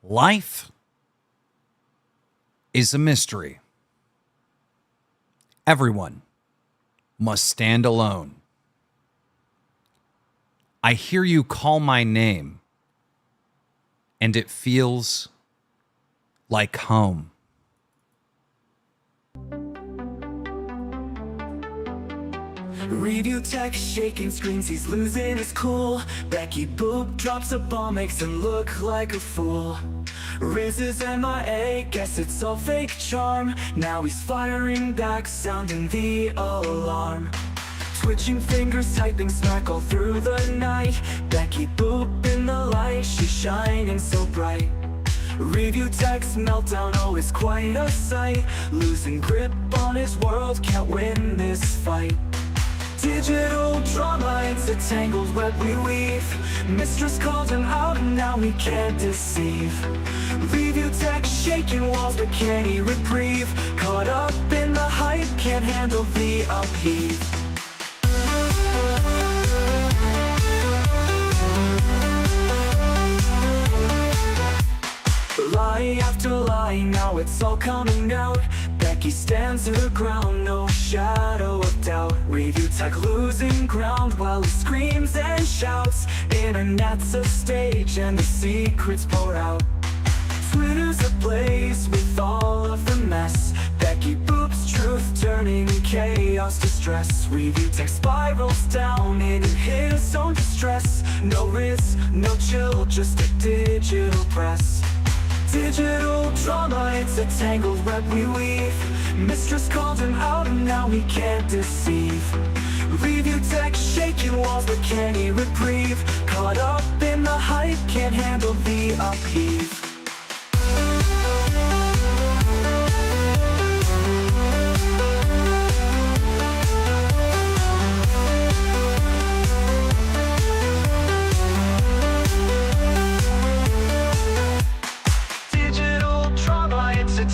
Life is a mystery. Everyone must stand alone. I hear you call my name, and it feels like home. Review tech shaking screens, he's losing his cool. Becky Boop drops a bomb, makes him look like a fool. Riz is MIA, guess it's all fake charm. Now he's firing back, sounding the alarm. Twitching fingers, typing smack all through the night. Becky Boop in the light, she's shining so bright. Review tech's meltdown, oh it's quite a sight. Losing grip on his world, can't win this fight. Digital drama, it's a tangled web we weave. Mistress called him out and now he can't deceive. Review tech shaking walls but can't he reprieve. Caught up in the hype, can't handle the upheave. Lie after lie, now it's all coming out. Becky stands her ground, no shadow of doubt. Review tech losing ground while he screams and shouts. Internet's a stage and the secrets pour out. Twitter's a place with all of the mess. Becky Boop's truth turning chaos to stress. Review tech spirals down in his own distress. No risk, no chill, just a digital press. Digital drama, it's a tangled web we weave. Mistress called him out and now he can't deceive. Review tech shaking walls but can't he reprieve. Caught up in the hype, can't handle the upheave.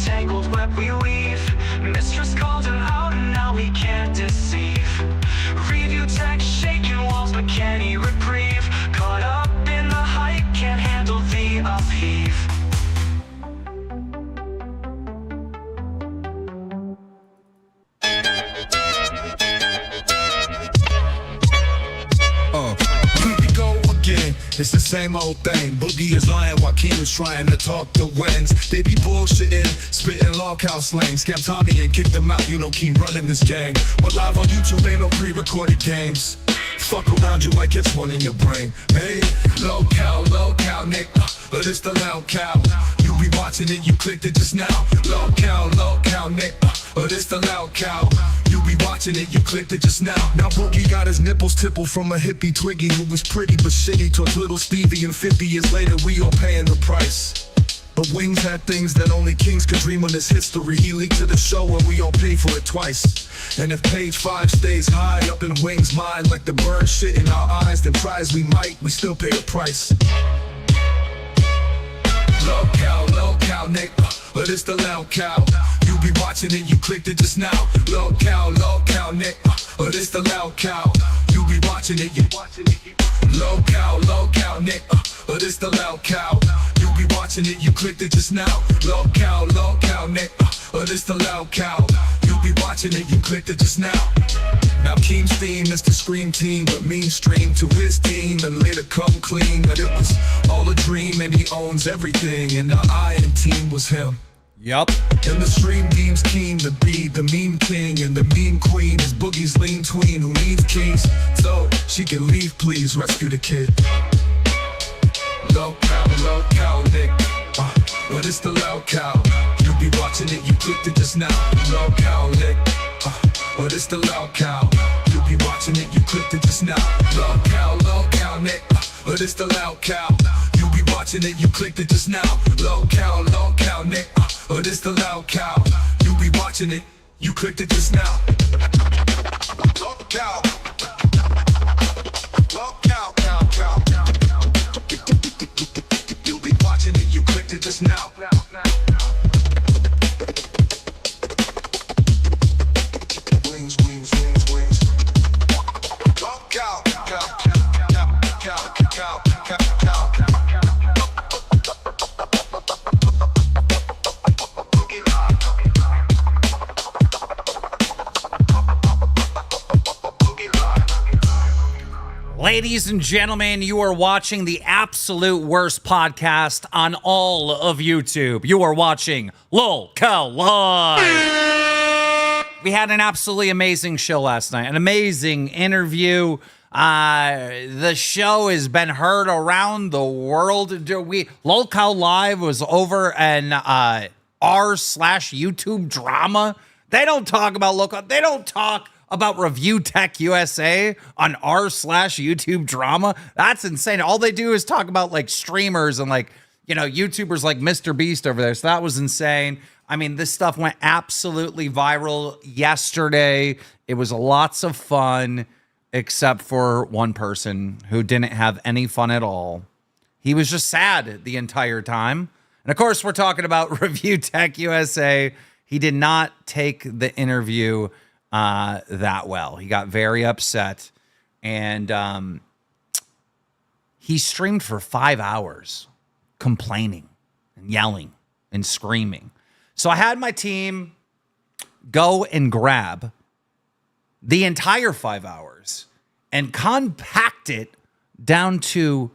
Tangled web we weave. Mistress called him out and now he can't deceive. Review tech shaking walls but can't he reprieve. Caught up in the hype, can't handle the upheave. Here we go again. It's the same old thing. Boogie is lying while Keem is trying to talk the wins. They be bullshitting, spitting loghouse slang. Scam Tommy and kick them out, you know Keem running this gang. But live on YouTube ain't no pre-recorded games. Fuck around you like it's one in your brain. Hey, low cow, Nick, but it's the loud cow. You be watching it, you clicked it just now. Low cow, Nick, but it's the loud cow. You be watching it, you clicked it just now. Now Boogie got his nipples tippled from a hippie Twiggy who was pretty but shitty towards little Stevie, and 50 years later we all paying the price. But Wings had things that only kings could dream on this history. He leaked to the show and we all paid for it twice. And if page 5 stays high up in Wings' mind like the bird shit in our eyes, then try as we might, we still pay a price. Low cow, Nick, but it's the loud cow. You be watching it, you clicked it just now. Low cow, Nick, but it's the loud cow. You be watching it, you low cow, Nick, but it's the loud cow. You be watching it, you clicked it just now. Low cow, Nick, but it's the loud cow. You be watching it, you clicked it just now. Now Keem's theme is the Scream Team, but mean stream to his team and later come clean that it was all a dream and he owns everything, and the Iron Team was him. Yup. And the stream deems Keem to be the meme king, and the meme queen is Boogie's lean tween who needs keys so she can leave, please rescue the kid. Low cow, Nick, but it's the loud cow. You be watching it, you clicked it just now. Low cow, Nick, but it's the loud cow. You be watching it, you clicked it just now. Low cow, Nick, but it's the loud cow. You be watching it, you clicked it just now. Low cow, Nick, but it's the loud cow. You be watching it, you clicked it just now. Low cow, cow. You be watching it, you clicked it just now. Wings. Low cow. Ladies and gentlemen, you are watching the absolute worst podcast on all of YouTube. You are watching Lol Cal Live. We had an absolutely amazing show last night, an amazing interview. The show has been heard around the world. Lol Cal Live was over an r/YouTube drama. They don't talk about local. They don't talk about ReviewTechUSA on r/YouTube drama. That's insane. All they do is talk about like streamers and like, YouTubers like Mr. Beast over there. So that was insane. I mean, this stuff went absolutely viral yesterday. It was lots of fun, except for one person who didn't have any fun at all. He was just sad the entire time. And of course, we're talking about ReviewTechUSA. He did not take the interview that well. He got very upset, and he streamed for 5 hours complaining and yelling and screaming. So I had my team go and grab the entire 5 hours and compact it down to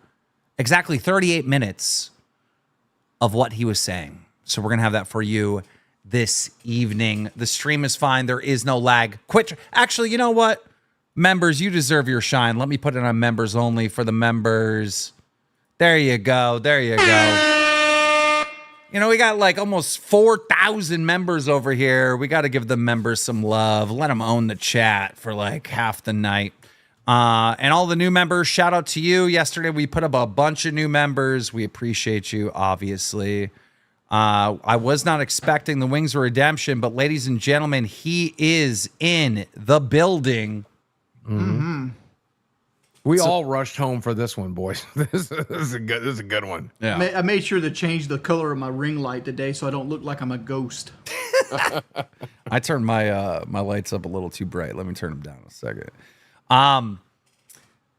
exactly 38 minutes of what he was saying. So we're going to have that for you this evening. The stream is fine. There is no lag. Actually, you know what? Members, you deserve your shine. Let me put it on members only for the members. There you go. There you go. We got like almost 4,000 members over here. We got to give the members some love. Let them own the chat for like half the night. And all the new members, shout out to you. Yesterday, we put up a bunch of new members. We appreciate you, obviously. I was not expecting the Wings of Redemption, but ladies and gentlemen, he is in the building. Mm-hmm. We all rushed home for this one, boys. This is a good one. Yeah. I made sure to change the color of my ring light today so I don't look like I'm a ghost. I turned my my lights up a little too bright. Let me turn them down a second.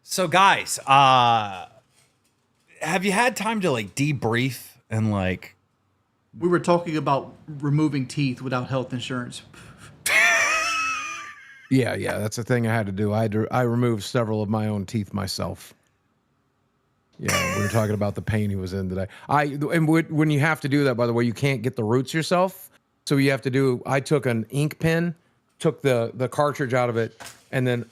So guys, have you had time to like debrief and like? We were talking about removing teeth without health insurance. Yeah, that's the thing I had to do. I removed several of my own teeth myself. Yeah, we were talking about the pain he was in today. When you have to do that, by the way, you can't get the roots yourself. So you have to do. I took an ink pen, took the cartridge out of it, and then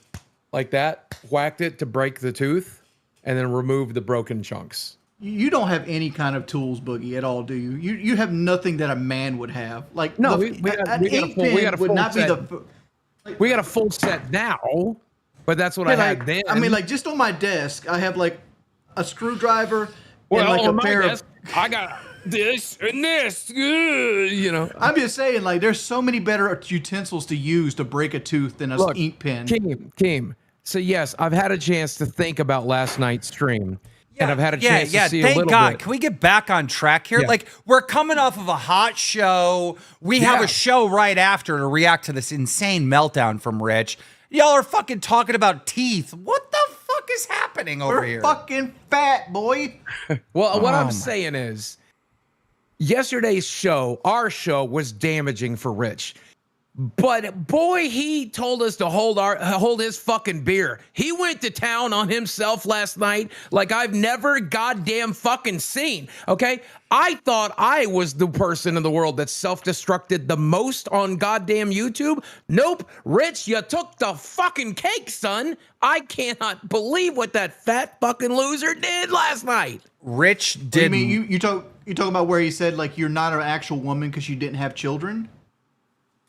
like that, whacked it to break the tooth, and then removed the broken chunks. You don't have any kind of tools, Boogie, at all, do you? You have nothing that a man would have. Like no, we got a full set. We got a full set now, but that's what I had then. I mean, like just on my desk, I have like a screwdriver and like a pair of. I got this and this. I'm just saying, like, there's so many better utensils to use to break a tooth than an ink pen. Keem. So yes, I've had a chance to think about last night's stream. And I've had a chance to see a little thank God. bit. Can we get back on track here? Yeah. Like, we're coming off of a hot show. We have a show right after to react to this insane meltdown from Rich. Y'all are fucking talking about teeth. What the fuck is happening over here? We're fucking fat, boy. Well, what I'm saying is, yesterday's show, our show, was damaging for Rich. But boy, he told us to hold his fucking beer. He went to town on himself last night like I've never goddamn fucking seen. Okay, I thought I was the person in the world that self-destructed the most on goddamn YouTube. Nope, Rich, you took the fucking cake, son. I cannot believe what that fat fucking loser did last night. Rich did. I mean, you talking about where he said like you're not an actual woman because you didn't have children?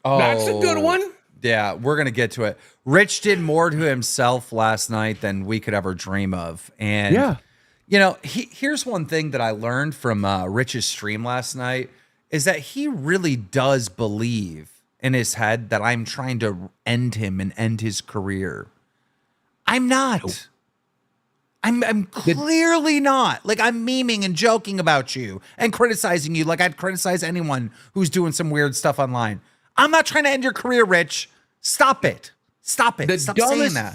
Oh, that's a good one. Yeah, we're going to get to it. Rich did more to himself last night than we could ever dream of. And, here's one thing that I learned from Rich's stream last night is that he really does believe in his head that I'm trying to end him and end his career. I'm not. Nope. I'm clearly not. Like, I'm memeing and joking about you and criticizing you like I'd criticize anyone who's doing some weird stuff online. I'm not trying to end your career, Rich. Stop it. Stop it. Stop saying that.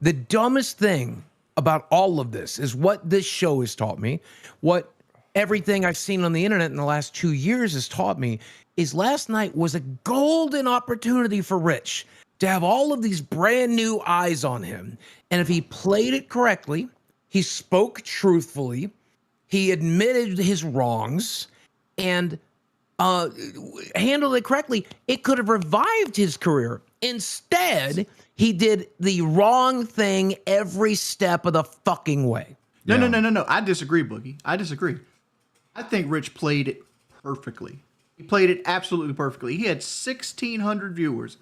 The dumbest thing about all of this is what this show has taught me, what everything I've seen on the internet in the last 2 years has taught me, is last night was a golden opportunity for Rich to have all of these brand new eyes on him. And if he played it correctly, he spoke truthfully, he admitted his wrongs, and handled it correctly, it could have revived his career. Instead, he did the wrong thing every step of the fucking way. No. I disagree, Boogie. I disagree. I think Rich played it perfectly. He played it absolutely perfectly. He had 1,600 viewers.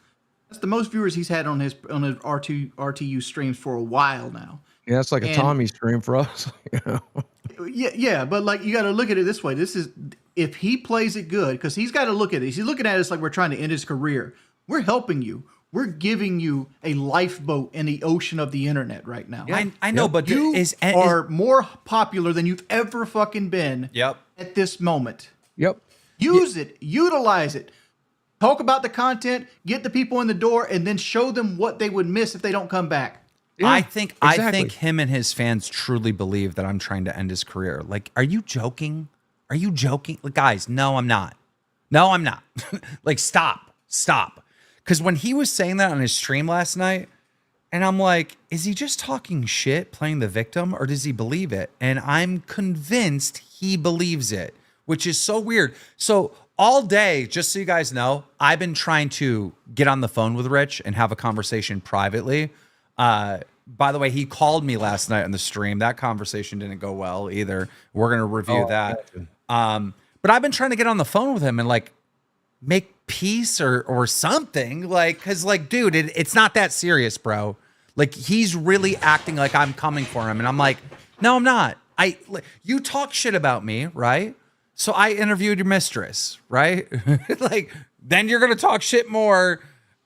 That's the most viewers he's had on his RTU streams for a while now. Yeah, that's like a Tommy stream for us. You know? Yeah, but like you got to look at it this way. This is if he plays it good, because he's got to look at it. He's looking at us like we're trying to end his career. We're helping you. We're giving you a lifeboat in the ocean of the internet right now. Yeah, I know, but you are more popular than you've ever fucking been. At this moment. Use it, utilize it. Talk about the content, get the people in the door, and then show them what they would miss if they don't come back. Yeah, I think him and his fans truly believe that I'm trying to end his career. Like, are you joking? Are you joking? Like, guys, no, I'm not. No, I'm not. Like, stop. Because when he was saying that on his stream last night, and I'm like, is he just talking shit, playing the victim, or does he believe it? And I'm convinced he believes it, which is so weird. So all day, just so you guys know, I've been trying to get on the phone with Rich and have a conversation privately. By the way, he called me last night on the stream. That conversation didn't go well either. We're going to review that. But I've been trying to get on the phone with him and like make peace or something, like, cause like, dude, it's not that serious, bro. Like, he's really acting like I'm coming for him. And I'm like, no, I'm not. You talk shit about me, right? So I interviewed your mistress, right? Like, then you're going to talk shit more.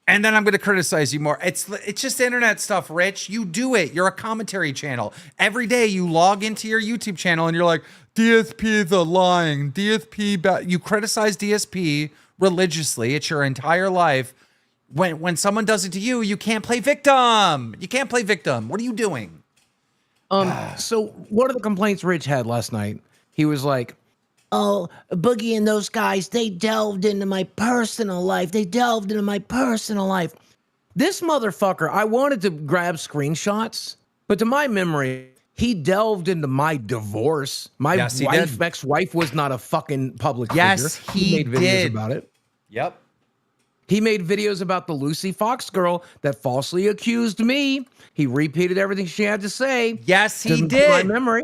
And then I'm going to criticize you more. It's just internet stuff, Rich. You do it. You're a commentary channel. Every day you log into your YouTube channel and you're like, DSP is lying. DSP, you criticize DSP religiously. It's your entire life. When someone does it to you, you can't play victim. You can't play victim. What are you doing? So one of the complaints Rich had last night, he was like, oh, Boogie and those guys, they delved into my personal life. This motherfucker, I wanted to grab screenshots, but to my memory, he delved into my divorce. My ex-wife was not a fucking public figure. Yes, he made videos about it. Yep. He made videos about the Lucy Fox girl that falsely accused me. He repeated everything she had to say. Yes, he did. My memory.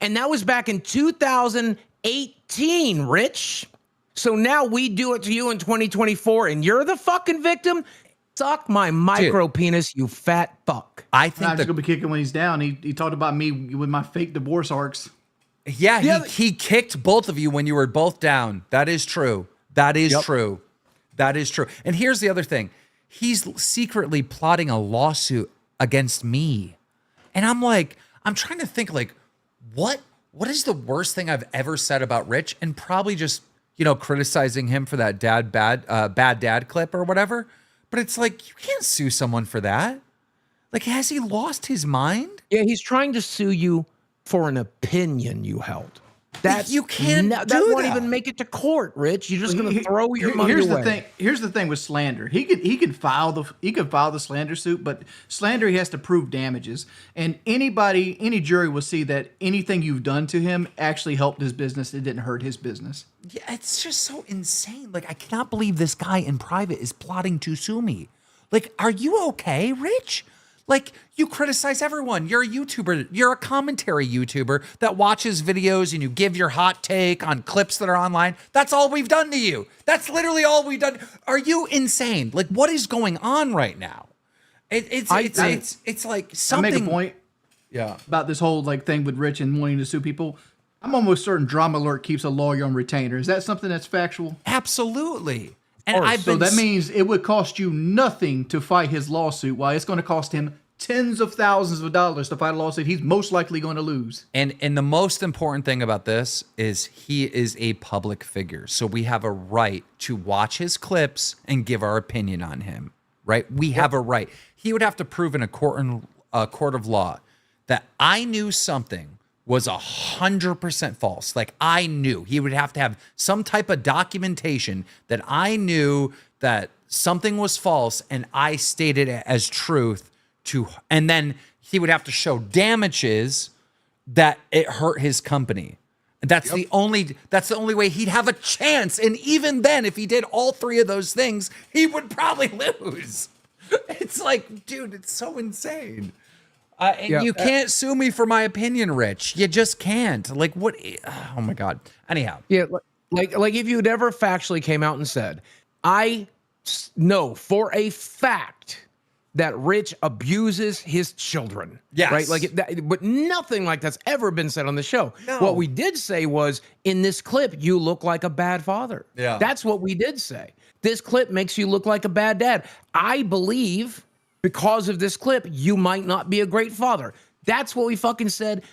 And that was back in 2018, Rich. So now we do it to you in 2024 and you're the fucking victim? Suck my micro penis, you fat fuck. I think I'm just going to be kicking when he's down. He talked about me with my fake divorce arcs. Yeah, he kicked both of you when you were both down. That is true. That is true. That is true. And here's the other thing. He's secretly plotting a lawsuit against me. And I'm like, I'm trying to think like, what is the worst thing I've ever said about Rich? And probably just, criticizing him for that bad dad clip or whatever. But it's like, you can't sue someone for that. Like, has he lost his mind? Yeah, he's trying to sue you for an opinion you held. You can't that won't even make it to court, Rich. You're just going to throw your money away. Here's the thing with slander. He could file the slander suit, but slander he has to prove damages. And any jury will see that anything you've done to him actually helped his business. It didn't hurt his business. Yeah, it's just so insane. Like, I cannot believe this guy in private is plotting to sue me. Like, are you okay, Rich? Like, you criticize everyone. You're a YouTuber. You're a commentary YouTuber that watches videos and you give your hot take on clips that are online. That's all we've done to you. That's literally all we've done. Are you insane? Like, what is going on right now? It's like something. I make a point. Yeah. About this whole thing with Rich and wanting to sue people. I'm almost certain Drama Alert keeps a lawyer on retainer. Is that something that's factual? Absolutely. And so that means it would cost you nothing to fight his lawsuit, while it's going to cost him tens of thousands of dollars to fight a lawsuit he's most likely going to lose. And the most important thing about this is he is a public figure. So we have a right to watch his clips and give our opinion on him, right? We have a right. He would have to prove in a court of law that I knew something was 100% false. Like, I knew. He would have to have some type of documentation that I knew that something was false and I stated it as truth and then he would have to show damages that it hurt his company. That's the only way he'd have a chance. And even then, if he did all three of those things, he would probably lose. It's like, dude, it's so insane. And you can't sue me for my opinion, Rich. You just can't. Like, what? Oh my God. Anyhow. Yeah. Like if you'd ever factually came out and said, I know for a fact that Rich abuses his children. Yes. Right? But nothing like that's ever been said on the show. No. What we did say was, in this clip, you look like a bad father. Yeah. That's what we did say. This clip makes you look like a bad dad. I believe because of this clip, you might not be a great father. That's what we fucking said.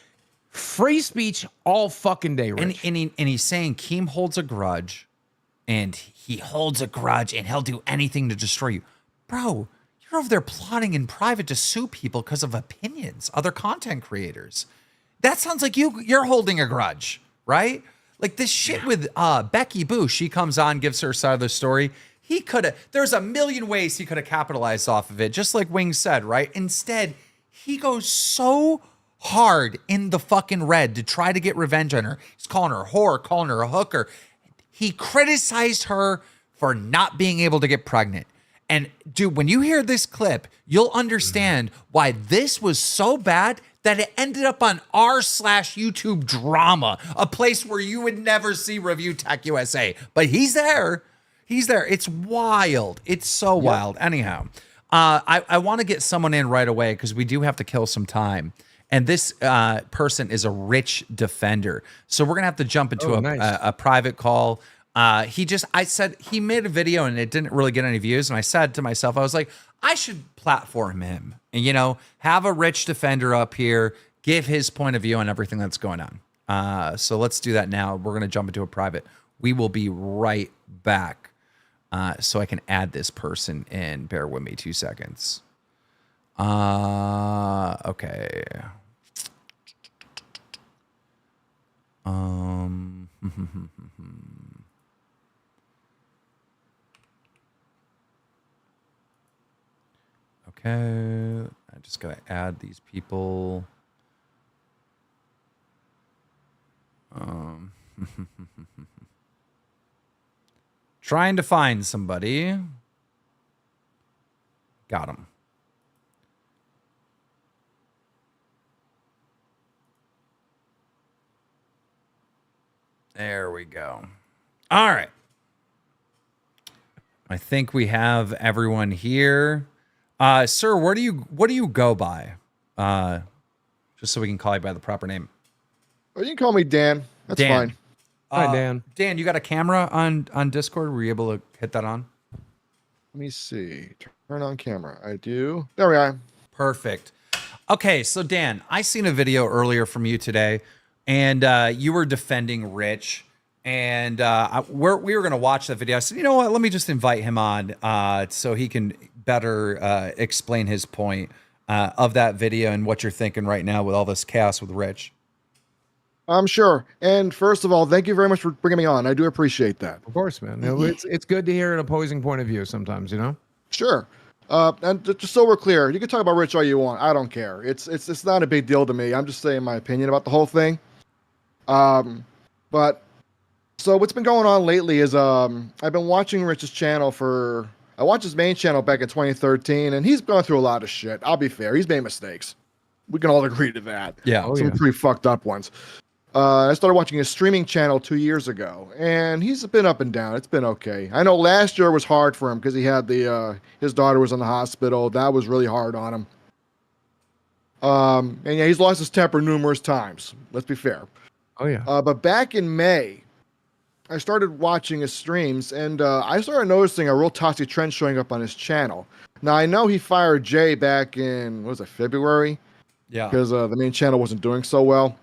Free speech all fucking day, Rich. And he's saying Keem holds a grudge and he holds a grudge and he'll do anything to destroy you. Bro, you're over there plotting in private to sue people because of opinions, other content creators. That sounds like you're holding a grudge, right? Like this shit with Becky Boo. She comes on, gives her side of the story. There's a million ways he could have capitalized off of it, just like Wing said, right? Instead, he goes so hard in the fucking red to try to get revenge on her. He's calling her a whore, calling her a hooker. He criticized her for not being able to get pregnant. And dude, when you hear this clip, you'll understand why this was so bad that it ended up on r/YouTube drama, a place where you would never see ReviewTechUSA. But he's there. He's there. It's wild. It's so wild. Anyhow, I want to get someone in right away because we do have to kill some time. And this person is a Rich defender. So we're going to have to jump into a private call. I said he made a video and it didn't really get any views. And I said to myself, I was like, I should platform him and, have a Rich defender up here, give his point of view on everything that's going on. So let's do that now. We're going to jump into a private. We will be right back. So I can add this person in. Bear with me 2 seconds. Okay. Okay, I just gotta add these people. Trying to find somebody. Got him. There we go. All right. I think we have everyone here. Sir, what do you go by? Just so we can call you by the proper name. Oh, you can call me Dan. That's Dan. fine. Hi, Dan. Dan, you got a camera on Discord? Were you able to hit that on? Let me see. Turn on camera. I do. There we are. Perfect. Okay, so Dan, I seen a video earlier from you today, and you were defending Rich, and we were going to watch that video. I said, you know what? Let me just invite him on so he can better explain his point of that video and what you're thinking right now with all this chaos with Rich. I'm sure. And first of all, thank you very much for bringing me on. I do appreciate that. Of course, man. It's good to hear an opposing point of view sometimes, Sure. And just so we're clear, you can talk about Rich all you want. I don't care. It's not a big deal to me. I'm just saying my opinion about the whole thing. But so what's been going on lately is I've been watching Rich's channel I watched his main channel back in 2013, and he's gone through a lot of shit. I'll be fair. He's made mistakes. We can all agree to that. Yeah. Some pretty fucked up ones. I started watching his streaming channel 2 years ago, and he's been up and down. It's been okay. I know last year was hard for him because he had his daughter was in the hospital. That was really hard on him. And yeah, he's lost his temper numerous times. Let's be fair. Oh, yeah. But back in May, I started watching his streams, and I started noticing a real toxic trend showing up on his channel. Now, I know he fired Jay back in, February? Yeah. Because the main channel wasn't doing so well.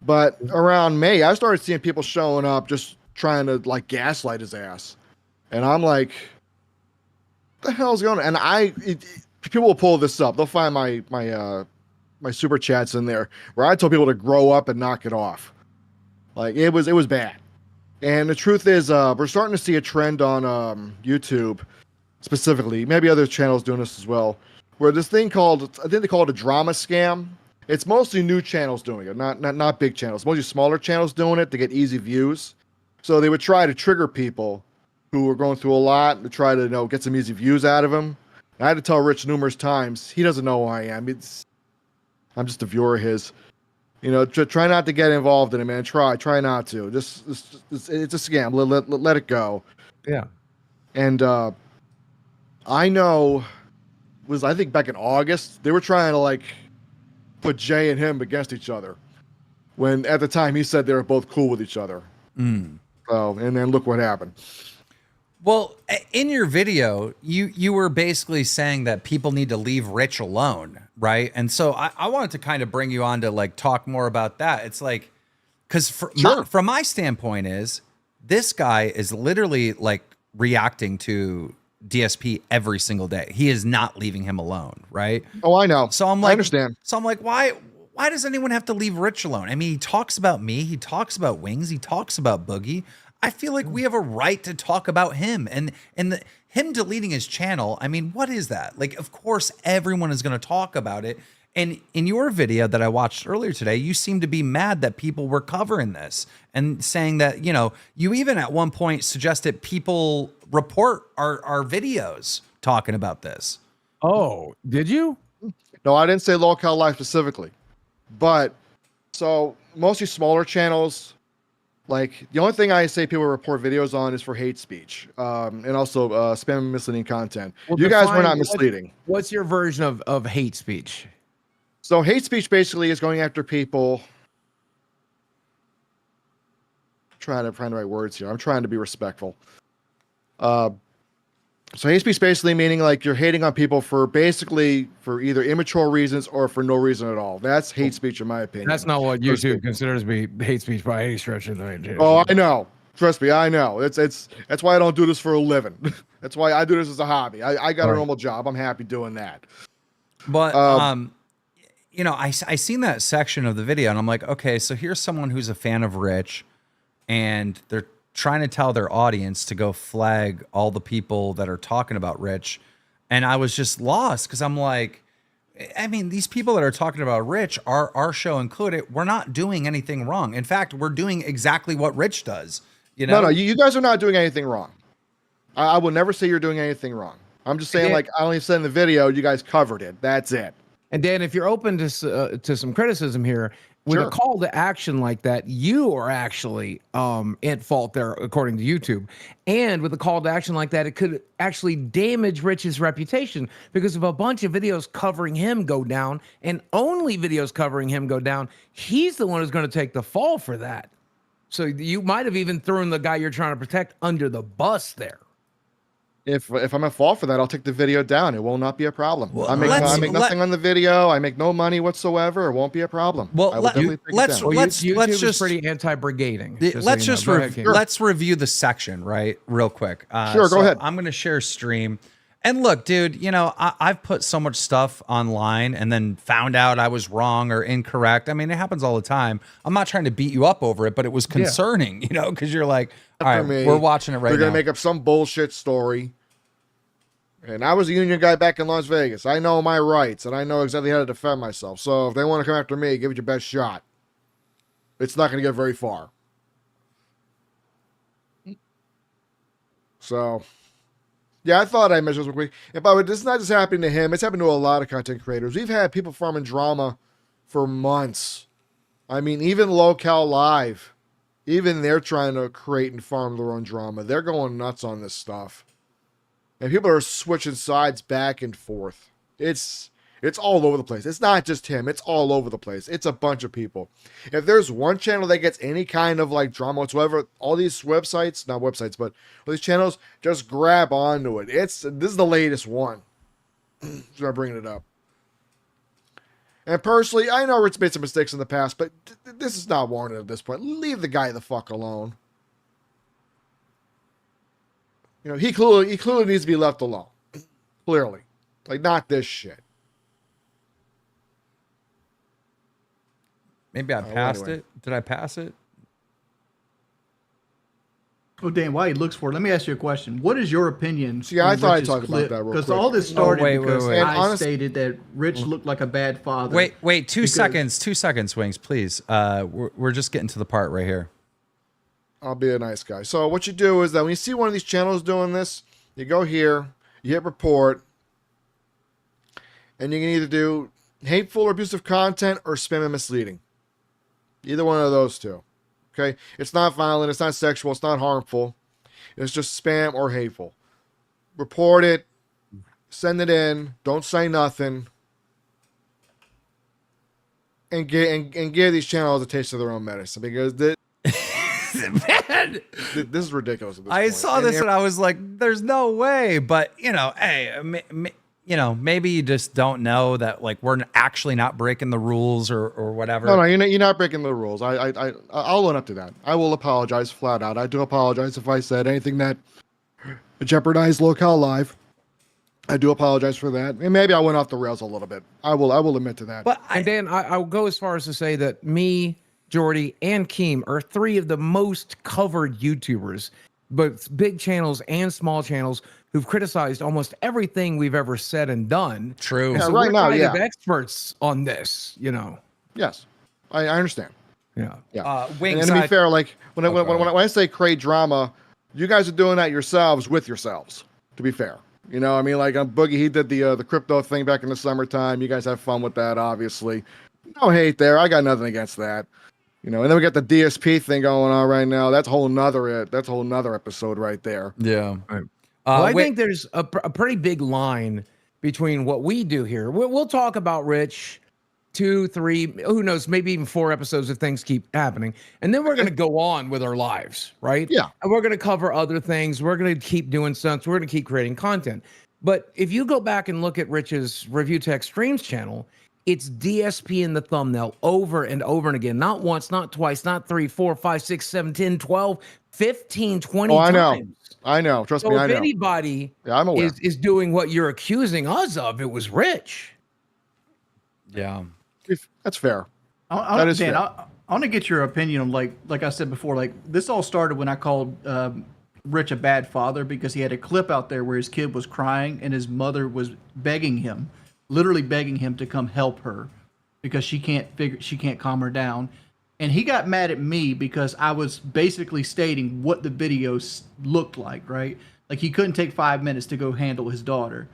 But around May, I started seeing people showing up just trying to, gaslight his ass. And I'm like, what the hell's going on? And people will pull this up. They'll find my super chats in there where I told people to grow up and knock it off. It was bad. And the truth is, we're starting to see a trend on YouTube specifically, maybe other channels doing this as well, where this thing called, I think they call it a drama scam. It's mostly new channels doing it, not big channels, mostly smaller channels doing it to get easy views. So they would try to trigger people who were going through a lot to try to, you know, get some easy views out of him. And I had to tell Rich numerous times, he doesn't know who I am. I'm just a viewer of his. You know, try not to get involved in it, man. Try not to. It's a scam. Let it go. Yeah. And I know, I think back in August, they were trying to like put Jay and him against each other. When at the time he said they were both cool with each other. So, and then look what happened. Well, in your video, you were basically saying that people need to leave Rich alone, right? And so I wanted to kind of bring you on to like talk more about that. It's like, because from my standpoint is, this guy is literally like reacting to DSP every single day. He is not leaving him alone, right? Oh, I know. So I'm like, I understand. So I'm like, why does anyone have to leave Rich alone? I mean, he talks about me, he talks about Wings, he talks about Boogie. I feel like we have a right to talk about him and him deleting his channel. I mean, what is that? Like, of course, everyone is going to talk about it. And in your video that I watched earlier today, you seem to be mad that people were covering this and saying that, you know, you even at one point suggested people report our videos talking about this. Oh, did you? No, I didn't say Locale Live specifically. But so mostly smaller channels. Like the only thing I say people report videos on is for hate speech, and also spam and misleading content. Well, you guys were not misleading. What's your version of hate speech? So hate speech basically is going after people. Trying to find the right words here. I'm trying to be respectful. So hate speech basically meaning like you're hating on people for either immature reasons or for no reason at all. That's hate speech in my opinion. That's not what YouTube considers to be hate speech by any stretch of the imagination. Oh, I know. Trust me, I know. That's why I don't do this for a living. That's why I do this as a hobby. I got a normal job. I'm happy doing that. But you know, I seen that section of the video and I'm like, okay, so here's someone who's a fan of Rich and they're trying to tell their audience to go flag all the people that are talking about Rich. And I was just lost because I'm like, I mean, these people that are talking about Rich, our show included, we're not doing anything wrong. In fact, we're doing exactly what Rich does. You know? No, you guys are not doing anything wrong. I will never say you're doing anything wrong. I'm just saying, like I only said in the video, you guys covered it. That's it. And Dan, if you're open to some criticism here, with a call to action like that, you are actually at fault there, according to YouTube. And with a call to action like that, it could actually damage Rich's reputation because if a bunch of videos covering him go down and only videos covering him go down, he's the one who's going to take the fall for that. So you might have even thrown the guy you're trying to protect under the bus there. If I'm at fault for that, I'll take the video down. It will not be a problem. Well, I make nothing on the video. I make no money whatsoever. It won't be a problem. Well, let's YouTube just is pretty anti-brigading. Let's review the section real quick. Sure, go ahead. I'm going to share stream. And look, dude, you know, I've put so much stuff online and then found out I was wrong or incorrect. I mean, it happens all the time. I'm not trying to beat you up over it, but it was concerning, you know, because you're like, all right, we're watching it right now. They're going to make up some bullshit story. And I was a union guy back in Las Vegas. I know my rights, and I know exactly how to defend myself. So if they want to come after me, give it your best shot. It's not going to get very far. So... yeah, I thought I measured this quick. And by the way, this is not just happening to him. It's happened to a lot of content creators. We've had people farming drama for months. I mean, even Locale Live, even they're trying to create and farm their own drama. They're going nuts on this stuff. And people are switching sides back and forth. It's all over the place. It's not just him. It's all over the place. It's a bunch of people. If there's one channel that gets any kind of like drama whatsoever, all these websites, not websites, but all these channels just grab onto it. This is the latest one. So I'm bringing it up. And personally, I know Rich made some mistakes in the past, but this is not warranted at this point. Leave the guy the fuck alone. You know, he clearly needs to be left alone. Clearly. Like, not this shit. Maybe I passed it. Did I pass it? Well, Dan, while he looks for it, let me ask you a question. What is your opinion? See, I on thought I'd Rich's talk about clip? that real Because quick. all this started wait, because wait. And I honest- stated that Rich looked like a bad father. Wait, 2 because- seconds, 2 seconds, Wings, please. We're just getting to the part right here. I'll be a nice guy. So what you do is that when you see one of these channels doing this, you go here, you hit report, and you can either do hateful or abusive content or spam and misleading. Either one of those two. Okay? It's not violent, it's not sexual, it's not harmful. It's just spam or hateful. Report it, send it in, don't say nothing, and give these channels a taste of their own medicine, because Man, this is ridiculous at this I point. saw this and I was like, "There's no way." But hey, maybe you just don't know that like we're actually not breaking the ruals or whatever. No, you're not breaking the rules. I'll own up to that. I will apologize flat out. I do apologize if I said anything that jeopardized Locale Live. I do apologize for that. And maybe I went off the rails a little bit. I will admit to that. But And Dan, I'll go as far as to say that me, Jordy, and Keem are three of the most covered YouTubers, both big channels and small channels, who've criticized almost everything we've ever said and done. true. And Yeah, so right we're now, kind of yeah. experts on this, Yes, I understand. Yeah. Yeah. Wings, and to be fair, like when I say create drama, you guys are doing that yourselves with yourselves. To be fair, I mean, like Boogie, he did the crypto thing back in the summertime. You guys have fun with that, obviously. No hate there. I got nothing against that. And then we got the DSP thing going on right now. That's a whole nother episode right there. yeah. Well, I think there's a pretty big line between what we do here. We'll talk about Rich 2, 3, who knows, maybe even 4 episodes if things keep happening. And then we're going to go on with our lives, right? Yeah. And we're going to cover other things. We're going to keep doing stunts. We're going to keep creating content. But if you go back and look at Rich's Review Tech Streams channel, it's DSP in the thumbnail over and over and again. Not once, not twice, not 3, 4, 5, 6, 7, 10, 12, 15, 20 Oh, I times. know. Trust So me, I if know. anybody I'm aware. is doing what you're accusing us of, it was Rich. Yeah. That's fair. Dan, fair. I want to get your opinion on like I said before, like this all started when I called Rich a bad father because he had a clip out there where his kid was crying and his mother was literally begging him to come help her because she can't calm her down. And he got mad at me because I was basically stating what the videos looked like, right? Like he couldn't take 5 minutes to go handle his daughter.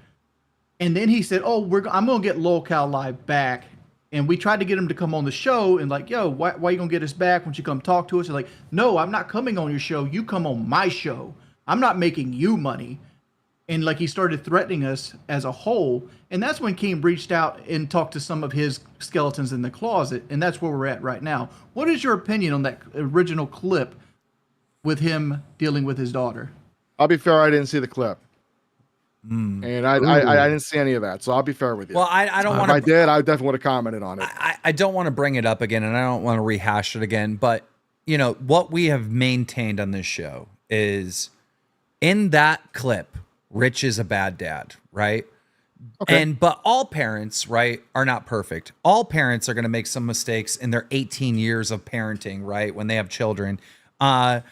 And then he said, "Oh, I'm gonna get Locale Live back." And we tried to get him to come on the show and like, "Yo, why you gonna get us back? Won't you come talk to us?" And like, "No, I'm not coming on your show. You come on my show. I'm not making you money." And like he started threatening us as a whole. And that's when Keem reached out and talked to some of his skeletons in the closet. And that's where we're at right now. What is your opinion on that original clip with him dealing with his daughter? I'll be fair. I didn't see the clip, and I didn't see any of that. So I'll be fair with you. Well, I don't if want I to. did, I definitely would have commented on it. I don't want to bring it up again, and I don't want to rehash it again. But what we have maintained on this show is, in that clip, Rich is a bad dad, right? Okay. But all parents, right, are not perfect. All parents are going to make some mistakes in their 18 years of parenting, right? When they have children, and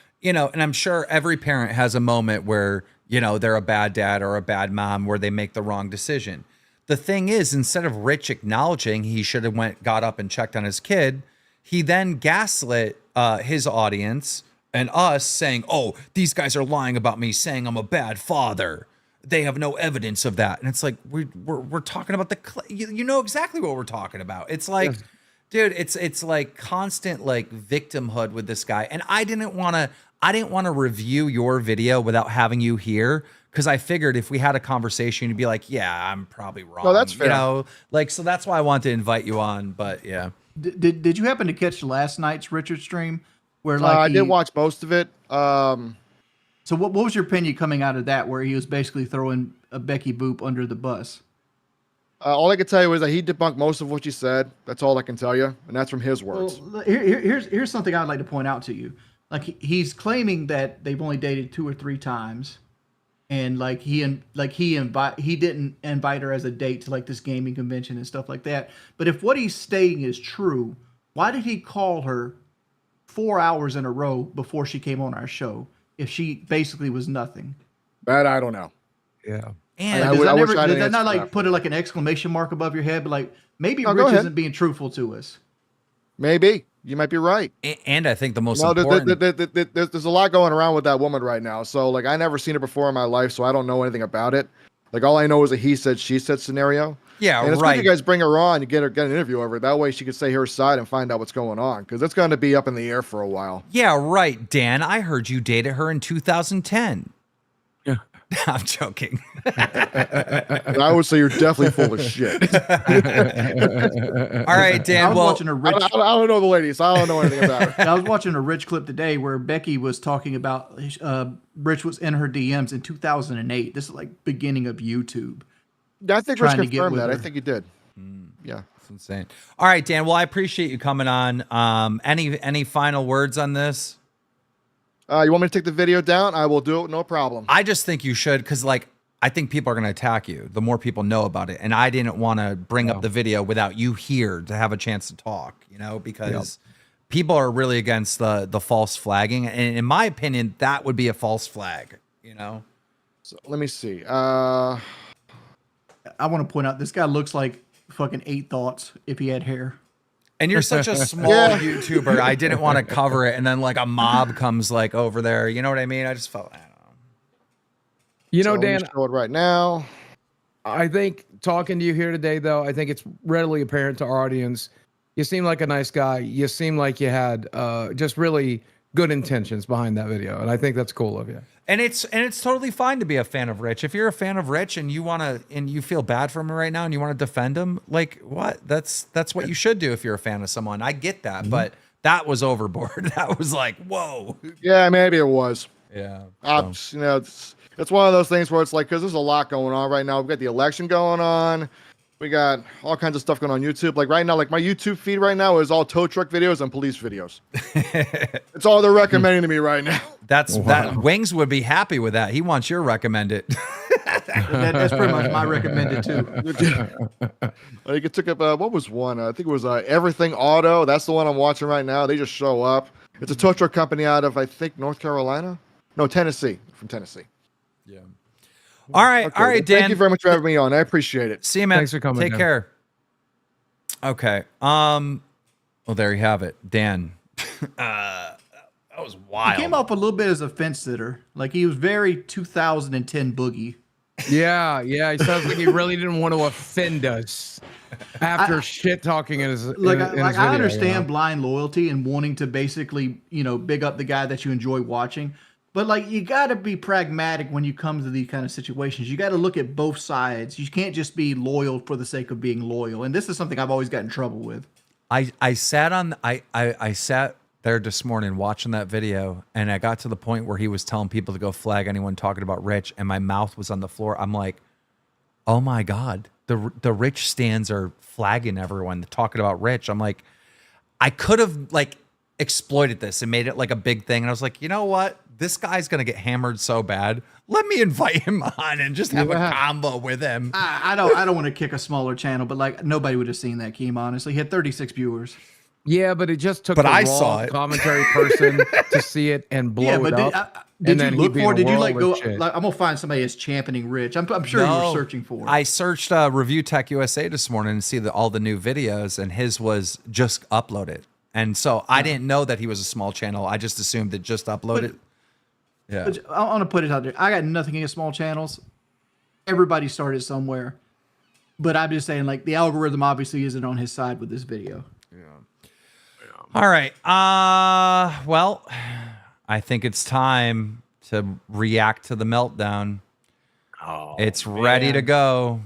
I'm sure every parent has a moment where, they're a bad dad or a bad mom where they make the wrong decision. The thing is, instead of Rich acknowledging he should have got up and checked on his kid, he then gaslit his audience and us saying, "Oh, these guys are lying about me, saying I'm a bad father. They have no evidence of that." And it's like, we're talking about you know exactly what we're talking about. It's like, dude, it's like constant like victimhood with this guy. And I didn't want to review your video without having you here, because I figured if we had a conversation, you'd be like, "Yeah, I'm probably wrong." No, that's fair. So that's why I wanted to invite you on. But yeah. Did you happen to catch last night's Richard stream where I did watch most of it. So what was your opinion coming out of that, where he was basically throwing a Becky Boop under the bus? All I can tell you is that he debunked most of what you said. That's all I can tell you, and that's from his words. Well, here's something I'd like to point out to you. Like he's claiming that they've only dated 2 or 3 times, and he didn't invite her as a date to like this gaming convention and stuff like that. But if what he's saying is true, why did he call her 4 hours in a row before she came on our show? if she basically was nothing? That I don't know. Yeah. And I wish I had did an that answer not for like that. put it like an exclamation mark above your head? But like maybe No, go Rich ahead. isn't being truthful to us. Maybe you might be right. and I think the most No, important. there's a lot going around with that woman right now. So like I never seen her before in my life, so I don't know anything about it. Like all I know is a he said she said scenario. Yeah, And it's right. good you guys bring her on, you get an interview over it. That way she could say her side and find out what's going on, because it's going to be up in the air for a while. Yeah, right, Dan. I heard you dated her in 2010. Yeah. I'm joking. And I would say you're definitely full of shit. All right, I Dan. was Well, watching a Rich. I don't know the lady, so I don't know anything about her. I was watching a Rich clip today where Becky was talking about Rich was in her DMs in 2008. This is like beginning of YouTube. Yeah, I think Rich Trying to get confirmed with that. I her. think he did. Yeah. it's insane. All right, Dan. Well, I appreciate you coming on. Any final words on this? You want me to take the video down? I will do it, no problem. I just think you should, because like I think people are going to attack you the more people know about it, and I didn't want to bring up the video without you here to have a chance to talk. You know, because people are really against the false flagging, and in my opinion, that would be a false flag. You know. So let me see. I want to point out this guy looks like fucking 8 Thoughts if he had hair. And you're such a small YouTuber. I didn't want to cover it, and then like a mob comes like over there. You know what I mean? I just felt. I don't know. You know, So let me Dan, show it right now. I think talking to you here today, though, I think it's readily apparent to our audience. You seem like a nice guy. You seem like you had just really good intentions behind that video, and I think that's cool of you. And it's totally fine to be a fan of Rich. If you're a fan of Rich and you you feel bad for him right now and you want to defend him, like what? That's what you should do if you're a fan of someone. I get that, but that was overboard. That was like, whoa. Yeah, maybe it was. Yeah. You know, it's one of those things where it's like, because there's a lot going on right now. We've got the election going on. We got all kinds of stuff going on YouTube. Like right now, like my YouTube feed right now is all tow truck videos and police videos. It's all they're recommending to me right now. That Wings would be happy with that. He wants your recommended. That's pretty much my recommended too. Like it took up what was one? I think it was Everything Auto. That's the one I'm watching right now. They just show up. It's a tow truck company out of I think North Carolina, no Tennessee, from Tennessee. Yeah. All right, Okay, all right, Dan. Thank you very much for having me on. I appreciate it. See you, man. Thanks for coming, Take Dan. care. Okay. Well, there you have it, Dan. That was wild. He came off a little bit as a fence sitter. Like he was very 2010 Boogie. Yeah, he sounds like he really didn't want to offend us after shit talking in his Like, in his I video, understand you know? blind loyalty and wanting to basically, big up the guy that you enjoy watching. But like, you got to be pragmatic when you come to these kind of situations. You got to look at both sides. You can't just be loyal for the sake of being loyal. And this is something I've always got in trouble with. I sat there this morning watching that video, and I got to the point where he was telling people to go flag anyone talking about Rich, and my mouth was on the floor. I'm like, oh my God, the Rich stands are flagging everyone talking about Rich. I'm like, I could have like exploited this and made it like a big thing. And I was like, you know what? This guy's going to get hammered so bad. Let me invite him on and just have a combo with him. I don't want to kick a smaller channel, but like nobody would have seen that, Keem, honestly. He had 36 viewers. Yeah, but it just took But a I raw saw it. commentary person to see it and blow Yeah, it but up. did you and look he'd be for in it? a Did you like whirl go? of shit. Like, I'm gonna find somebody that's championing Rich. I'm sure you No, were searching for it. I searched ReviewTechUSA this morning to see all the new videos, and his was just uploaded. And so I didn't know that he was a small channel. I just assumed it just uploaded. Yeah. But I want to put it out there. I got nothing against small channels. Everybody started somewhere. But I'm just saying, like, the algorithm obviously isn't on his side with this video. All right. Well, I think it's time to react to the meltdown. Oh, It's ready to go.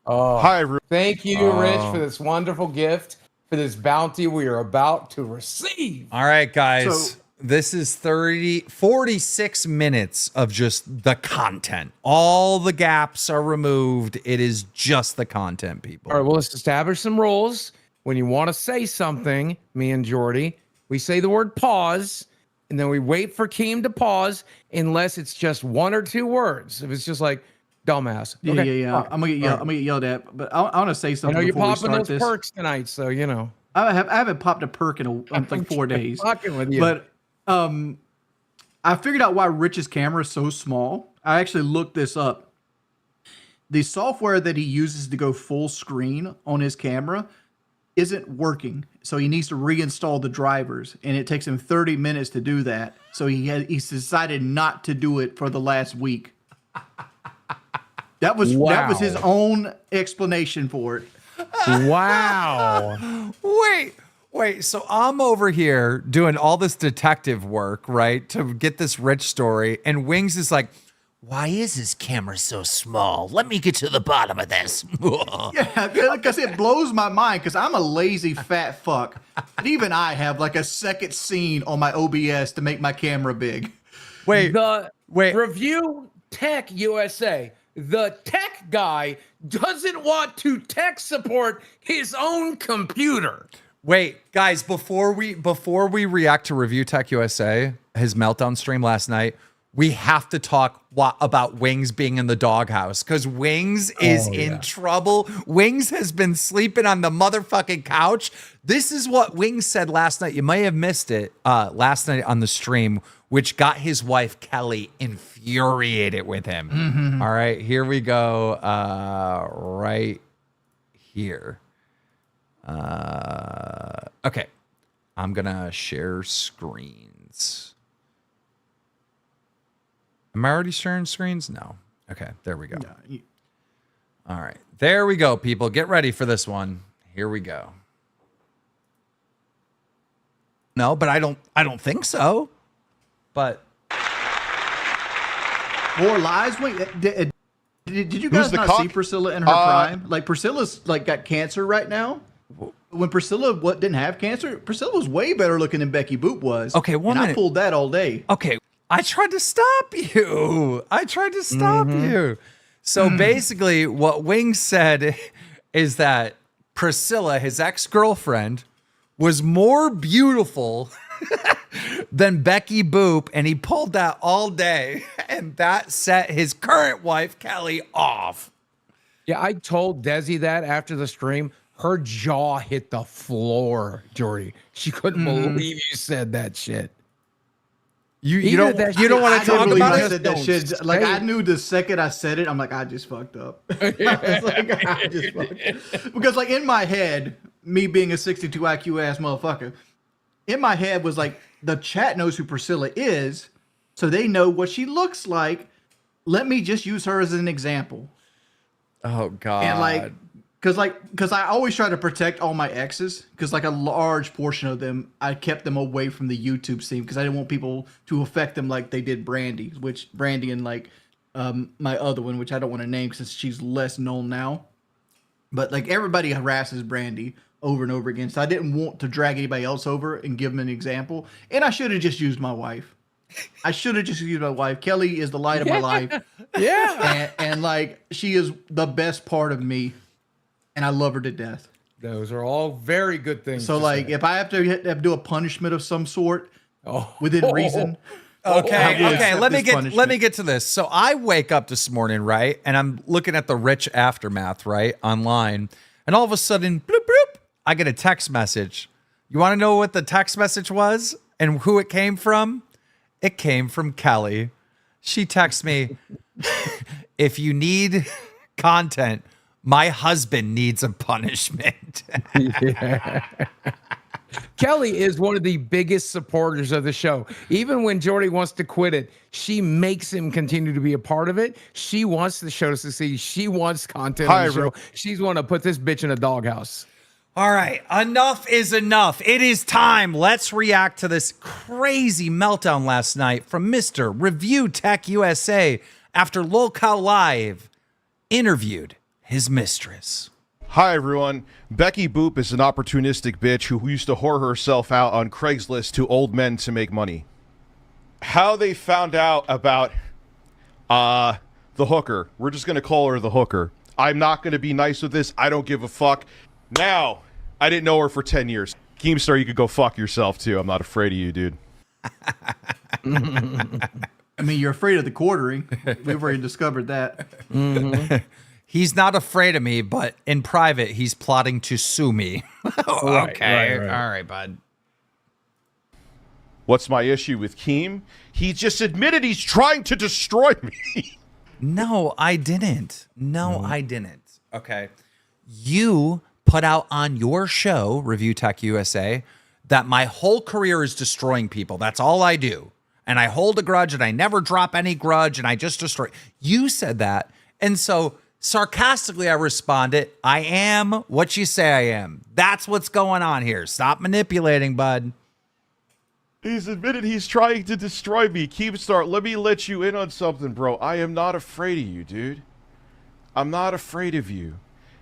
Oh, Hi, everyone. thank you, Rich, for this wonderful gift, for this bounty we are about to receive. All right, guys. So- This is 46 minutes of just the content. All the gaps are removed. It is just the content, people. All right, well, let's establish some rules. When you want to say something, me and Jordy, we say the word pause, and then we wait for Keem to pause unless it's just one or two words. If it's just like dumbass. Yeah, Okay, yeah. all right. I'm gonna get yelled at. But I want to say I something know you're before we popping start those this. perks tonight, so you know. I haven't popped a perk in like 4 days. Fucking with you. But I I figured out why Rich's camera is so small. I actually looked this up. The software that he uses to go full screen on his camera isn't working. So he needs to reinstall the drivers, and it takes him 30 minutes to do that. So he's decided not to do it for the last week. That was his own explanation for it. Wow. Wait, so I'm over here doing all this detective work, right, to get this Rich story, and Wings is like, why is his camera so small? Let me get to the bottom of this. Yeah, because it blows my mind, because I'm a lazy fat fuck. And even I have like a second scene on my OBS to make my camera big. Wait. Review Tech USA. The tech guy doesn't want to tech support his own computer. Wait, guys, before we react to Review Tech USA, his Meltdown stream last night, we have to talk about Wings being in the doghouse, because Wings is in trouble. Wings has been sleeping on the motherfucking couch. This is what Wings said last night. You may have missed it last night on the stream, which got his wife Kelly infuriated with him. Mm-hmm. All right, here we go. Right here. Okay, I'm gonna share screens. Am I already sharing screens? No. Okay, there we go. No, all right, there we go, people. Get ready for this one. Here we go. No, but I don't think so. But more lies. Wait, did you guys not see Priscilla in her prime? Like, Priscilla's like got cancer right now. When Priscilla didn't have cancer, Priscilla was way better looking than Becky Boop was. Okay, one minute. I pulled that all day. Okay, I tried to stop you. You. So basically, what Wings said is that Priscilla, his ex-girlfriend, was more beautiful than Becky Boop, and he pulled that all day, and that set his current wife, Kelly, off. Yeah, I told Desi that after the stream. Her jaw hit the floor, Jordy. She couldn't believe you said that shit. You don't want to talk about it? That shit. Like, I knew the second I said it, I'm like, I just fucked up. I just fucked up. Because, like, in my head, me being a 62 IQ ass motherfucker, in my head was like, the chat knows who Priscilla is, so they know what she looks like. Let me just use her as an example. Oh, God. And, like, because I always try to protect all my exes, because like a large portion of them, I kept them away from the YouTube scene because I didn't want people to affect them like they did Brandy, and like my other one, which I don't want to name since she's less known now. But like, everybody harasses Brandy over and over again, so I didn't want to drag anybody else over and give them an example. And I should have just used my wife. Kelly is the light of my life. Yeah. And like, she is the best part of me. And I love her to death. Those are all very good things. So, like, say. if I have to do a punishment of some sort, within reason. Okay. Let me get to this. So I wake up this morning, right, and I'm looking at the Rich aftermath, right, online, and all of a sudden, bloop bloop, I get a text message. You want to know what the text message was and who it came from? It came from Kelly. She texts me, if you need content, my husband needs a punishment. Kelly is one of the biggest supporters of the show. Even when Jordy wants to quit it, she makes him continue to be a part of it. She wants the show to succeed. She wants content on the show. She's want to put this bitch in a doghouse. All right, enough is enough. It is time. Let's react to this crazy meltdown last night from Mr. Review Tech USA after Lolcow Live interviewed his mistress. Hi, everyone. Becky Boop is an opportunistic bitch who used to whore herself out on Craigslist to old men to make money. How they found out about the hooker. We're just going to call her the hooker. I'm not going to be nice with this. I don't give a fuck. Now, I didn't know her for 10 years. KEEMSTAR, you could go fuck yourself, too. I'm not afraid of you, dude. I mean, you're afraid of the quartering. We've already discovered that. Mm-hmm. He's not afraid of me, but in private, he's plotting to sue me. Okay. Right. All right, bud. What's my issue with Keem? He just admitted he's trying to destroy me. No, I didn't. No, I didn't. Okay. You put out on your show, Review Tech USA, that my whole career is destroying people. That's all I do. And I hold a grudge and I never drop any grudge and I just destroy. You said that. And so sarcastically, I responded, I am what you say I am. That's what's going on here. Stop manipulating, bud. He's admitted he's trying to destroy me. KEEMSTAR, let me let you in on something, bro. I am not afraid of you, dude. I'm not afraid of you.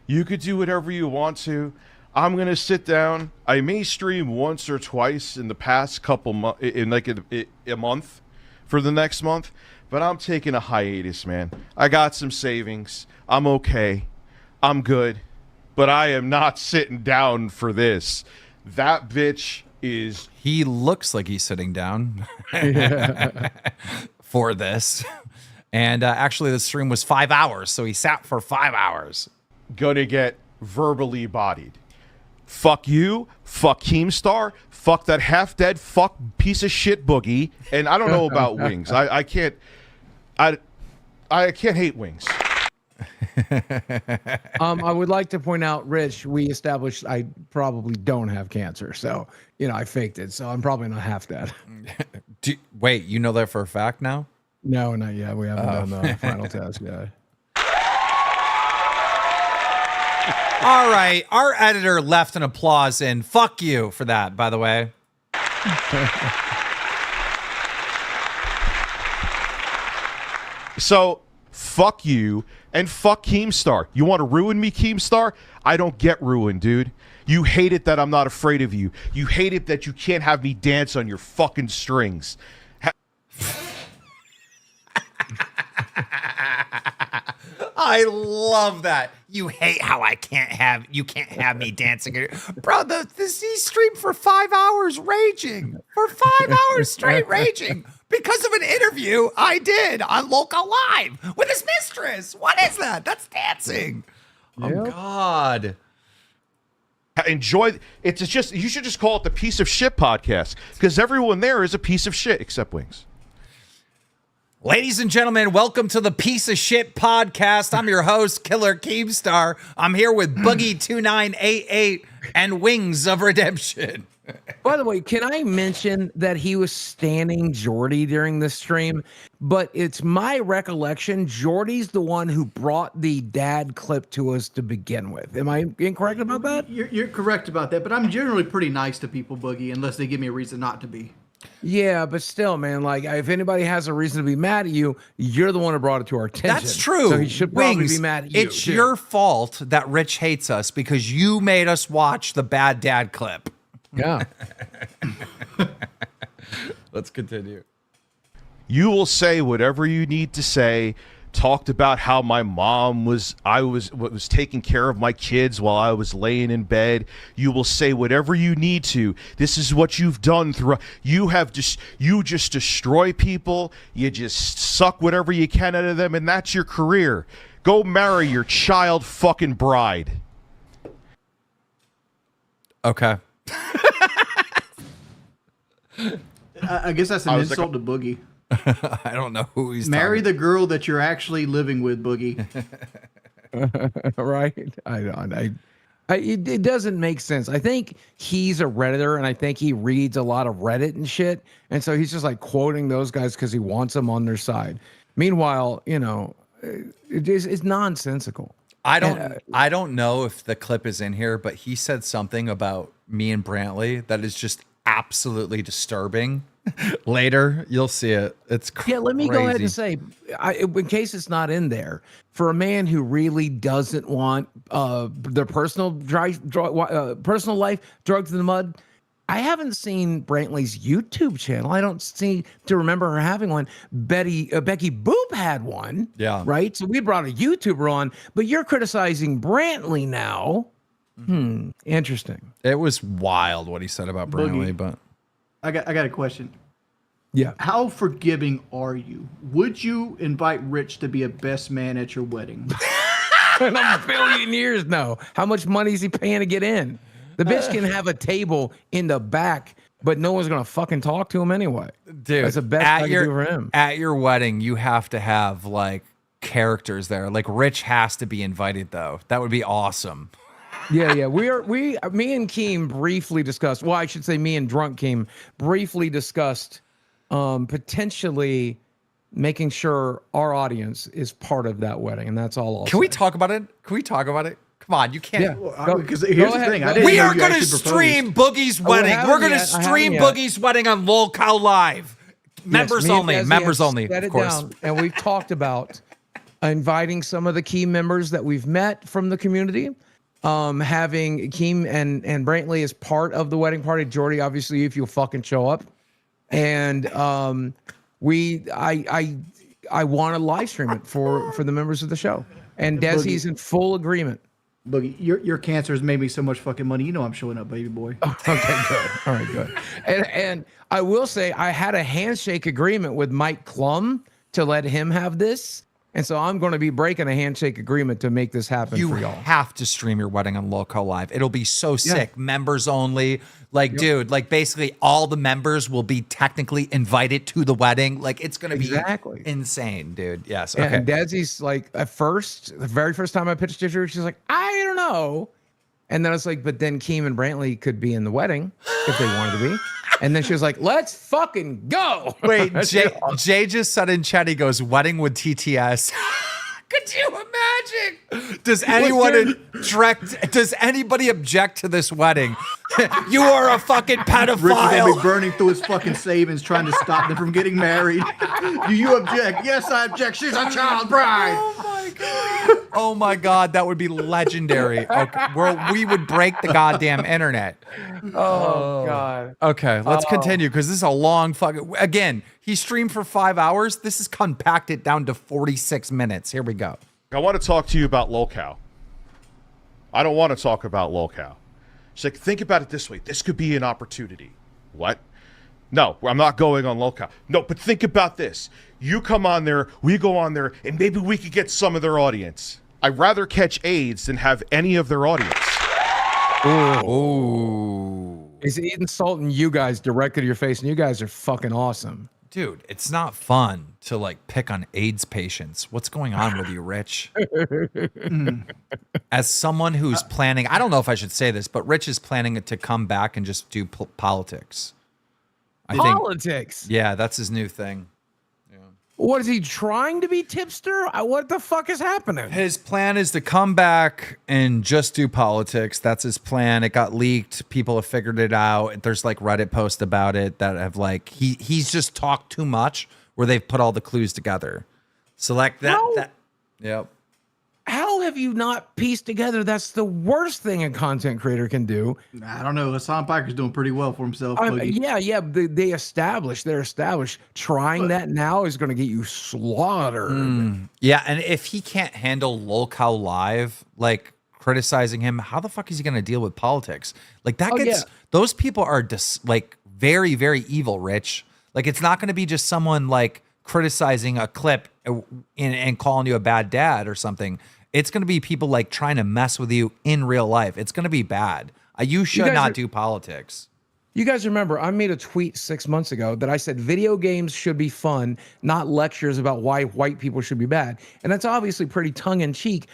You could do whatever you want to. I'm going to sit down. I may stream once or twice in the past couple months, in like a month for the next month, but I'm taking a hiatus, man. I got some savings. I'm okay. I'm good. But I am not sitting down for this. That bitch is... He looks like he's sitting down for this. And actually, the stream was 5 hours, so he sat for 5 hours. Gonna get verbally bodied. Fuck you. Fuck KEEMSTAR. Fuck that half-dead fuck piece of shit Boogie. And I don't know about Wings. I can't hate Wings. I would like to point out, Rich, we established I probably don't have cancer. So, I faked it. So I'm probably not half dead. Wait, you know that for a fact now? No, not yet. We haven't done the final test yet. All right. Our editor left an applause in. Fuck you for that, by the way. So, fuck you and fuck KEEMSTAR. You want to ruin me, KEEMSTAR? I don't get ruined, dude. You hate it that I'm not afraid of you. You hate it that you can't have me dance on your fucking strings. I love that. You hate how you can't have me dancing. Bro, he streamed for 5 hours raging. For 5 hours straight raging. Because of an interview I did on Local Live with his mistress. What is that? That's dancing. Yep. Oh, God. Enjoy. It's just, you should just call it the Piece of Shit Podcast, because everyone there is a piece of shit except Wings. Ladies and gentlemen, welcome to the Piece of Shit Podcast. I'm your host, Killer KEEMSTAR. I'm here with Boogie2988 and Wings of Redemption. By the way, can I mention that he was standing Jordy during the stream? But it's my recollection, Jordy's the one who brought the dad clip to us to begin with. Am I incorrect about that? You're correct about that, but I'm generally pretty nice to people, Boogie, unless they give me a reason not to be. Yeah, but still, man, like if anybody has a reason to be mad at you, you're the one who brought it to our attention. That's true. So he should probably Wings, be mad at you. It's your fault that Rich hates us because you made us watch the bad dad clip. Yeah. Let's continue. You will say whatever you need to say. Talked about how my mom was taking care of my kids while I was laying in bed. You will say whatever you need to. This is what you've done through. You just destroy people. You just suck whatever you can out of them, and that's your career. Go marry your child fucking bride. Okay. I guess that's an insult to Boogie. I don't know who he's Marry talking. the girl that you're actually living with, Boogie. Right? It doesn't make sense. I think he's a Redditor, and I think he reads a lot of Reddit and shit, and so he's just like quoting those guys because he wants them on their side. Meanwhile, it's nonsensical. I don't know if the clip is in here, but he said something about me and Brantley that is just absolutely disturbing. Later, you'll see it. It's crazy. Yeah, let me go ahead and say, in case it's not in there, for a man who really doesn't want their personal life drugged in the mud, I haven't seen Brantley's YouTube channel. I don't seem to remember her having one. Becky Boop had one. Yeah. Right? So we brought a YouTuber on, but you're criticizing Brantley now. Interesting. It was wild what he said about Brantley, Boogie. but I got a question. Yeah. How forgiving are you? Would you invite Rich to be a best man at your wedding? In a billion years, no. How much money is he paying to get in? The bitch can have a table in the back but no one's gonna fucking talk to him anyway. Dude, that's the best I can do for him. At your wedding, you have to have like characters there. Like Rich has to be invited though. That would be awesome. Yeah. Me and Keem briefly discussed. Well, I should say me and Drunk Keem briefly discussed potentially making sure our audience is part of that wedding, and that's all. Can we talk about it? Can we talk about it? Come on, you can't. Yeah. Because here's the thing. I didn't We know are you going to actually stream proposed. Boogie's wedding. We're going to stream Boogie's wedding on Lol Cow Live. Members Yes, me and only. Desi Members have only. set Of it course. down, and we've talked about inviting some of the key members that we've met from the community. Having Keem and Brantley as part of the wedding party. Jordy, obviously, if you'll fucking show up. And I want to live stream it for the members of the show. And Desi's in full agreement. Boogie, your cancer has made me so much fucking money. You know I'm showing up, baby boy. Okay, good. All right, good. And I will say I had a handshake agreement with Mike Klum to let him have this. And so I'm going to be breaking a handshake agreement to make this happen You for y'all. have to stream your wedding on Lol Cow Live. It'll be so sick. Members only. Like, dude, like basically all the members will be technically invited to the wedding. Like, it's going to be insane, dude. Yes. Okay. And Desi's like, at first, the very first time I pitched it to her, she's like, I don't know. And then I was like, but then Keem and Brantley could be in the wedding if they wanted to be. And then she was like, let's fucking go. Wait, Jay just said in chat, he goes, wedding with TTS. Could you imagine? Does anybody object to this wedding? You are a fucking Rich is gonna pedophile. be burning through his fucking savings trying to stop them from getting married. Do you object? Yes, I object. She's a child bride. Oh my god. Oh my god, that would be legendary. Okay, we would break the goddamn internet. Oh, God. Okay, let's continue because this is a long fucking. Again, he streamed for 5 hours. This is compacted down to 46 minutes. Here we go. I want to talk to you about lolcow. I don't want to talk about lolcow. She's like, think about it this way. This could be an opportunity. What? No, I'm not going on lolcow. No, but think about this. You come on there, we go on there, and maybe we could get some of their audience. I'd rather catch AIDS than have any of their audience. Ooh. He's insulting you guys directly to your face, and you guys are fucking awesome. Dude, it's not fun to like pick on AIDS patients. What's going on with you, Rich? As someone who's planning, I don't know if I should say this, but Rich is planning to come back and just do politics. Politics? Yeah, that's his new thing. What is he trying to be tipster? What the fuck is happening? His plan is to come back and just do politics. That's his plan. It got leaked. People have figured it out. There's like Reddit posts about it that have like he's just talked too much where they've put all the clues together. So like that yep. How have you not pieced together? That's the worst thing a content creator can do. I don't know. Hassan Piker's doing pretty well for himself. Yeah. They're established. Trying that now is going to get you slaughtered. Yeah, and if he can't handle lolcow live, like criticizing him, how the fuck is he going to deal with politics? Like that those people are like very, very evil, Rich. Like it's not going to be just someone like criticizing a clip and calling you a bad dad or something. It's going to be people like trying to mess with you in real life. It's going to be bad. You should not do politics. You guys remember, I made a tweet 6 months ago that I said video games should be fun, not lectures about why white people should be bad. And that's obviously pretty tongue in cheek.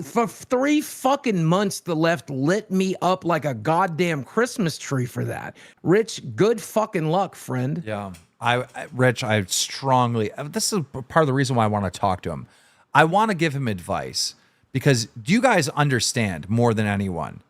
For 3 fucking months, the left lit me up like a goddamn Christmas tree for that. Rich, good fucking luck, friend. Yeah. Rich, I strongly, this is part of the reason why I want to talk to him. I want to give him advice because do you guys understand more than anyone?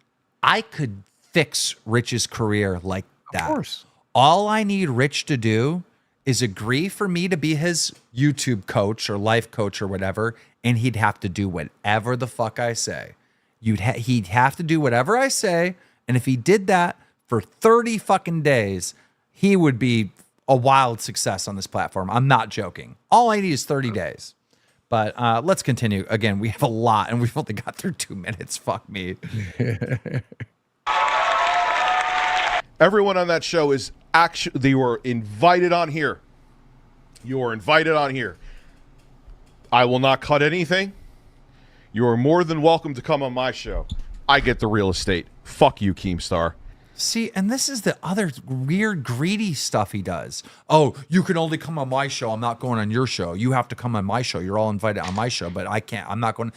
I could fix Rich's career like that. Of course. All I need Rich to do is agree for me to be his YouTube coach or life coach or whatever, and he'd have to do whatever the fuck I say. He'd have to do whatever I say, and if he did that for 30 fucking days, he would be a wild success on this platform. I'm not joking. All I need is 30 days. But let's continue. Again, we have a lot, and we've only got through 2 minutes. Fuck me. Everyone on that show is actually, they were invited on here. You are invited on here. I will not cut anything. You are more than welcome to come on my show. I get the real estate. Fuck you, KEEMSTAR. See, and this is the other weird, greedy stuff he does. Oh, you can only come on my show. I'm not going on your show. You have to come on my show. You're all invited on my show, but I can't. I'm not going.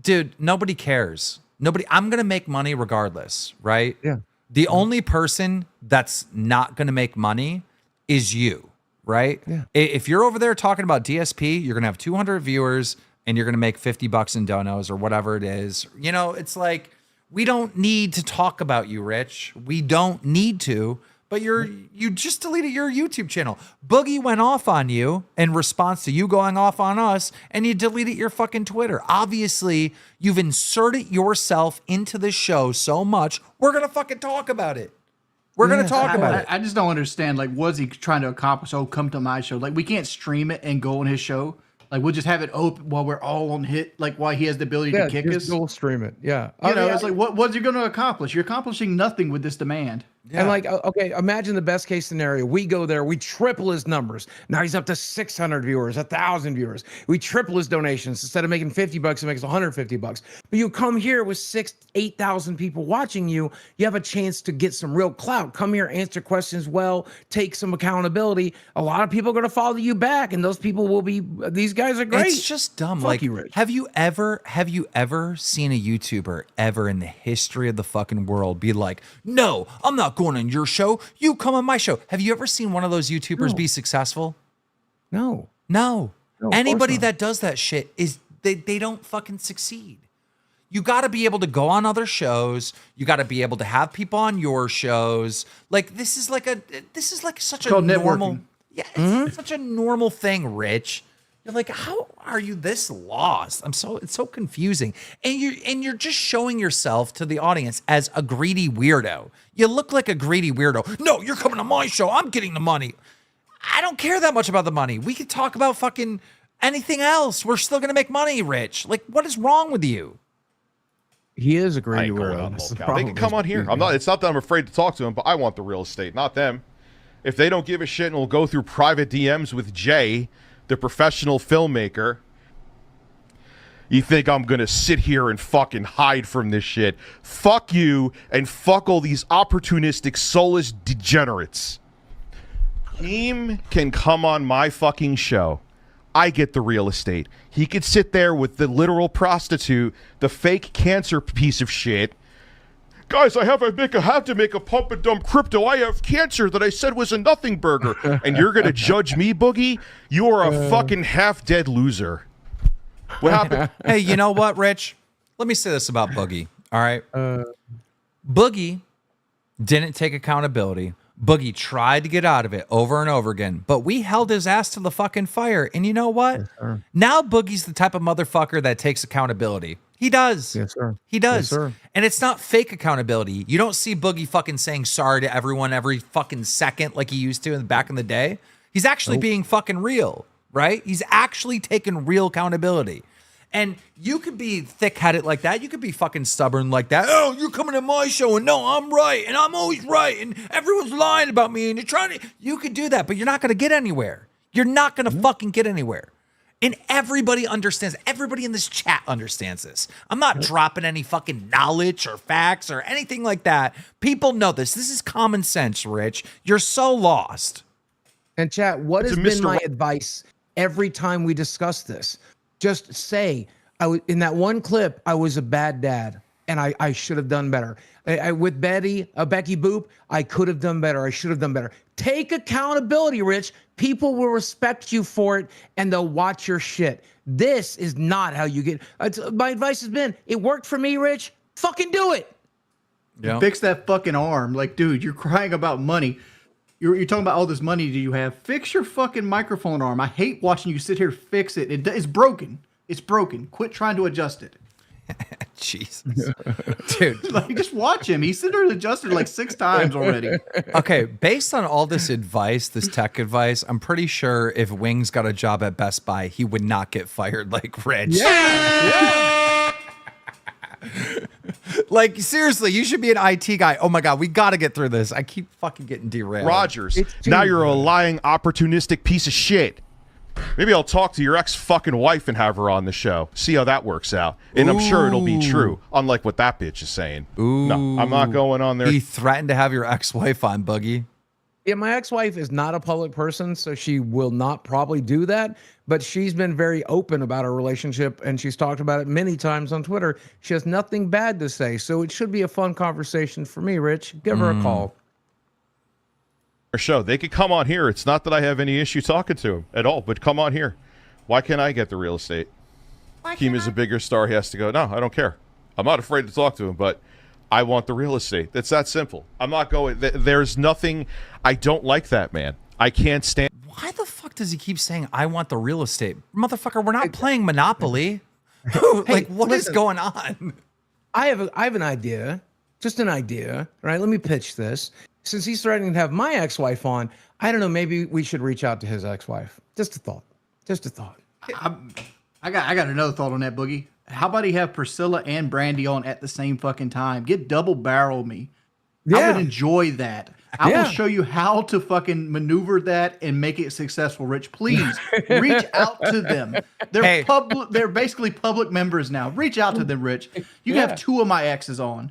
Dude, nobody cares. Nobody. I'm going to make money regardless, right? Yeah. The only person that's not going to make money is you, right? Yeah. If you're over there talking about DSP, you're going to have 200 viewers and you're going to make $50 in donos or whatever it is. You know, it's like, we don't need to talk about you, Rich. We don't need to, but you just deleted your YouTube channel. Boogie went off on you in response to you going off on us, and you deleted your fucking Twitter. Obviously, you've inserted yourself into the show so much, we're going to fucking talk about it. We're going to talk about it. I just don't understand. Like, what's he trying to accomplish? Oh, come to my show. Like, we can't stream it and go on his show. Like, we'll just have it open while we're all on hit. Like, while he has the ability to kick us. Go stream it. Yeah. You know, it's like, what's he going to accomplish? You're accomplishing nothing with this demand. And like, okay, imagine the best case scenario. We go there, we triple his numbers. Now he's up to 600 viewers, 1,000 viewers. We triple his donations. Instead of making $50, he makes $150. But you come here with 8,000 people watching you. You have a chance to get some real clout. Come here, answer questions well, take some accountability. A lot of people are going to follow you back, and those people will be. These guys are great. It's just dumb. Fuck like, you, Rich. have you ever seen a YouTuber ever in the history of the fucking world be like, no, I'm not going on your show. You come on my show. Have you ever seen one of those YouTubers be successful? No. Anybody that does that shit is they don't fucking succeed. You got to be able to go on other shows. You got to be able to have people on your shows. Like, this is like such a normal. Networking. Yeah, it's such a normal thing, Rich. You're like, how are you this lost? It's so confusing. And you're just showing yourself to the audience as a greedy weirdo. You look like a greedy weirdo. No, you're coming to my show. I'm getting the money. I don't care that much about the money. We could talk about fucking anything else. We're still gonna make money, Rich. Like, what is wrong with you? He is a I greedy ain't going weirdo. on That's the locale. They problem. can come on here. It's not that I'm afraid to talk to them, but I want the real estate, not them. If they don't give a shit and will go through private DMs with Jay, the professional filmmaker, you think I'm gonna sit here and fucking hide from this shit? Fuck you, and fuck all these opportunistic, soulless degenerates. Keem can come on my fucking show. I get the real estate. He could sit there with the literal prostitute, the fake cancer piece of shit. Guys, I have to make a pump and dump crypto. I have cancer that I said was a nothing burger. And you're going to judge me, Boogie? You are a fucking half-dead loser. What happened? Hey, you know what, Rich? Let me say this about Boogie, all right? Boogie didn't take accountability. Boogie tried to get out of it over and over again, but we held his ass to the fucking fire. And you know what? Yes, now Boogie's the type of motherfucker that takes accountability. He does. Yes, sir. He does. Yes, sir. And it's not fake accountability. You don't see Boogie fucking saying sorry to everyone every fucking second like he used to back in the day. He's actually being fucking real, right? He's actually taking real accountability. And you could be thick-headed like that. You could be fucking stubborn like that. Oh, you're coming to my show, and no, I'm right, and I'm always right, and everyone's lying about me, and you're trying to... You could do that, but you're not going to get anywhere. You're not going to fucking get anywhere. And everybody understands. Everybody in this chat understands this. I'm not dropping any fucking knowledge or facts or anything like that. People know this. This is common sense, Rich. You're so lost. And chat, what It's has a been Mr. my Right. advice every time we discuss this? Just say, in that one clip, I was a bad dad, and I should have done better. With Becky Boop, I could have done better. I should have done better. Take accountability, Rich. People will respect you for it, and they'll watch your shit. This is not how you get... my advice has been, it worked for me, Rich. Fucking do it. Yeah. Fix that fucking arm. Like, dude, you're crying about money. You're talking about all this money do you have. Fix your fucking microphone arm. I hate watching you sit here fix it. It's broken. It's broken. Quit trying to adjust it. Jesus. Dude. Like, just watch him. He's sitting there and adjusted like 6 times already. Okay, based on all this advice, this tech advice, I'm pretty sure if Wings got a job at Best Buy, he would not get fired like Rich. Yeah. Like, seriously, you should be an IT guy. Oh my God, we got to get through this. I keep fucking getting derailed. Rogers, It's now too you're a bad. lying, opportunistic piece of shit. Maybe I'll talk to your ex-fucking wife and have her on the show. See how that works out. And I'm sure it'll be true, unlike what that bitch is saying. No, I'm not going on there. He threatened to have your ex-wife on, Boogie. Yeah, my ex-wife is not a public person, so she will not probably do that. But she's been very open about our relationship, and she's talked about it many times on Twitter. She has nothing bad to say, so it should be a fun conversation for me, Rich. Give her a call. Show. They could come on here. It's not that I have any issue talking to him at all, but come on here. Why can't I get the real estate? Keem is a bigger star. He has to go. No, I don't care. I'm not afraid to talk to him, but I want the real estate. That's that simple. I'm not going. There's nothing. I don't like that man. I can't stand. Why the fuck does he keep saying, I want the real estate? Motherfucker, we're not playing Monopoly. Like, what is going on? I have an idea. Just an idea. Right? Let me pitch this. Since he's threatening to have my ex-wife on, I don't know, maybe we should reach out to his ex-wife. Just a thought. Just a thought. I got another thought on that, Boogie. How about he have Priscilla and Brandy on at the same fucking time? Get double barrel me. I would enjoy that. I will show you how to fucking maneuver that and make it successful, Rich. Please reach out to them. They're they're basically public members now. Reach out to them, Rich. You can have 2 of my exes on.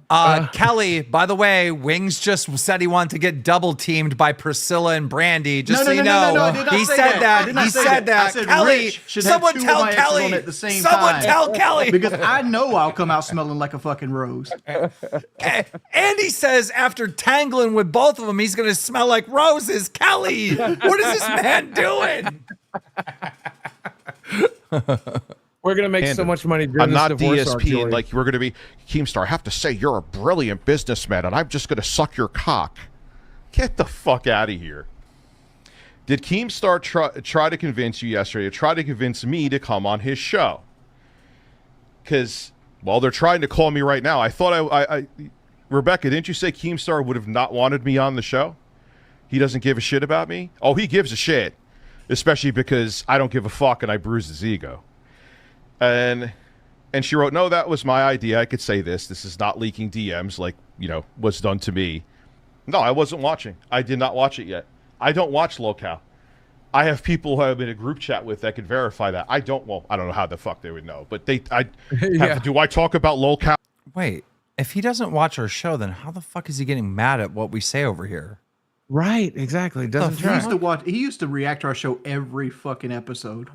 Kelly, by the way, Wings just said he wanted to get double teamed by Priscilla and Brandy. Just so you know, he said that. He said that. Kelly, someone tell Kelly at the same someone time. tell Kelly. Because I know I'll come out smelling like a fucking rose. And he says after tangling with both of them, he's going to smell like roses. Kelly, what is this man doing? We're going to make so much money during I'm this not divorce arc, DSP. Joey. Like, we're going to be Keemstar. I have to say, you're a brilliant businessman, and I'm just going to suck your cock. Get the fuck out of here. Did Keemstar try to convince you yesterday, or try to convince me to come on his show? Because, well, they're trying to call me right now. I thought Rebecca, didn't you say Keemstar would have not wanted me on the show? He doesn't give a shit about me? Oh, he gives a shit. Especially because I don't give a fuck and I bruise his ego. And she wrote, no, that was my idea. I could say this. This is not leaking DMs like, was done to me. No, I wasn't watching. I did not watch it yet. I don't watch Locale. I have people who I'm in a group chat with that can verify that. I don't know how the fuck they would know. But do I talk about Locale? Wait, if he doesn't watch our show, then how the fuck is he getting mad at what we say over here? Right, exactly. He used to react to our show every fucking episode.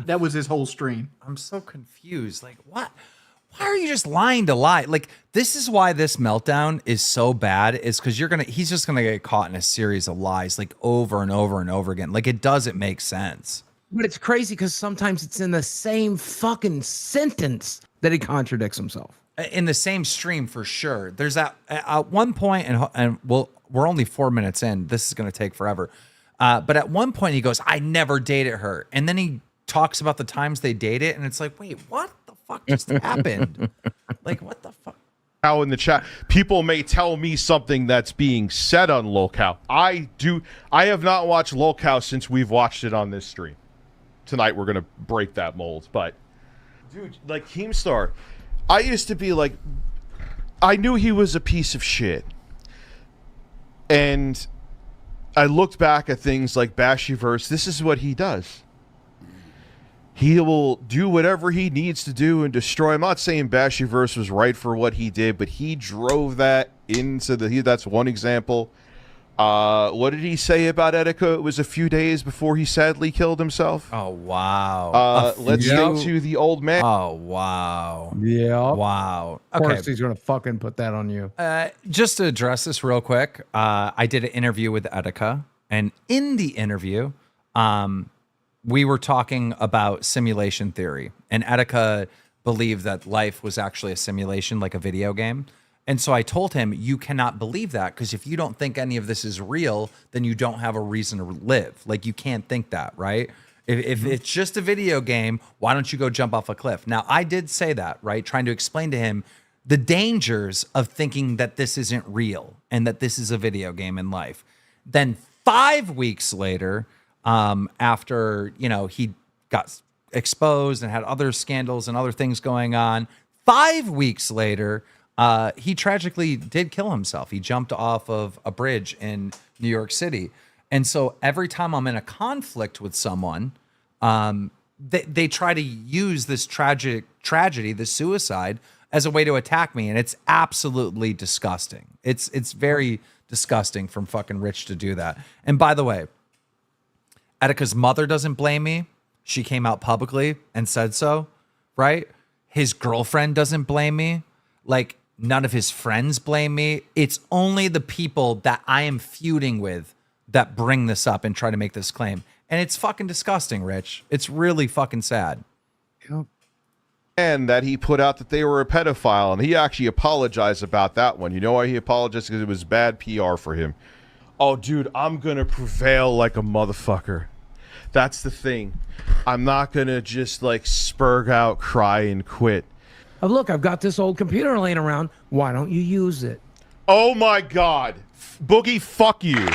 That was his whole stream. I'm so confused. Like, what? Why are you just lying to lie? Like, this is why this meltdown is so bad, is because he's just gonna get caught in a series of lies, like over and over and over again. Like, it doesn't make sense. But it's crazy because sometimes it's in the same fucking sentence that he contradicts himself. In the same stream, for sure. There's at one point, and we're only 4 minutes in. This is going to take forever. But at one point, he goes, I never dated her. And then he talks about the times they dated, and it's like, wait, what the fuck just happened? Like, what the fuck? How in the chat, people may tell me something that's being said on Locale. I have not watched Locale since we've watched it on this stream. Tonight, we're going to break that mold. But, dude, like, Keemstar, I used to be like, I knew he was a piece of shit. And I looked back at things like Bashiverse. This is what he does. He will do whatever he needs to do and destroy. I'm not saying Bashiverse was right for what he did, but he drove that into that's one example. What did he say about Etika? It was a few days before he sadly killed himself. Oh, wow. Let's get to the old man. Oh, wow. Yeah. Wow. Of course he's going to fucking put that on you. Just to address this real quick, I did an interview with Etika, and in the interview, we were talking about simulation theory, and Etika believed that life was actually a simulation, like a video game. And so I told him, you cannot believe that, because if you don't think any of this is real, then you don't have a reason to live. Like, you can't think that, right? If it's just a video game, why don't you go jump off a cliff? Now, I did say that, right? Trying to explain to him the dangers of thinking that this isn't real and that this is a video game in life. Then 5 weeks later, after, he got exposed and had other scandals and other things going on, 5 weeks later, he tragically did kill himself. He jumped off of a bridge in New York City. And so every time I'm in a conflict with someone, they try to use this tragedy, the suicide, as a way to attack me, and it's absolutely disgusting. It's very disgusting from fucking Rich to do that. And by the way, Etika's mother doesn't blame me. She came out publicly and said so, right? His girlfriend doesn't blame me. Like, none of his friends blame me. It's only the people that I am feuding with that bring this up and try to make this claim. And it's fucking disgusting, Rich. It's really fucking sad. Yep. And that he put out that they were a pedophile, and he actually apologized about that one. You know why he apologized? Because it was bad PR for him. Oh, dude, I'm gonna prevail like a motherfucker. That's the thing. I'm not gonna just like spurg out, cry, and quit. Oh, look, I've got this old computer laying around. Why don't you use it? Oh my God, Boogie, fuck you.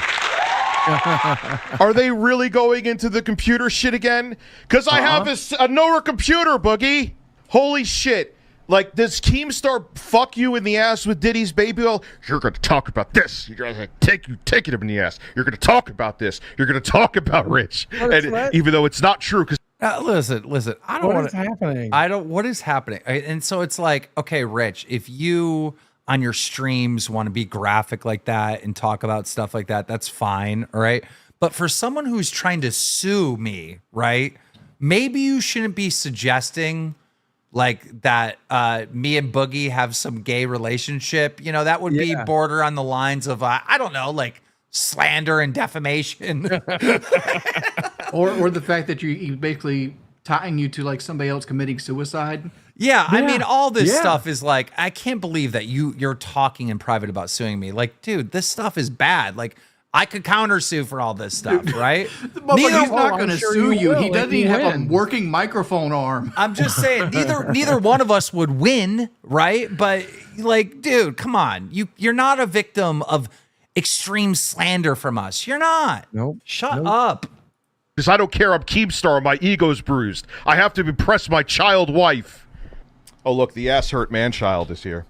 Are they really going into the computer shit again? Because I have a newer computer, Boogie. Holy shit. Like, does Keemstar fuck you in the ass with Diddy's baby oil? You're going to talk about this. You're going to take it him in the ass. You're going to talk about this. You're going to talk about Rich. And even though it's not true, because listen. I don't What want is happening? What is happening? And so it's like, okay, Rich, if you on your streams want to be graphic like that and talk about stuff like that, that's fine, all right? But for someone who's trying to sue me, right? Maybe you shouldn't be suggesting like that me and Boogie have some gay relationship. You know, that would be border on the lines of I don't know, like slander and defamation. or the fact that you basically tying you to like somebody else committing suicide. Yeah, I mean, all this stuff is like, I can't believe that you're talking in private about suing me. Like, dude, this stuff is bad. Like, I could countersue for all this stuff, right? But he's not going to sure sue you you. will He doesn't if he even have a wins. working microphone arm. I'm just saying, neither one of us would win, right? But like, dude, come on. You're not a victim of extreme slander from us. You're not. Nope. Shut up. because I don't care. I'm Keemstar. My ego's bruised. I have to impress my child wife. Oh, look, the ass hurt man child is here.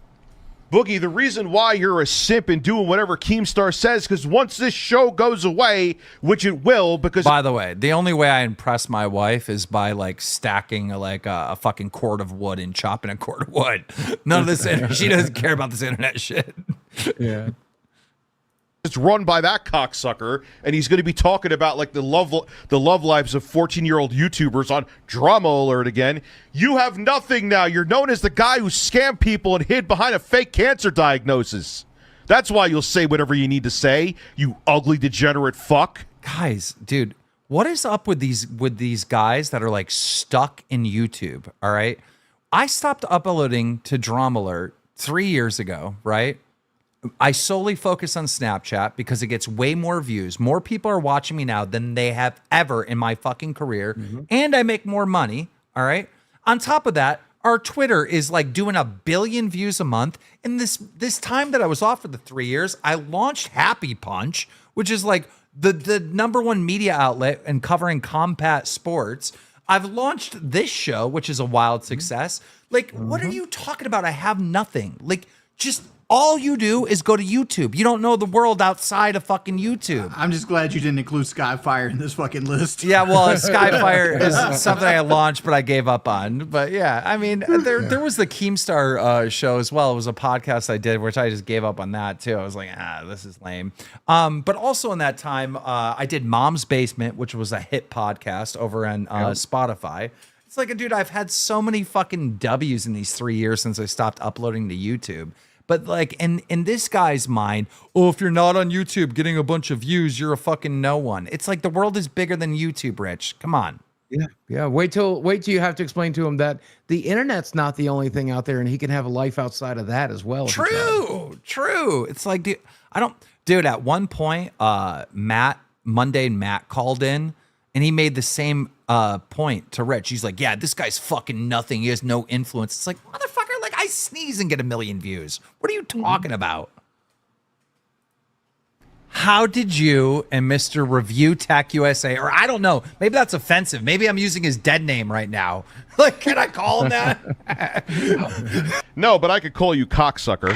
Boogie, the reason why you're a simp and doing whatever Keemstar says, because once this show goes away, which it will, because... By the way, the only way I impress my wife is by, like, stacking, like, a fucking cord of wood and chopping a cord of wood. None of this... She doesn't care about this internet shit. Yeah. It's run by that cocksucker, and he's going to be talking about like the love lives of 14-year-old YouTubers on Drama Alert again. You have nothing now. You're known as the guy who scammed people and hid behind a fake cancer diagnosis. That's why you'll say whatever you need to say, you ugly degenerate fuck. Guys, dude, what is up with these guys that are like stuck in YouTube? All right, I stopped uploading to Drama Alert 3 years ago, right? I solely focus on Snapchat because it gets way more views. More people are watching me now than they have ever in my fucking career. And I make more money. All right. On top of that, our Twitter is like doing 1 billion views a month. And this time that I was off for the 3 years, I launched Happy Punch, which is like the #1 media outlet and covering combat sports. I've launched this show, which is a wild success. Like, what are you talking about? I have nothing. Like, just all you do is go to YouTube. You don't know the world outside of fucking YouTube. I'm just glad you didn't include Skyfire in this fucking list. Yeah, well, Skyfire is something I launched, but I gave up on. But yeah, I mean, there was the Keemstar show as well. It was a podcast I did, which I just gave up on that too. I was like, this is lame. But also in that time, I did Mom's Basement, which was a hit podcast over on Spotify. It's like, dude, I've had so many fucking W's in these 3 years since I stopped uploading to YouTube. But like in this guy's mind, if you're not on YouTube getting a bunch of views, you're a fucking no one. It's like the world is bigger than YouTube, Rich. Come on. Yeah. Wait till you have to explain to him that the internet's not the only thing out there, and he can have a life outside of that as well. True. It's like, dude, at one point, Mundane Matt called in and he made the same point to Rich. He's like, yeah, this guy's fucking nothing. He has no influence. It's like, motherfucker, like I sneeze and get 1 million views. What are you talking about? How did you and Mr. ReviewTechUSA, or I don't know, maybe that's offensive. Maybe I'm using his dead name right now. Like, can I call him that? No, but I could call you cocksucker.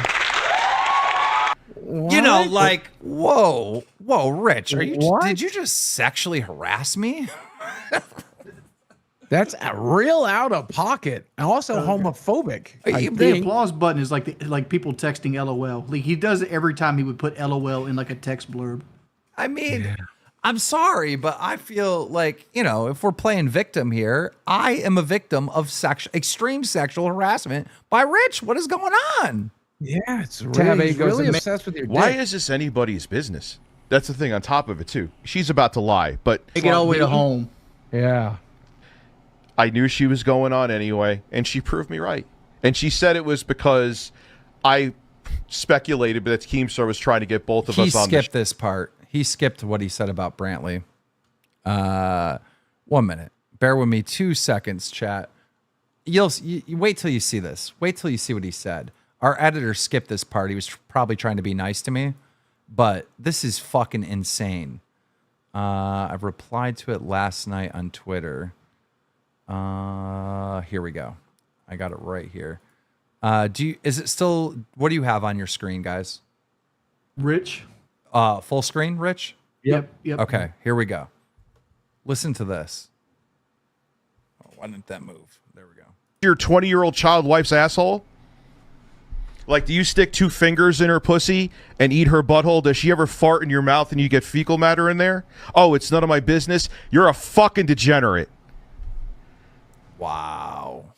You know, like, whoa, Rich, What? did you just sexually harass me? That's a real out of pocket and also homophobic. The applause button is like people texting LOL. Like he does it every time he would put LOL in like a text blurb. I mean, I'm sorry, but I feel like, you know, if we're playing victim here, I am a victim of extreme sexual harassment by Rich. What is going on? Yeah, it's really obsessed with your dick. Why is this anybody's business? That's the thing on top of it, too. She's about to lie, but... Take it all the way to home. Yeah. I knew she was going on anyway, and she proved me right. And she said it was because I speculated that Keemstar was trying to get both of us on He skipped this part. He skipped what he said about Brantley. 1 minute. Bear with me 2 seconds, chat. You wait till you see this. Wait till you see what he said. Our editor skipped this part. He was probably trying to be nice to me, but this is fucking insane. I've replied to it last night on Twitter. Here we go. I got it right here. Is it still, what do you have on your screen, guys? Rich. Full screen, Rich? Yep. Okay, here we go. Listen to this. Oh, why didn't that move? There we go. Your 20-year-old child wife's asshole? Like, do you stick 2 fingers in her pussy and eat her butthole? Does she ever fart in your mouth and you get fecal matter in there? Oh, it's none of my business. You're a fucking degenerate. Wow.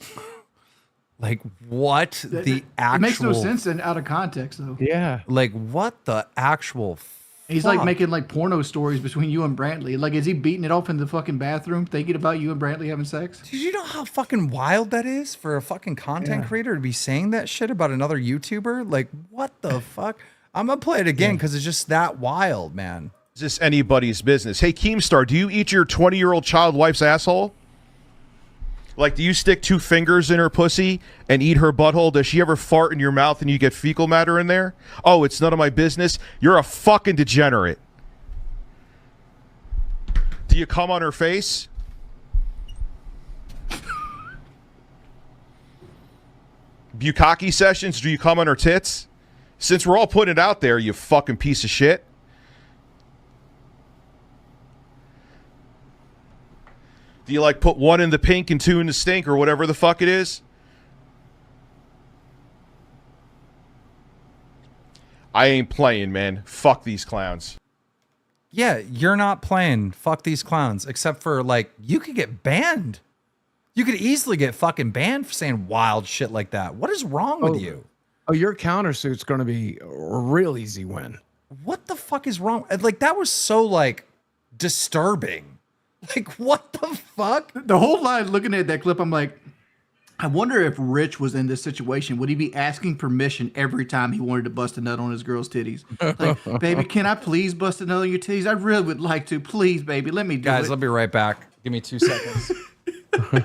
Like, what the actual... It makes no sense out of context, though. Yeah. Like, what the actual... He's like making like porno stories between you and Brantley. Like, is he beating it off in the fucking bathroom thinking about you and Brantley having sex? Did you know how fucking wild that is for a fucking content creator to be saying that shit about another YouTuber? Like, what the fuck? I'm gonna play it again because it's just that wild, man. Is this anybody's business? Hey, Keemstar, do you eat your 20-year-old child wife's asshole? Like, do you stick 2 fingers in her pussy and eat her butthole? Does she ever fart in your mouth and you get fecal matter in there? Oh, it's none of my business. You're a fucking degenerate. Do you come on her face? Bukkake sessions, do you come on her tits? Since we're all putting it out there, you fucking piece of shit. Do you like put 1 in the pink and 2 in the stink or whatever the fuck it is? I ain't playing, man. Fuck these clowns. Yeah, you're not playing. Fuck these clowns. Except for, like, you could get banned. You could easily get fucking banned for saying wild shit like that. What is wrong with you? Oh, your countersuit's going to be a real easy win. What the fuck is wrong? Like, that was so, like, disturbing. Like, what the fuck? The whole line looking at that clip, I'm like, I wonder if Rich was in this situation. Would he be asking permission every time he wanted to bust a nut on his girl's titties? Like, baby, can I please bust a nut on your titties? I really would like to. Please, baby, let me do it. Guys, I'll be right back. Give me 2 seconds.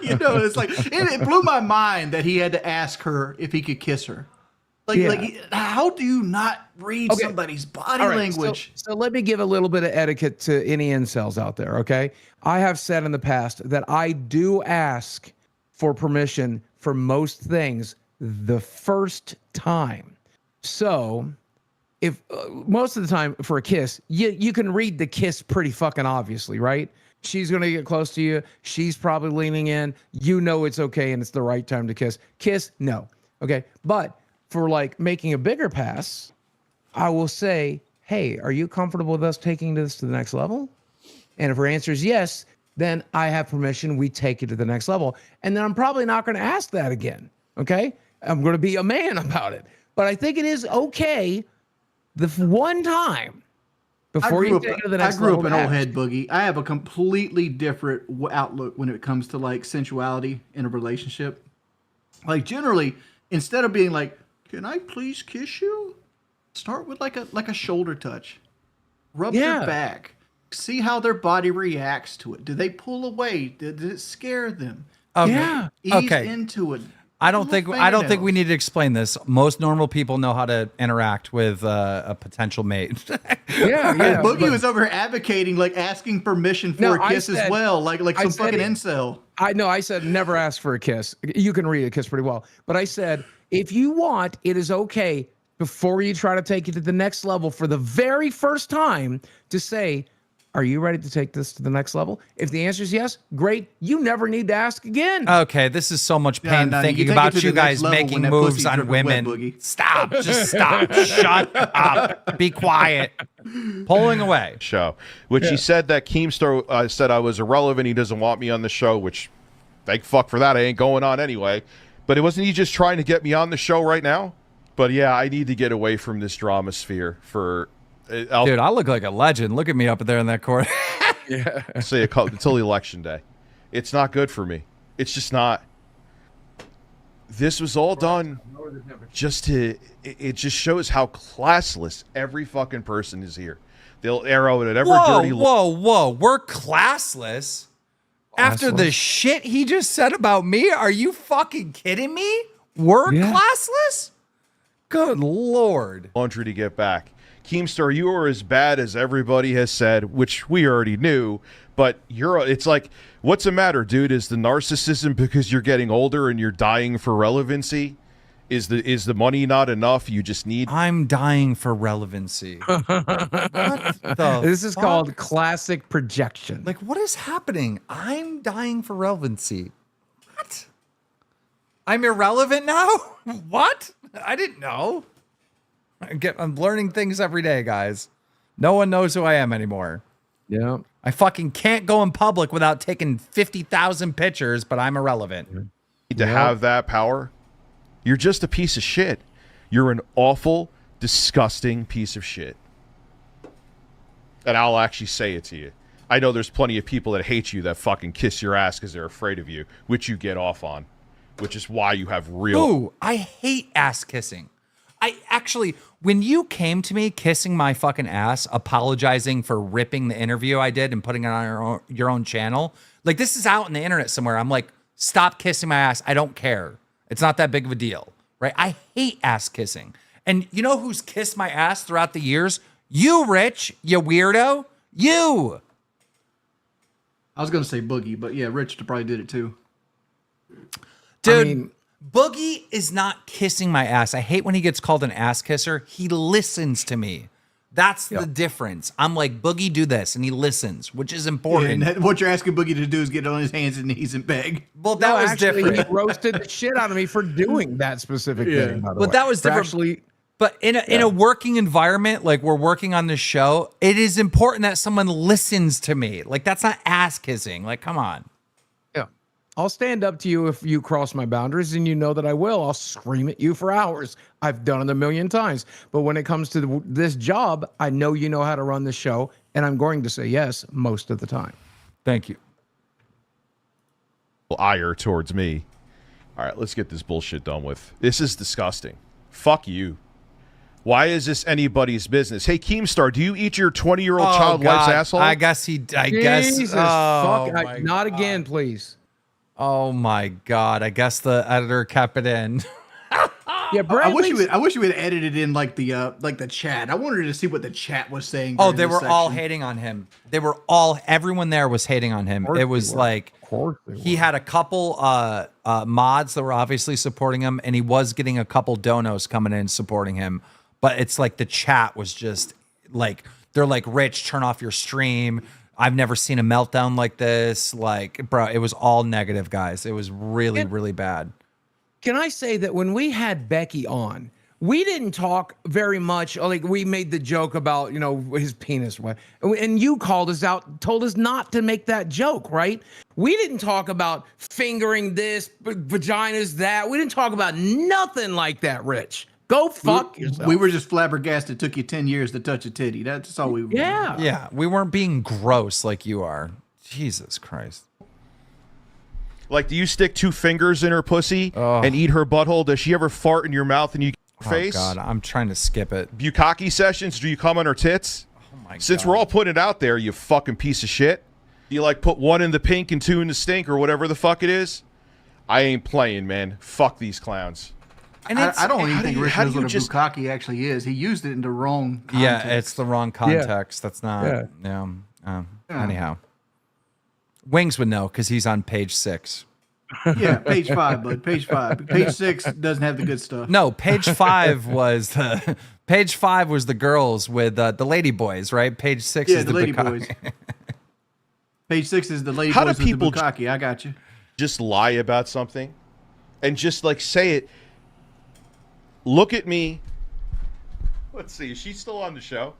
You know, it's like, it blew my mind that he had to ask her if he could kiss her. Like, how do you not read somebody's body language? So let me give a little bit of etiquette to any incels out there, okay? I have said in the past that I do ask for permission for most things the first time. So if most of the time for a kiss, you can read the kiss pretty fucking obviously, right? She's going to get close to you. She's probably leaning in. You know it's okay and it's the right time to kiss. Kiss, no. Okay, but for like making a bigger pass, I will say, hey, are you comfortable with us taking this to the next level? And if her answer is yes, then I have permission. We take it to the next level. And then I'm probably not going to ask that again. Okay. I'm going to be a man about it. But I think it is okay the one time before you take it to the next level. I grew up an old head boogie. I have a completely different outlook when it comes to like sensuality in a relationship. Like generally, instead of being like, can I please kiss you? Start with like a shoulder touch. Rub their back. See how their body reacts to it. Do they pull away? Did it scare them? Okay. Ease into it. I don't think we need to explain this. Most normal people know how to interact with a potential mate. Boogie was over here advocating, like asking permission for a kiss as well, like some fucking incel. I said never ask for a kiss. You can read a kiss pretty well, but I said if you want, it is okay before you try to take it to the next level for the very first time to say, are you ready to take this to the next level? If the answer is yes, great. You never need to ask again. Okay, this is so much pain no, you thinking take it about to you the next guys level when making that moves pussy's on dripping wet, women. Boogie. Stop. Just stop. Shut up. Be quiet. Pulling away. Show, which he said that Keemstar said I was irrelevant. He doesn't want me on the show, which thank fuck for that. I ain't going on anyway. But wasn't he just trying to get me on the show right now? But yeah, I need to get away from this drama sphere for. Dude, I look like a legend. Look at me up there in that corner. Yeah. Say until election day. It's not good for me. It's just not. This was all done just to. It just shows how classless every fucking person is here. They'll arrow it at every dirty. Whoa. We're classless. After the shit he just said about me? Are you fucking kidding me? We're classless? Good Lord. Laundry to get back. Keemstar, you are as bad as everybody has said, which we already knew, but it's like, what's the matter, dude? Is the narcissism because you're getting older and you're dying for relevancy? Is the money not enough? You just need. I'm dying for relevancy. This is called classic projection. Like, what is happening? I'm dying for relevancy. What? I'm irrelevant now? What? I didn't know. I'm learning things every day, guys. No one knows who I am anymore. Yeah. I fucking can't go in public without taking 50,000 pictures, but I'm irrelevant. You need to have that power. You're just a piece of shit. You're an awful, disgusting piece of shit. And I'll actually say it to you. I know there's plenty of people that hate you that fucking kiss your ass because they're afraid of you, which you get off on, which is why you have real. Ooh, I hate ass kissing. I actually, when you came to me kissing my fucking ass, apologizing for ripping the interview I did and putting it on your own channel, like this is out in the internet somewhere. I'm like, stop kissing my ass. I don't care. It's not that big of a deal, right? I hate ass kissing. And you know who's kissed my ass throughout the years? You, Rich, you weirdo. You. I was going to say Boogie, but yeah, Rich probably did it too. Dude, Boogie is not kissing my ass. I hate when he gets called an ass kisser. He listens to me. That's the difference. I'm like, Boogie, do this, and he listens, which is important. Yeah, and what you're asking Boogie to do is get on his hands and knees and beg. Well, that was actually, different. He roasted the shit out of me for doing that specific thing. By the way. That was different. Actually, but in a working environment, like we're working on this show, it is important that someone listens to me. Like that's not ass kissing. Like, come on. I'll stand up to you if you cross my boundaries, and you know that I will. I'll scream at you for hours. I've done it a million times. But when it comes to this job, I know you know how to run the show, and I'm going to say yes most of the time. Thank you. Ire towards me. All right, let's get this bullshit done with. This is disgusting. Fuck you. Why is this anybody's business? Hey, Keemstar, do you eat your 20-year-old child wife's asshole? I guess. Jesus, fuck. Not again, please. Oh my God! I guess the editor kept it in. Yeah, I wish you had edited in like the chat. I wanted to see what the chat was saying. Oh, they were all hating on him. Everyone there was hating on him. It was like he had a couple mods that were obviously supporting him, and he was getting a couple donos coming in supporting him. But it's like the chat was just like, they're like, Rich, turn off your stream. I've never seen a meltdown like this. Like, bro, it was all negative, guys. It was really, really bad. Can I say that when we had Becky on, we didn't talk very much. Like, we made the joke about, you know, his penis. And you called us out, told us not to make that joke, right? We didn't talk about fingering this, vaginas that. We didn't talk about nothing like that, Rich. Go fuck yourself. We were just flabbergasted. It took you 10 years to touch a titty. That's all we were. Yeah. We weren't being gross like you are. Jesus Christ. Like, do you stick 2 fingers in her pussy and eat her butthole? Does she ever fart in your mouth and you get her face? Oh, God. I'm trying to skip it. Bukkake sessions, do you come on her tits? Oh, my God. Since we're all putting it out there, you fucking piece of shit. You, like, put 1 in the pink and 2 in the stink or whatever the fuck it is? I ain't playing, man. Fuck these clowns. And I don't even think Rich knows what a bukkake actually is. He used it in the wrong context. Yeah, it's the wrong context. That's not. Anyhow. Wings would know because he's on page 6. Yeah, page 5, bud. Page 5. Page 6 doesn't have the good stuff. No, page 5 was the Page 5 was the girls with the lady boys, right? Page 6 Yeah, is the lady bukkake. boys. Page 6 is the lady How do boys with the people bukkake. I got you. Just lie about something and just like say it. Look at me. Let's see. Is she still on the show?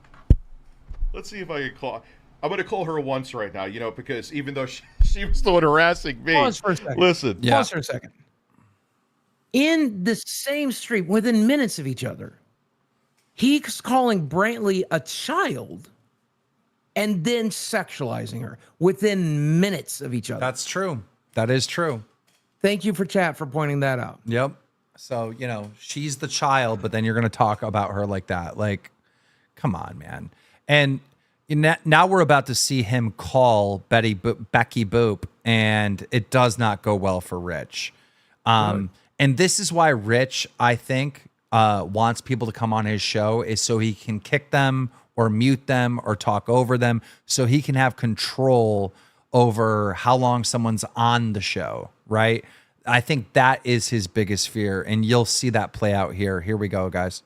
Let's see if I can call. I'm going to call her once right now, you know, because even though she was the one harassing me. Pause for a second. Listen. Yeah. Pause for a second. In the same street, within minutes of each other, he's calling Brantley a child and then sexualizing her within minutes of each other. That's true. That is true. Thank you for chat for pointing that out. Yep. So, you know, she's the child, but then you're going to talk about her like that. Like, come on, man. And now we're about to see him call Becky Boop, and it does not go well for Rich. And this is why Rich, I think, wants people to come on his show, is so he can kick them or mute them or talk over them, so he can have control over how long someone's on the show, right? I think that is his biggest fear, and you'll see that play out here. Here we go, guys.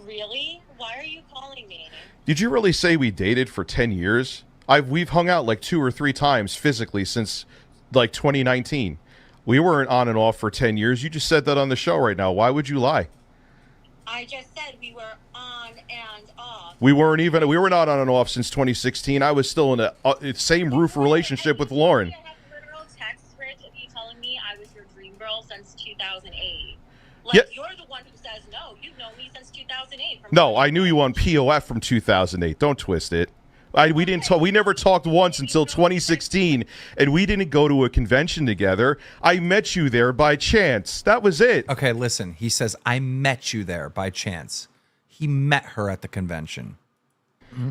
Really? Why are you calling me? Did you really say we dated for 10 years? We've hung out like 2 or 3 times physically since like 2019. We weren't on and off for 10 years. You just said that on the show right now. Why would you lie? I just said we were on and off. We were not on and off since 2016. I was still in a same roof relationship with Lauren. I have literal texts, Rich, of you telling me I was your dream girl since 2008. Like, Yeah. you're the one who says no. You've known me since 2008. No, I knew you on POF from 2008. Don't twist it. We didn't talk. We never talked once until 2016, and we didn't go to a convention together. I met you there by chance. That was it. Okay, listen. He says, I met you there by chance. He met her at the convention.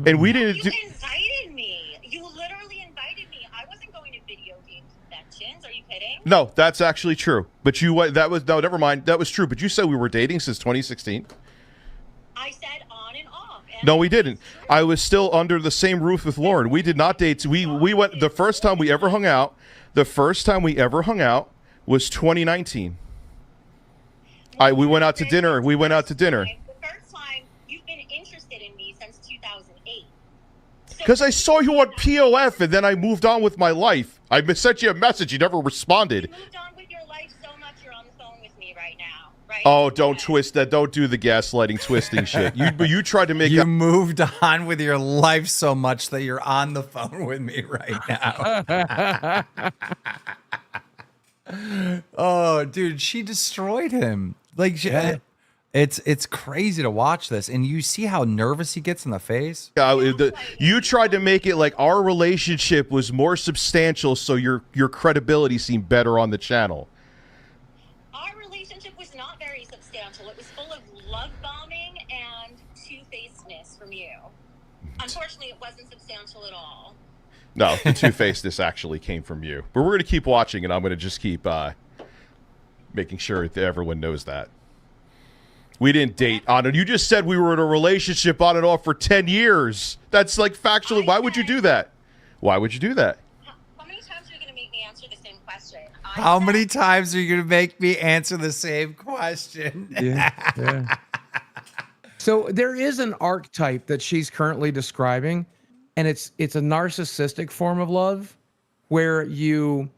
And we didn't. You invited me. You literally invited me. I wasn't going to video game conventions. Are you kidding? No, that's actually true. But never mind. That was true. But you said we were dating since 2016. I said on and off. And No, we didn't. I was still under the same roof with Lauren. We did not date. We went the first time we ever hung out. The first time we ever hung out was 2019. We went out to dinner. We went out to dinner. The first time you've been interested in me since 2008. Because I saw you on POF, and then I moved on with my life. I sent you a message. You never responded. You moved on with your life so much you're on the phone with me right now, right? Oh, don't twist that. Don't do the gaslighting, twisting shit. You tried to make You moved on with your life so much that you're on the phone with me right now. Oh, dude, she destroyed him. Like, it's crazy to watch this, and you see how nervous he gets in the face. You tried to make it like our relationship was more substantial, so your credibility seemed better on the channel. Our relationship was not very substantial. It was full of love bombing and two-facedness from you. Unfortunately, it wasn't substantial at all. No, the two-facedness actually came from you. But we're going to keep watching, and I'm going to just keep making sure that everyone knows that. We didn't date on it. You just said we were in a relationship on and off for 10 years. That's like factually. Why would you do that? Why would you do that? How many times are you going to make me answer the same question? How many times are you going to make me answer the same question? Yeah. So there is an archetype that she's currently describing, and it's a narcissistic form of love where you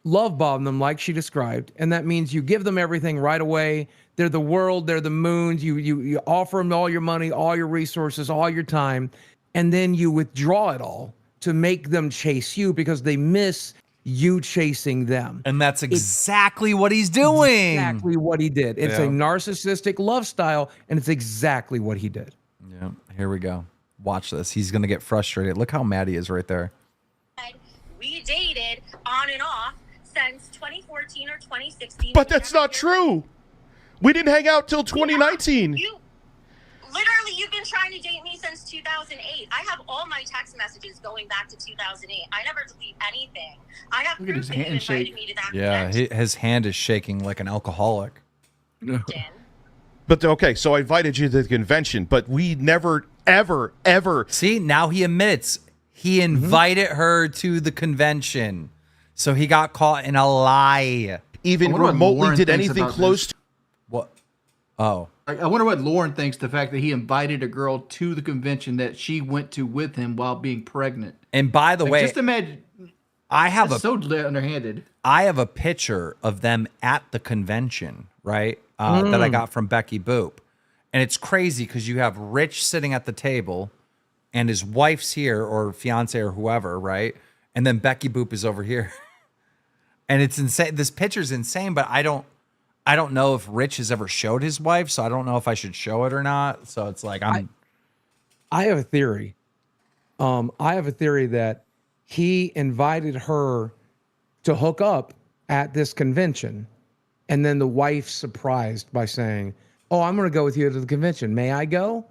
love bomb them like she described, and that means you give them everything right away. They're the world, they're the moons. You offer them all your money, all your resources, all your time, and then you withdraw it all to make them chase you because they miss you chasing them. And that's exactly what he's doing. Exactly what he did. It's a narcissistic love style, and it's exactly what he did. Yeah, here we go. Watch this. He's going to get frustrated. Look how mad he is right there. We dated on and off since 2014 or 2016. But that's not true. We didn't hang out till 2019. You've been trying to date me since 2008. I have all my text messages going back to 2008. I never delete anything. I have Look at his proof that you handshake. invited me to that Yeah, convention. his hand is shaking like an alcoholic. But okay, so I invited you to the convention, but we never, ever. See, now he admits he invited her to the convention. So he got caught in a lie. Even I wonder what remotely Lauren did thinks anything about close this. to. What? Oh, I wonder what Lauren thinks the fact that he invited a girl to the convention that she went to with him while being pregnant. and by the way, Just imagine. I have That's a so underhanded. I have a picture of them at the convention, right? That I got from Becky Boop. And it's crazy because you have Rich sitting at the table and his wife's here, or fiance or whoever, right? And then Becky Boop is over here. And it's insane. This picture's insane, but I don't know if Rich has ever showed his wife, so I don't know if I should show it or not. So it's like I have a theory. I have a theory that he invited her to hook up at this convention, and then the wife surprised by saying, "Oh, I'm going to go with you to the convention. May I go?"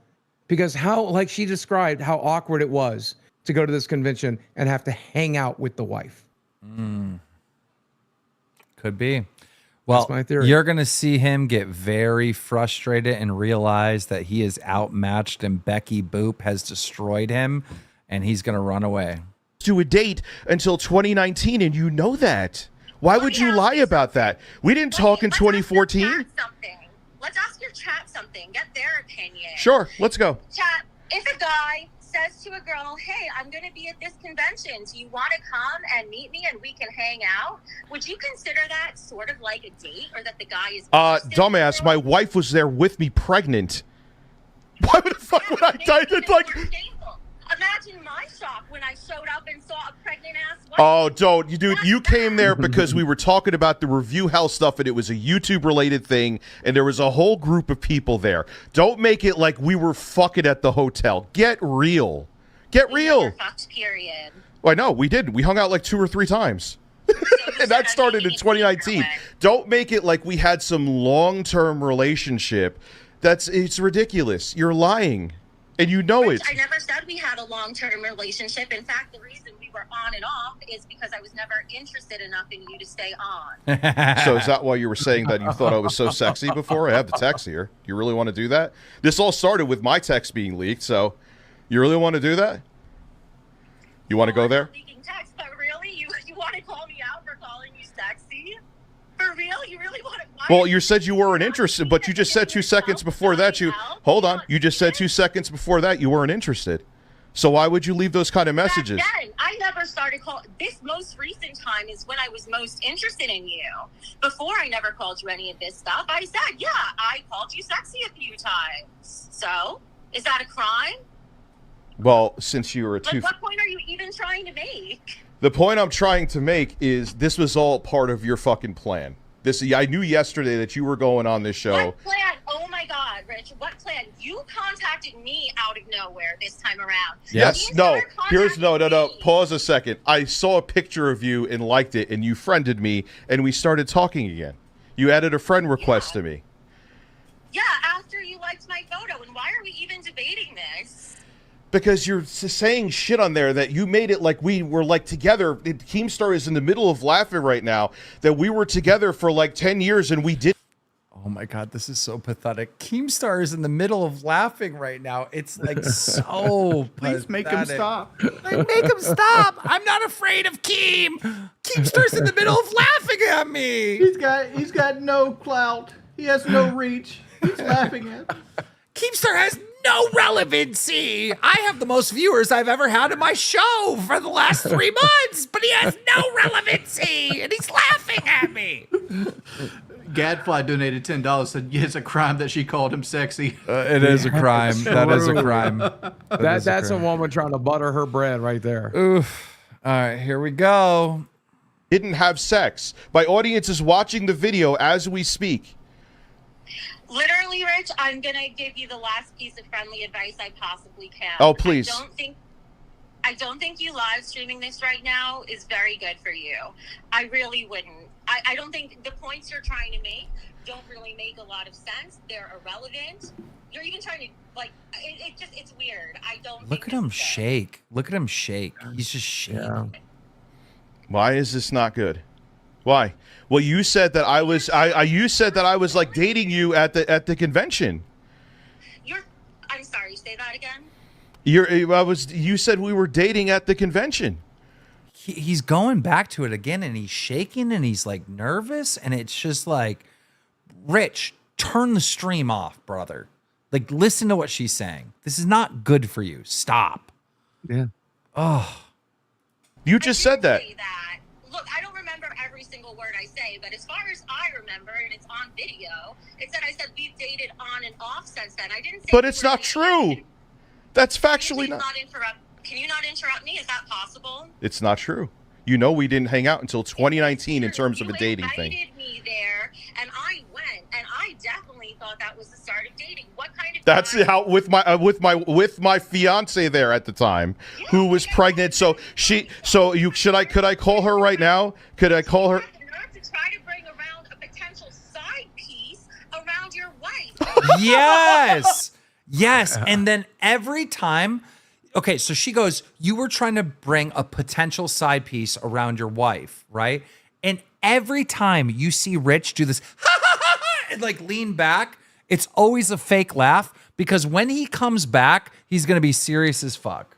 Because how, like she described, how awkward it was to go to this convention and have to hang out with the wife. Could be. Well, my theory. You're going to see him get very frustrated and realize that he is outmatched and Becky Boop has destroyed him, and he's going to run away. To a date until 2019, and you know that. Why would you lie about that? We didn't talk in Let's ask your 2014. chat something. Let's ask your chat something. Get their opinion. Sure, let's go. Chat, if a guy says to a girl, "Hey, I'm going to be at this convention. Do you want to come and meet me and we can hang out?" Would you consider that sort of like a date, or that the guy is interested in Dumbass, you? my wife was there with me pregnant. Why would the fuck would I die? It's like, Imagine my shock when I showed up and saw a pregnant ass wife. oh, don't you, dude? You came there because we were talking about the review hell stuff, and it was a YouTube related thing, and there was a whole group of people there. Don't make it like we were fucking at the hotel. Get real. Get We real. never fucked, period. Well, I know we did. We hung out like 2 or 3 times. And that started in 2019. Don't make it like we had some long-term relationship. It's ridiculous. You're lying. And you know it. I never said we had a long-term relationship. In fact, the reason we were on and off is because I was never interested enough in you to stay on. So is that why you were saying that you thought I was so sexy before? I have the text here. You really want to do that? This all started with my text being leaked, so you really want to do that? You want to go there? Leaking text, but really, you want to call me out for calling you sexy? For real? You really want to? Well, you said you weren't interested, but you just said 2 seconds before that hold on. You just said 2 seconds before that you weren't interested. So why would you leave those kind of messages? Back then, I never started calling. This most recent time is when I was most interested in you. Before, I never called you any of this stuff. I said, yeah, I called you sexy a few times. So, is that a crime? Well, since you were a Like, what point are you even trying to make? The point I'm trying to make is this was all part of your fucking plan. I knew yesterday that you were going on this show. What plan? Oh my God, Rich, what plan? You contacted me out of nowhere this time around. Yes, no. Here's no. Me. Pause a second. I saw a picture of you and liked it, and you friended me, and we started talking again. You added a friend request to me. Yeah, after you liked my photo, and why are we even debating this? Because you're saying shit on there that you made it like we were like together. KEEMSTAR is in the middle of laughing right now that we were together for like 10 years and we did. Oh my God, this is so pathetic. KEEMSTAR is in the middle of laughing right now. It's like so Please make him stop. Like, make him stop. I'm not afraid of Keem. KEEMSTAR's in the middle of laughing at me. He's got no clout. He has no reach. He's laughing at me. KEEMSTAR has no relevancy. I have the most viewers I've ever had in my show for the last 3 months, but he has no relevancy, and he's laughing at me. Gadfly donated $10. Said it's a crime that she called him sexy. It is a crime. That is a crime. That's a woman trying to butter her bread right there. Oof. All right, here we go. Didn't have sex. My audience is watching the video as we speak. Literally, Rich, I'm going to give you the last piece of friendly advice I possibly can. Oh, please. I don't think you live streaming this right now is very good for you. I really wouldn't. I don't think the points you're trying to make don't really make a lot of sense. They're irrelevant. You're even trying to, like, it's weird. I don't Look at him shake. Look at him shake. He's just shaking. Yeah. Why is this not good? Why? Well, you said that I was you said that I was like dating you at the convention. I'm sorry, say that again. You said we were dating at the convention. He's going back to it again, and he's shaking, and he's like nervous, and it's just like, Rich, turn the stream off, brother. Like, listen to what she's saying. This is not good for you. Stop. Yeah. Oh. You just said that. Look, I don't remember every single word I say, but as far as I remember, and it's on video, it said I said we've dated on and off since then. I didn't say. But it's not true. That's factually not. not. Can you not interrupt me? Is that possible? It's not true. You know, we didn't hang out until 2019 in terms of a dating thing. You invited me there, and I went, and I definitely thought that was the start of dating. What kind of? That's how with my fiance there at the time, who was pregnant. So could I call her right now? Could I call her? Not to try to bring around a potential side piece around your wife. Yes. Yes. And then every time, okay, so she goes, you were trying to bring a potential side piece around your wife, right? And every time you see Rich do this, and like lean back, it's always a fake laugh because when he comes back, he's going to be serious as fuck.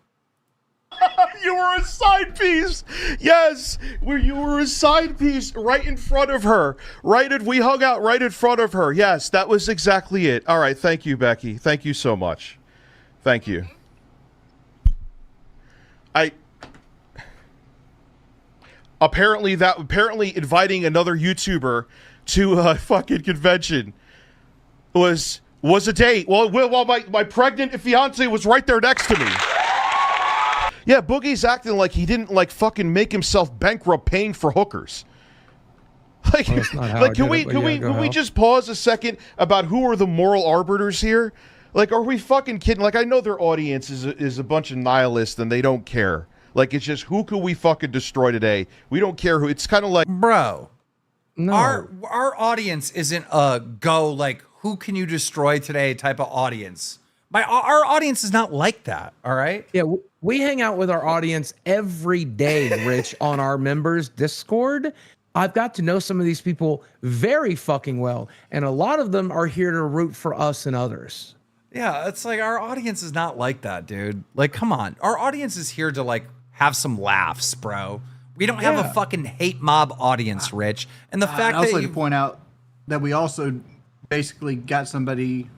You were a side piece. Yes, you were a side piece right in front of her. We hung out right in front of her. Yes, that was exactly it. All right, thank you, Becky. Thank you so much. Thank you. Apparently inviting another YouTuber to a fucking convention was a date. Well, my pregnant fiance was right there next to me. Yeah, Boogie's acting like he didn't like fucking make himself bankrupt paying for hookers. Like, can we just pause a second about who are the moral arbiters here? Like, are we fucking kidding? Like, I know their audience is a bunch of nihilists and they don't care. Like, it's just who could we fucking destroy today? We don't care who. It's kind of like, bro. No. Our audience isn't a go like who can you destroy today type of audience. Our audience is not like that. All right. Yeah, we hang out with our audience every day, Rich, on our members Discord. I've got to know some of these people very fucking well, and a lot of them are here to root for us and others. Yeah, it's like our audience is not like that, dude. Like, come on. Our audience is here to like have some laughs, bro. We don't have a fucking hate mob audience, Rich. And the fact I'd that also like to point out that we also basically got somebody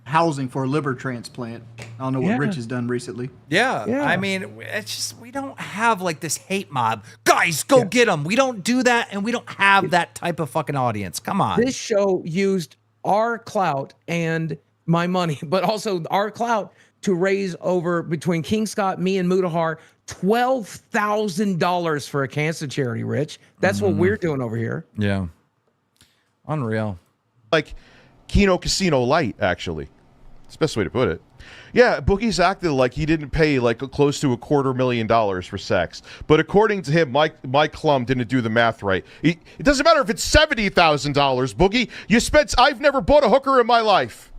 housing for a liver transplant. I don't know what Rich has done recently. Yeah. I mean, it's just we don't have like this hate mob. Guys, go get them. We don't do that, and we don't have that type of fucking audience. Come on. This show used our clout and my money, but also our clout to raise over between King Scott, me, and Mutahar $12,000 for a cancer charity, Rich. That's what we're doing over here. Yeah. Unreal. like Keno Casino Light, actually. It's the best way to put it. Yeah, Boogie's acted like he didn't pay like close to $250,000 for sex. But according to him, Mike Klum didn't do the math right. It doesn't matter if it's $70,000, Boogie. You spent. I've never bought a hooker in my life.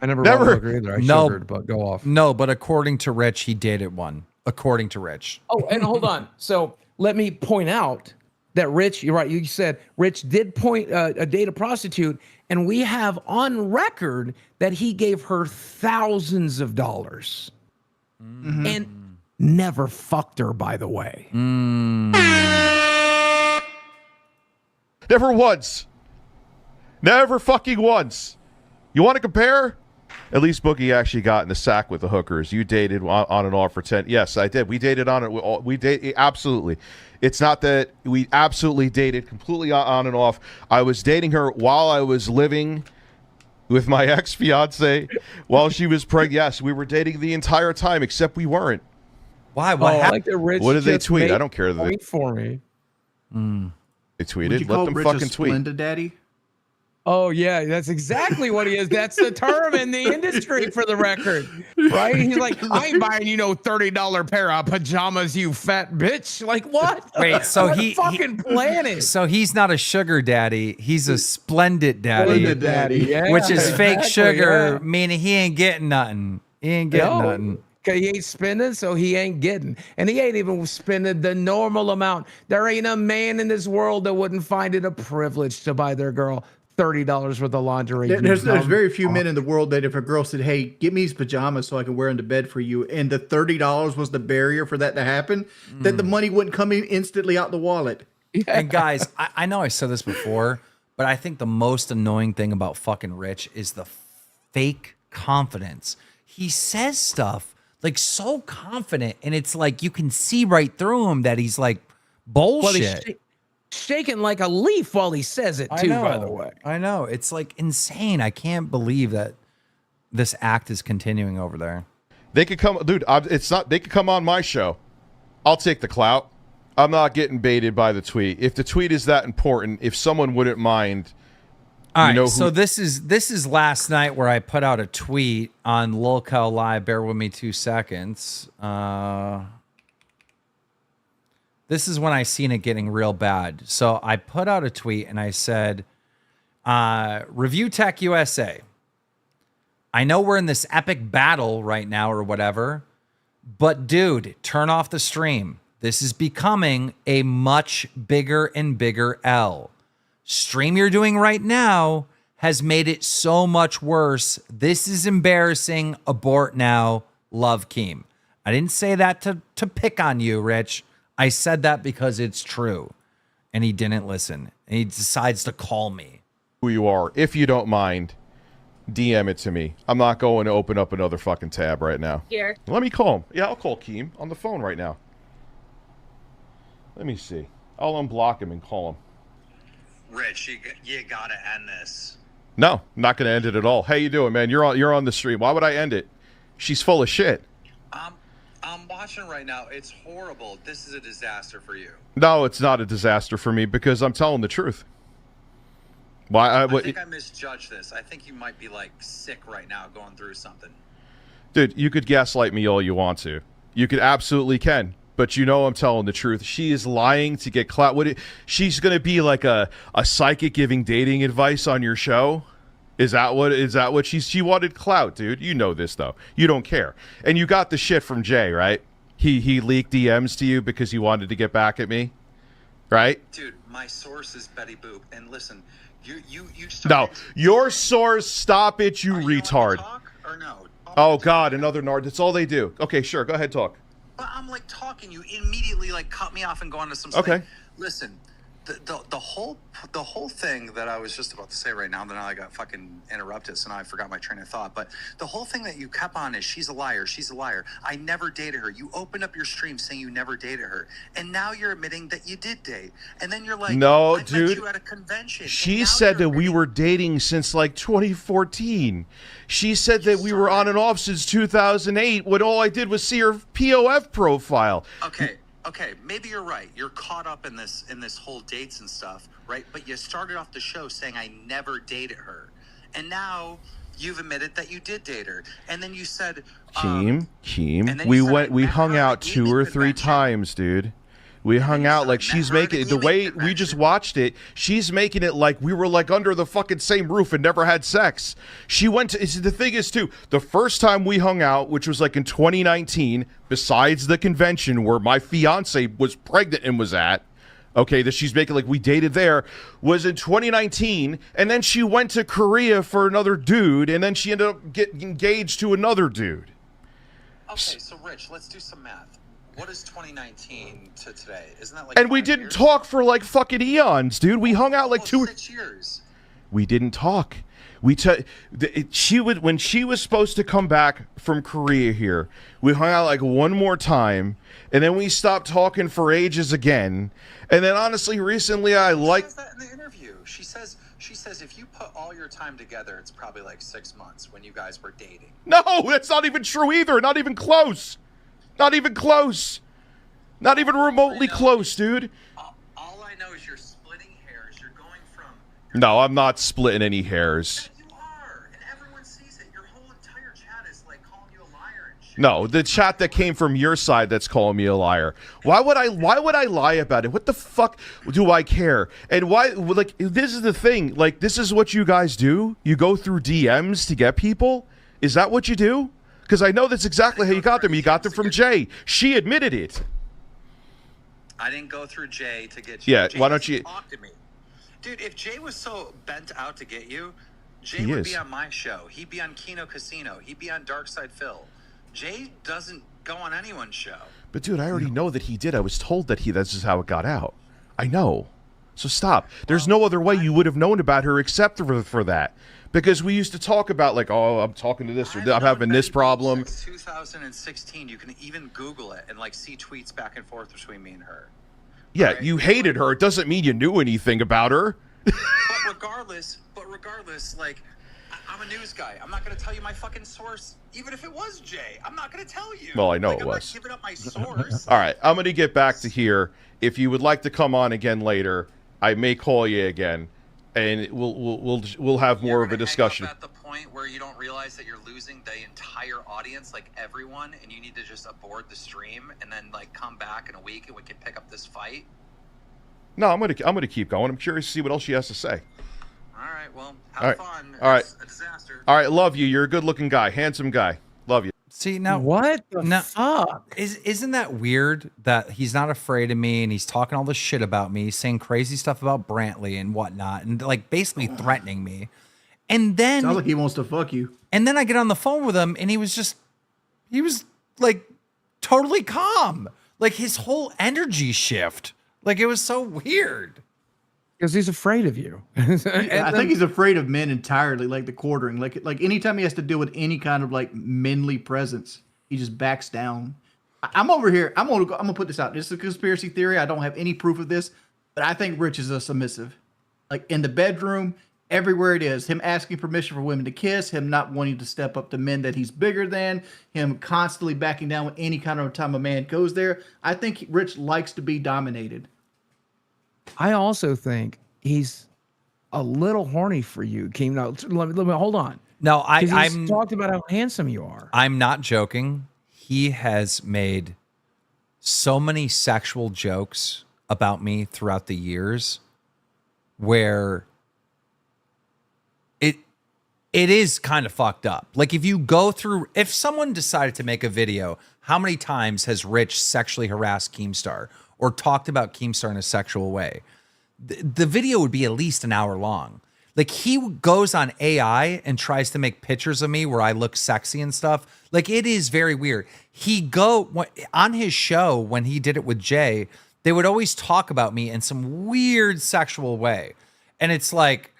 I never bought a hooker either. I sugared, but go off. No, but according to Rich, he dated one. According to Rich. Oh, and hold on. So let me point out that Rich, you're right. You said Rich did date a prostitute, and we have on record that he gave her thousands of dollars and never fucked her, by the way. Never once. Never fucking once. You want to compare? At least Boogie actually got in the sack with the hookers. You dated on and off for 10. Yes, I did. We dated on it. We dated absolutely. It's not that we absolutely dated completely on and off. I was dating her while I was living with my ex-fiance while she was pregnant. Yes, we were dating the entire time, except we weren't. Why? What happened? Like the Rich What did they just tweet? made I don't care. Point for me. They tweeted. Would you Let call them Rich fucking a tweet. Splenda daddy? Oh, yeah, that's exactly what he is. That's the term in the industry, for the record, right? He's like, I ain't buying you no $30 pair of pajamas, you fat bitch. Like, what? Wait, so What he fucking planet? So he's not a sugar daddy. He's a splendid daddy, Splendid daddy, yeah, which is fake exactly, sugar, yeah. meaning he ain't getting nothing. He ain't getting nothing. Okay, he ain't spending, so he ain't getting. And he ain't even spending the normal amount. There ain't a man in this world that wouldn't find it a privilege to buy their girl $30 worth of lingerie. There's very few men in the world that if a girl said, hey, get me these pajamas so I can wear them to bed for you, and the $30 was the barrier for that to happen, that the money wouldn't come in instantly out the wallet. And guys, I know I said this before, But I think the most annoying thing about fucking Rich is the fake confidence. He says stuff like so confident, and it's like you can see right through him that he's like bullshit. Well, shaking like a leaf while he says it too, by the way. I know. It's like insane. I can't believe that this act is continuing over there. They could come, dude. It's not. They could come on my show. I'll take the clout. I'm not getting baited by the tweet. If the tweet is that important, if someone wouldn't mind. All right. So this is last night where I put out a tweet on Lolcow Live. Bear with me 2 seconds. This is when I seen it getting real bad. So I put out a tweet and I said, ReviewTechUSA. I know we're in this epic battle right now or whatever, but dude, turn off the stream. This is becoming a much bigger and bigger L. Stream you're doing right now has made it so much worse. This is embarrassing. Abort now. Love, Keem. I didn't say that to pick on you, Rich. I said that because it's true. And he didn't listen. And he decides to call me. Who you are. If you don't mind, DM it to me. I'm not going to open up another fucking tab right now. Here. Let me call him. Yeah, I'll call Keem on the phone right now. Let me see. I'll unblock him and call him. Rich, you gotta end this. No, not going to end it at all. How you doing, man? You're on the stream. Why would I end it? She's full of shit. I'm watching right now. It's horrible. This is a disaster for you. No, it's not a disaster for me because I'm telling the truth. Why? I think I misjudged this. I think you might be like sick right now, going through something. Dude, you could gaslight me all you want to. You could absolutely can. But you know I'm telling the truth. She is lying to get clout. She's going to be like a psychic giving dating advice on your show? Is that what she wanted clout, dude? You know this, though. You don't care. And you got the shit from Jay, right? He leaked DMs to you because he wanted to get back at me, right? Dude, my source is Betty Boop. And listen, you No, your source, stop it, you retard. Talk or no? Oh, God, another nard. That's all they do. Okay, sure. Go ahead, talk. But I'm like talking, you immediately like cut me off and go on to some stuff. Okay. Listen, the whole thing that I was just about to say right now, then I got fucking interrupted, so now I forgot my train of thought. But the whole thing that you kept on is she's a liar, she's a liar. I never dated her. You opened up your stream saying you never dated her, and now you're admitting that you did date. And then you're like, no, I dude. met you at a convention. She said that we were dating since like 2014. She said that we were on and off since 2008 when all I did was see her POF profile. Okay, maybe you're right. You're caught up in this whole dates and stuff, right? But you started off the show saying I never dated her. And now you've admitted that you did date her. And then you said Keem, we hung out 2 or 3 times, dude. We hung out like she's making it the way we just watched it. She's making it like we were like under the fucking same roof and never had sex. She went to, the thing is too, the first time we hung out, which was like in 2019, besides the convention where my fiance was pregnant and was at, okay, that she's making like we dated there, was in 2019. And then she went to Korea for another dude. And then she ended up getting engaged to another dude. Okay, so Rich, let's do some math. What is 2019 to today? Isn't that like? And we didn't talk for like fucking eons, dude. We hung out like 6 years. We didn't talk. When she was supposed to come back from Korea here, we hung out like one more time, and then we stopped talking for ages again. And then honestly, recently She says that in the interview. She says if you put all your time together, it's probably like 6 months when you guys were dating. No, that's not even true either. Not even close. Not even close. Not even remotely close, dude. All I know is you're splitting hairs. You're going from... No, I'm not splitting any hairs. You are, and everyone sees it. Your whole entire chat is like calling you a liar and shit. No, the chat that came from your side that's calling me a liar. Why would I lie about it? What the fuck do I care? And why, like, this is the thing. Like, this is what you guys do? You go through DMs to get people? Is that what you do? Because I know that's exactly how you got them. You got them from Jay. She admitted it. I didn't go through Jay to get you. Yeah, Jay why don't you... talk to me. Dude, if Jay was so bent out to get you, Jay would be on my show. He'd be on Kino Casino. He'd be on Darkside Phil. Jay doesn't go on anyone's show. But dude, I already know that he did. I was told that that's just how it got out. I know. So stop. There's no other way you would have known about her except for that. Because we used to talk about like, oh, I'm talking to this, or I'm having this problem. Since 2016, you can even Google it and like see tweets back and forth between me and her. Yeah, Right? you hated her. It doesn't mean you knew anything about her. But regardless, like, I'm a news guy. I'm not going to tell you my fucking source, even if it was Jay. I'm not going to tell you. Well, I know like, it I'm was. not giving up my source. All right, I'm going to get back to here. If you would like to come on again later, I may call you again, and we'll have more of a discussion. Hang up at the point where you don't realize that you're losing the entire audience, like everyone, and you need to just abort the stream and then like come back in a week and we can pick up this fight. No, I'm gonna keep going. I'm curious to see what else she has to say. All right, well, All have right. fun. All right. It's a disaster. All right, love you. You're a good-looking guy, handsome guy. Love you. See, now What the fuck? isn't that weird that he's not afraid of me and he's talking all this shit about me, saying crazy stuff about Brantley and whatnot, and like basically threatening me. And then Sounds like he wants to fuck you. and then I get on the phone with him and he was like totally calm. Like his whole energy shift. Like it was so weird. Because he's afraid of you. I think he's afraid of men entirely, like the quartering. Like anytime he has to deal with any kind of like manly presence, he just backs down. I'm over here. I'm gonna put this out. This is a conspiracy theory. I don't have any proof of this, but I think Rich is a submissive. Like in the bedroom, everywhere it is, him asking permission for women to kiss, him not wanting to step up to men that he's bigger than, him constantly backing down with any kind of time a man goes there. I think Rich likes to be dominated. I also think he's a little horny for you, Keem. Now, let me hold on. No, 'Cause he's I'm talked about how handsome you are. I'm not joking. He has made so many sexual jokes about me throughout the years where it is kind of fucked up. Like if someone decided to make a video, how many times has Rich sexually harassed Keemstar or talked about Keemstar in a sexual way? The video would be at least an hour long. Like he goes on AI and tries to make pictures of me where I look sexy and stuff. Like it is very weird. On his show when he did it with Jay, they would always talk about me in some weird sexual way. And it's like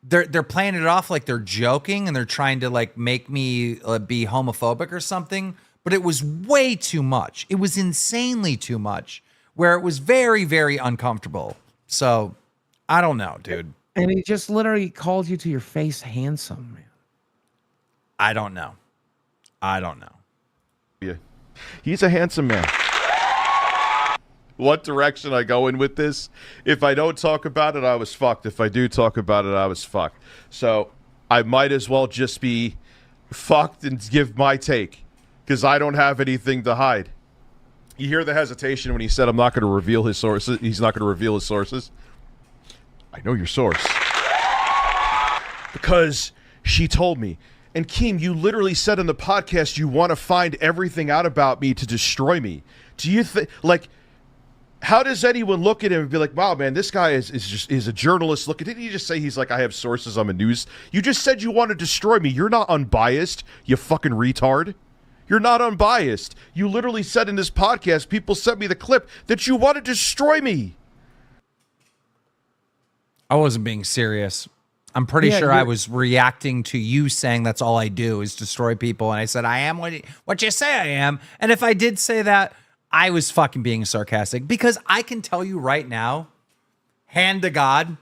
they're playing it off like they're joking and they're trying to like make me be homophobic or something, but it was way too much. It was insanely too much where it was very, very uncomfortable. So I don't know, dude. And he just literally called you to your face handsome, man. I don't know. Yeah. He's a handsome man. What direction I go in with this? If I don't talk about it, I was fucked. If I do talk about it, I was fucked. So I might as well just be fucked and give my take because I don't have anything to hide. You hear the hesitation when he said I'm not going to reveal his sources. He's not going to reveal his sources. I know your source. Because she told me. And Keem, you literally said in the podcast you want to find everything out about me to destroy me. Do you think, like, how does anyone look at him and be like, wow, man, this guy is a journalist. Look, didn't you just say he's like, I have sources, I'm a news? You just said you want to destroy me. You're not unbiased, you fucking retard. You're not unbiased. You literally said in this podcast, people sent me the clip, that you want to destroy me. I wasn't being serious. I'm pretty sure I was reacting to you saying that's all I do is destroy people. And I said, I am what you say I am. And if I did say that, I was fucking being sarcastic because I can tell you right now, hand to God,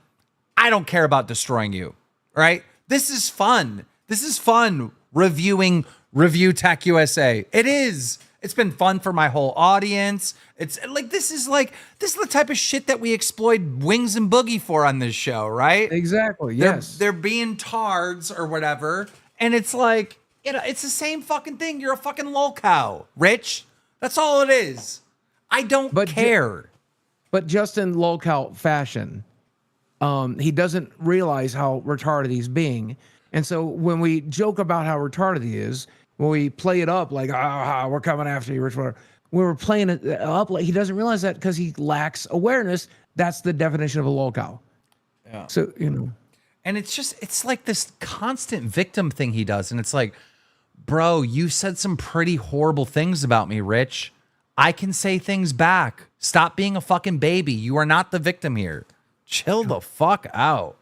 I don't care about destroying you, right? This is fun. This is fun reviewing ReviewTechUSA. It is. It's been fun for my whole audience. It's like this is the type of shit that we exploit Wings and Boogie for on this show, right? Exactly. Yes. They're being tards or whatever. And it's like, it's the same fucking thing. You're a fucking lol cow, Rich. That's all it is. I don't care. But just in lolcow fashion, he doesn't realize how retarded he's being. And so when we joke about how retarded he is, when we play it up like, we're coming after you, Rich, whatever, when we're playing it up, like he doesn't realize that because he lacks awareness. That's the definition of a lolcow. Yeah. So, And it's like this constant victim thing he does. And it's like, bro, you said some pretty horrible things about me, Rich. I can say things back. Stop being a fucking baby. You are not the victim here. Chill the fuck out.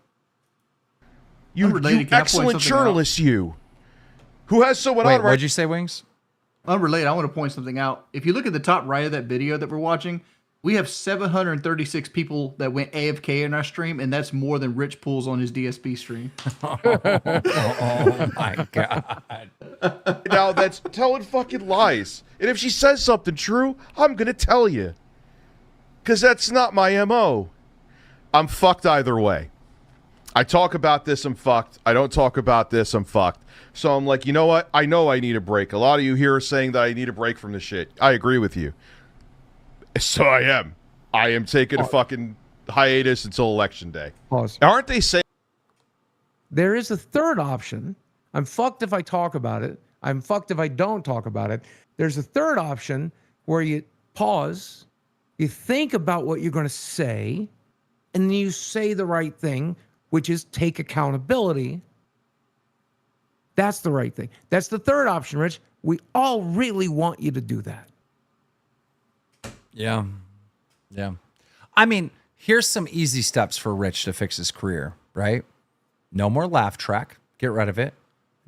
You Unrelated, can I point excellent something journalist, you. Who has someone Wait, on right? what'd you say, Wings? Unrelated, I want to point something out. If you look at the top right of that video that we're watching, we have 736 people that went AFK in our stream, and that's more than Rich pulls on his DSP stream. Oh my God. Now that's telling fucking lies. And if she says something true, I'm gonna tell you. Because that's not my MO. I'm fucked either way. I talk about this, I'm fucked. I don't talk about this, I'm fucked. So I'm like, you know what? I know I need a break. A lot of you here are saying that I need a break from this shit. I agree with you. So I am. I am taking a fucking hiatus until election day. Pause. Aren't they saying? There is a third option. I'm fucked if I talk about it. I'm fucked if I don't talk about it. There's a third option where you pause, you think about what you're going to say, and then you say the right thing, which is take accountability. That's the right thing. That's the third option, Rich. We all really want you to do that. Yeah. Yeah. I mean, here's some easy steps for Rich to fix his career, right? No more laugh track. Get rid of it.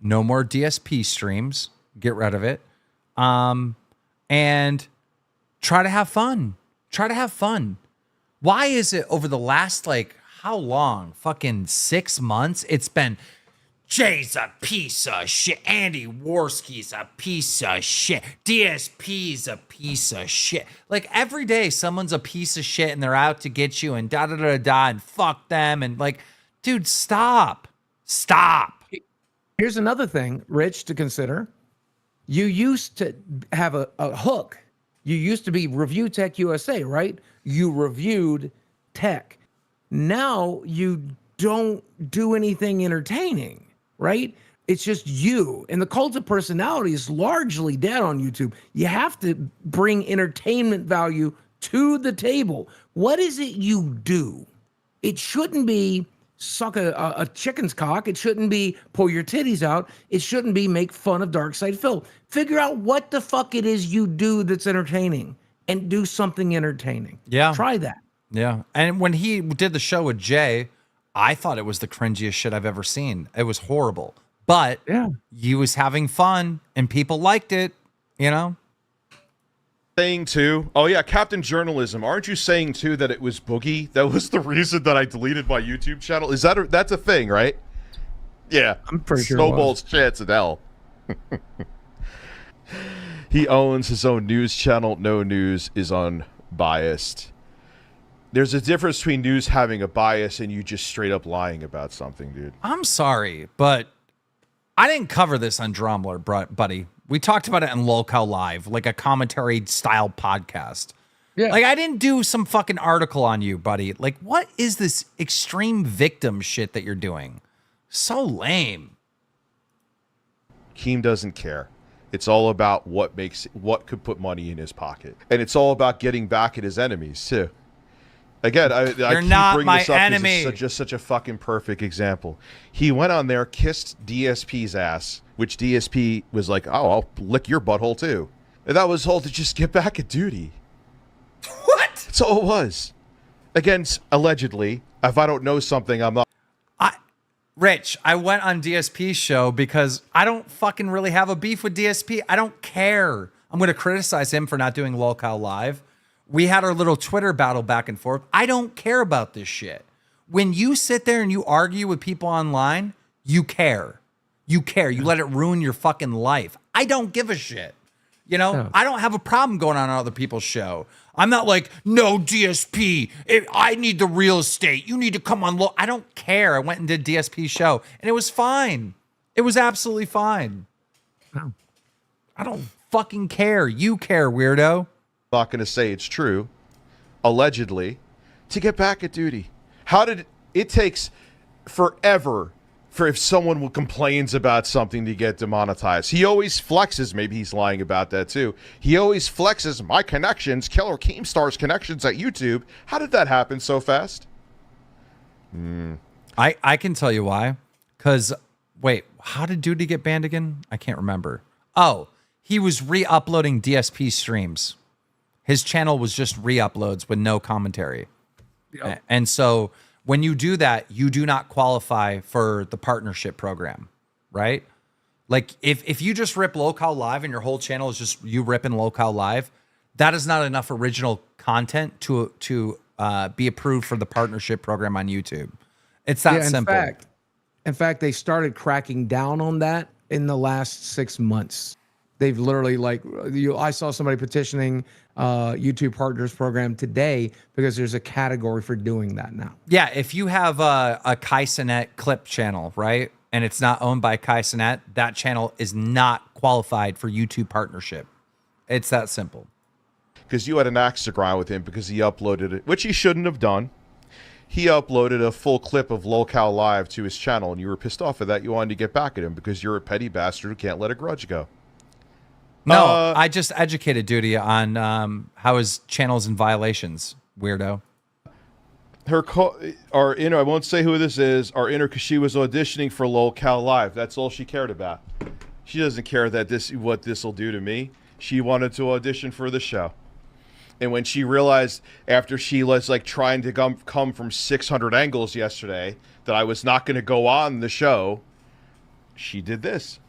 No more DSP streams. Get rid of it. And try to have fun. Try to have fun. Why is it over the last, like, how long? Fucking 6 months? It's been, Jay's a piece of shit. Andy Worski's a piece of shit. DSP's a piece of shit. Like, every day someone's a piece of shit and they're out to get you and da-da-da-da and fuck them. And like, dude, stop. Stop. Here's another thing, Rich, to consider. You used to have a hook. You used to be ReviewTechUSA, right? You reviewed tech. Now you don't do anything entertaining, right? It's just you. And the cult of personality is largely dead on YouTube. You have to bring entertainment value to the table. What is it you do? It shouldn't be suck a chicken's cock. It shouldn't be pull your titties out. It shouldn't be make fun of Dark Side Phil. Figure out what the fuck it is you do that's entertaining and do something entertaining. Yeah. Try that. Yeah. And when he did the show with Jay, I thought it was the cringiest shit I've ever seen. It was horrible. But yeah, he was having fun and people liked it, you know? Saying too, oh yeah, Captain Journalism. Aren't you saying too that it was Boogie that was the reason that I deleted my YouTube channel? Is that that's a thing, right? Yeah, I'm pretty sure. Snowball's chance in hell. He owns his own news channel. No News is unbiased. There's a difference between news having a bias and you just straight up lying about something, dude. I'm sorry, but I didn't cover this on Dromler, buddy. We talked about it in Lolcow Live, like a commentary style podcast. Yeah. Like, I didn't do some fucking article on you, buddy. Like, what is this extreme victim shit that you're doing? So lame. Keem doesn't care. It's all about what could put money in his pocket. And it's all about getting back at his enemies, too. Again, I keep not bringing my this up enemy. because it's just such a fucking perfect example. He went on there, kissed DSP's ass, which DSP was like, oh, I'll lick your butthole too. And that was all to just get back at duty. What? That's all it was. Again, allegedly, if I don't know something, I'm not. Rich, I went on DSP's show because I don't fucking really have a beef with DSP. I don't care. I'm going to criticize him for not doing Lolcow Live. We had our little Twitter battle back and forth. I don't care about this shit. When you sit there and you argue with people online, you care. You care. You let it ruin your fucking life. I don't give a shit. You know, No. I don't have a problem going on other people's show. I'm not like, no, DSP. I need the real estate. You need to come on. I don't care. I went and did DSP's show, and it was fine. It was absolutely fine. No. I don't fucking care. You care, weirdo. Not going to say it's true, allegedly, to get back at duty. How did it takes forever for if someone complains about something to get demonetized? He always flexes, maybe he's lying about that too. He always flexes my connections, Killer KEEMSTAR's connections at YouTube. How did that happen so fast? I can tell you why. Because, wait, how did Duty get banned again? I can't remember. Oh, he was re-uploading DSP streams. His channel was just re-uploads with no commentary. Yep. And so When you do that, you do not qualify for the partnership program, right? Like if you just rip Locale Live and your whole channel is just you ripping Locale Live, that is not enough original content to be approved for the partnership program on YouTube. It's that simple. In fact, they started cracking down on that in the last 6 months. They've literally I saw somebody petitioning YouTube Partners Program today because there's a category for doing that now. Yeah, if you have a Kaisenet clip channel, right, and it's not owned by Kaisenet, that channel is not qualified for YouTube partnership. It's that simple. Because you had an axe to grind with him because he uploaded it, which he shouldn't have done. He uploaded a full clip of Locale Live to his channel, and you were pissed off at that. You wanted to get back at him because you're a petty bastard who can't let a grudge go. No, I just educated Duty on how his channel's in violations, weirdo. I won't say who this is, our inner, because she was auditioning for Locale Live. That's all she cared about. She doesn't care that what this will do to me. She wanted to audition for the show. And when she realized after she was like trying to come from 600 angles yesterday that I was not going to go on the show, she did this.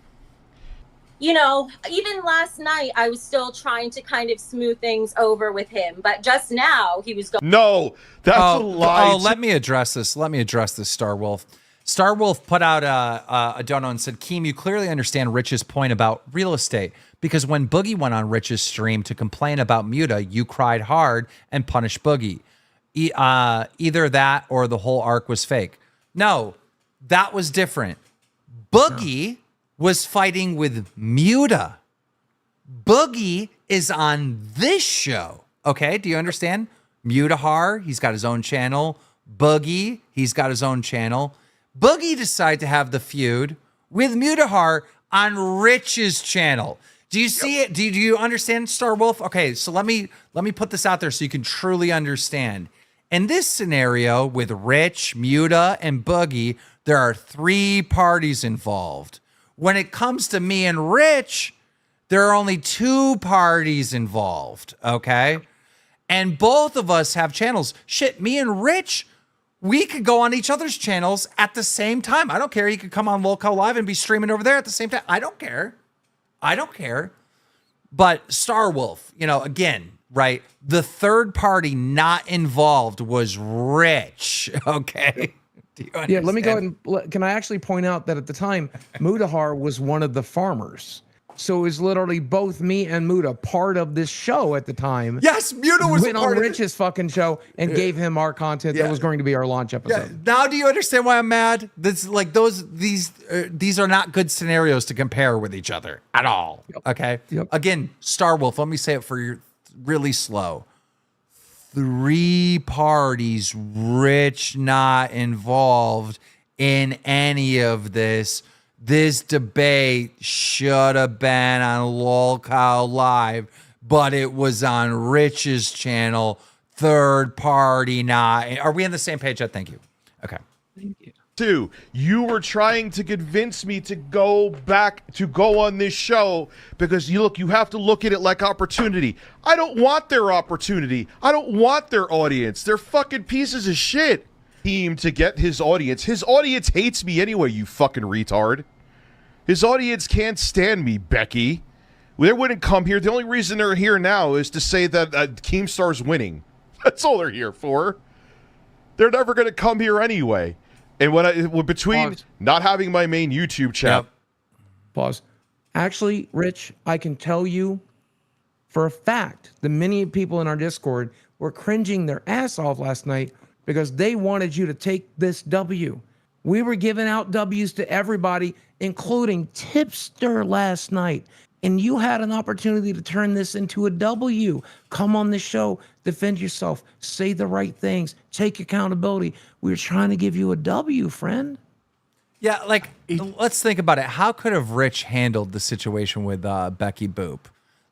You know, even last night, I was still trying to kind of smooth things over with him. But just now, he was going... No, that's a lie. Oh, let me address this. Star Wolf. Star Wolf put out a dono and said, Keem, you clearly understand Rich's point about real estate. Because when Boogie went on Rich's stream to complain about Muta, you cried hard and punished Boogie. Either that or the whole arc was fake. No, that was different. Boogie was fighting with Muta. Boogie is on this show. Okay, do you understand? Mutahar, he's got his own channel. Boogie, he's got his own channel. Boogie decided to have the feud with Mutahar on Rich's channel. Do you see it? Do you understand, Star Wolf? Okay, so let me put this out there so you can truly understand. In this scenario with Rich, Muta, and Boogie, there are 3 parties involved. When it comes to me and Rich, there are only 2 parties involved, okay? And both of us have channels. Shit, me and Rich, we could go on each other's channels at the same time. I don't care. You could come on Locale Live and be streaming over there at the same time. I don't care. But Star Wolf, again, right? The third party not involved was Rich, okay? Do you understand? Yeah, let me go ahead and... Can I actually point out that at the time, Mutahar was one of the farmers. So it was literally both me and Muta part of this show at the time. Yes, Muta was went part on Rich's fucking show and gave him our content that was going to be our launch episode. Yeah. Now do you understand why I'm mad? This like these are not good scenarios to compare with each other at all. Yep. Okay. Yep. Again, Star Wolf. Let me say it for you really slow. 3 parties, Rich not involved in any of this. This debate should have been on Locale Live, but it was on Rich's channel. Third party not. Are we on the same page? Thank you. Okay. Thank you. 2, you were trying to convince me to go on this show because you have to look at it like opportunity. I don't want their opportunity. I don't want their audience. They're fucking pieces of shit. Team to get his audience. His audience hates me anyway, you fucking retard. His audience can't stand me, Becky. They wouldn't come here. The only reason they're here now is to say that Keemstar's winning. That's all they're here for. They're never going to come here anyway. And between not having my main YouTube channel. Yep. Pause. Actually, Rich, I can tell you for a fact that many people in our Discord were cringing their ass off last night because they wanted you to take this W. We were giving out W's to everybody, including Tipster last night. And you had an opportunity to turn this into a W. Come on the show, defend yourself, say the right things, take accountability. We were trying to give you a W, friend. Yeah, like, let's think about it. How could have Rich handled the situation with Becky Boop?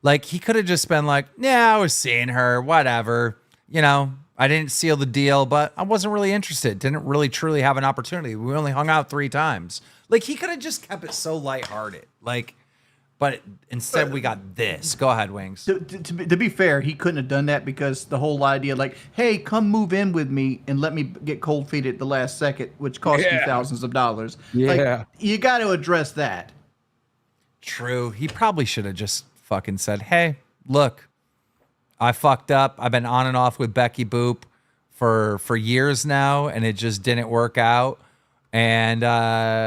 Like, he could have just been like, yeah, I was seeing her, whatever. I didn't seal the deal, but I wasn't really interested. Didn't really truly have an opportunity. We only hung out 3 times. Like, he could have just kept it so lighthearted. Like, But instead, we got this. Go ahead, Wings. To be fair, he couldn't have done that because the whole idea, like, hey, come move in with me and let me get cold feet at the last second, which cost you thousands of dollars. Yeah. Like, you got to address that. True. He probably should have just fucking said, hey, look, I fucked up. I've been on and off with Becky Boop for years now, and it just didn't work out. And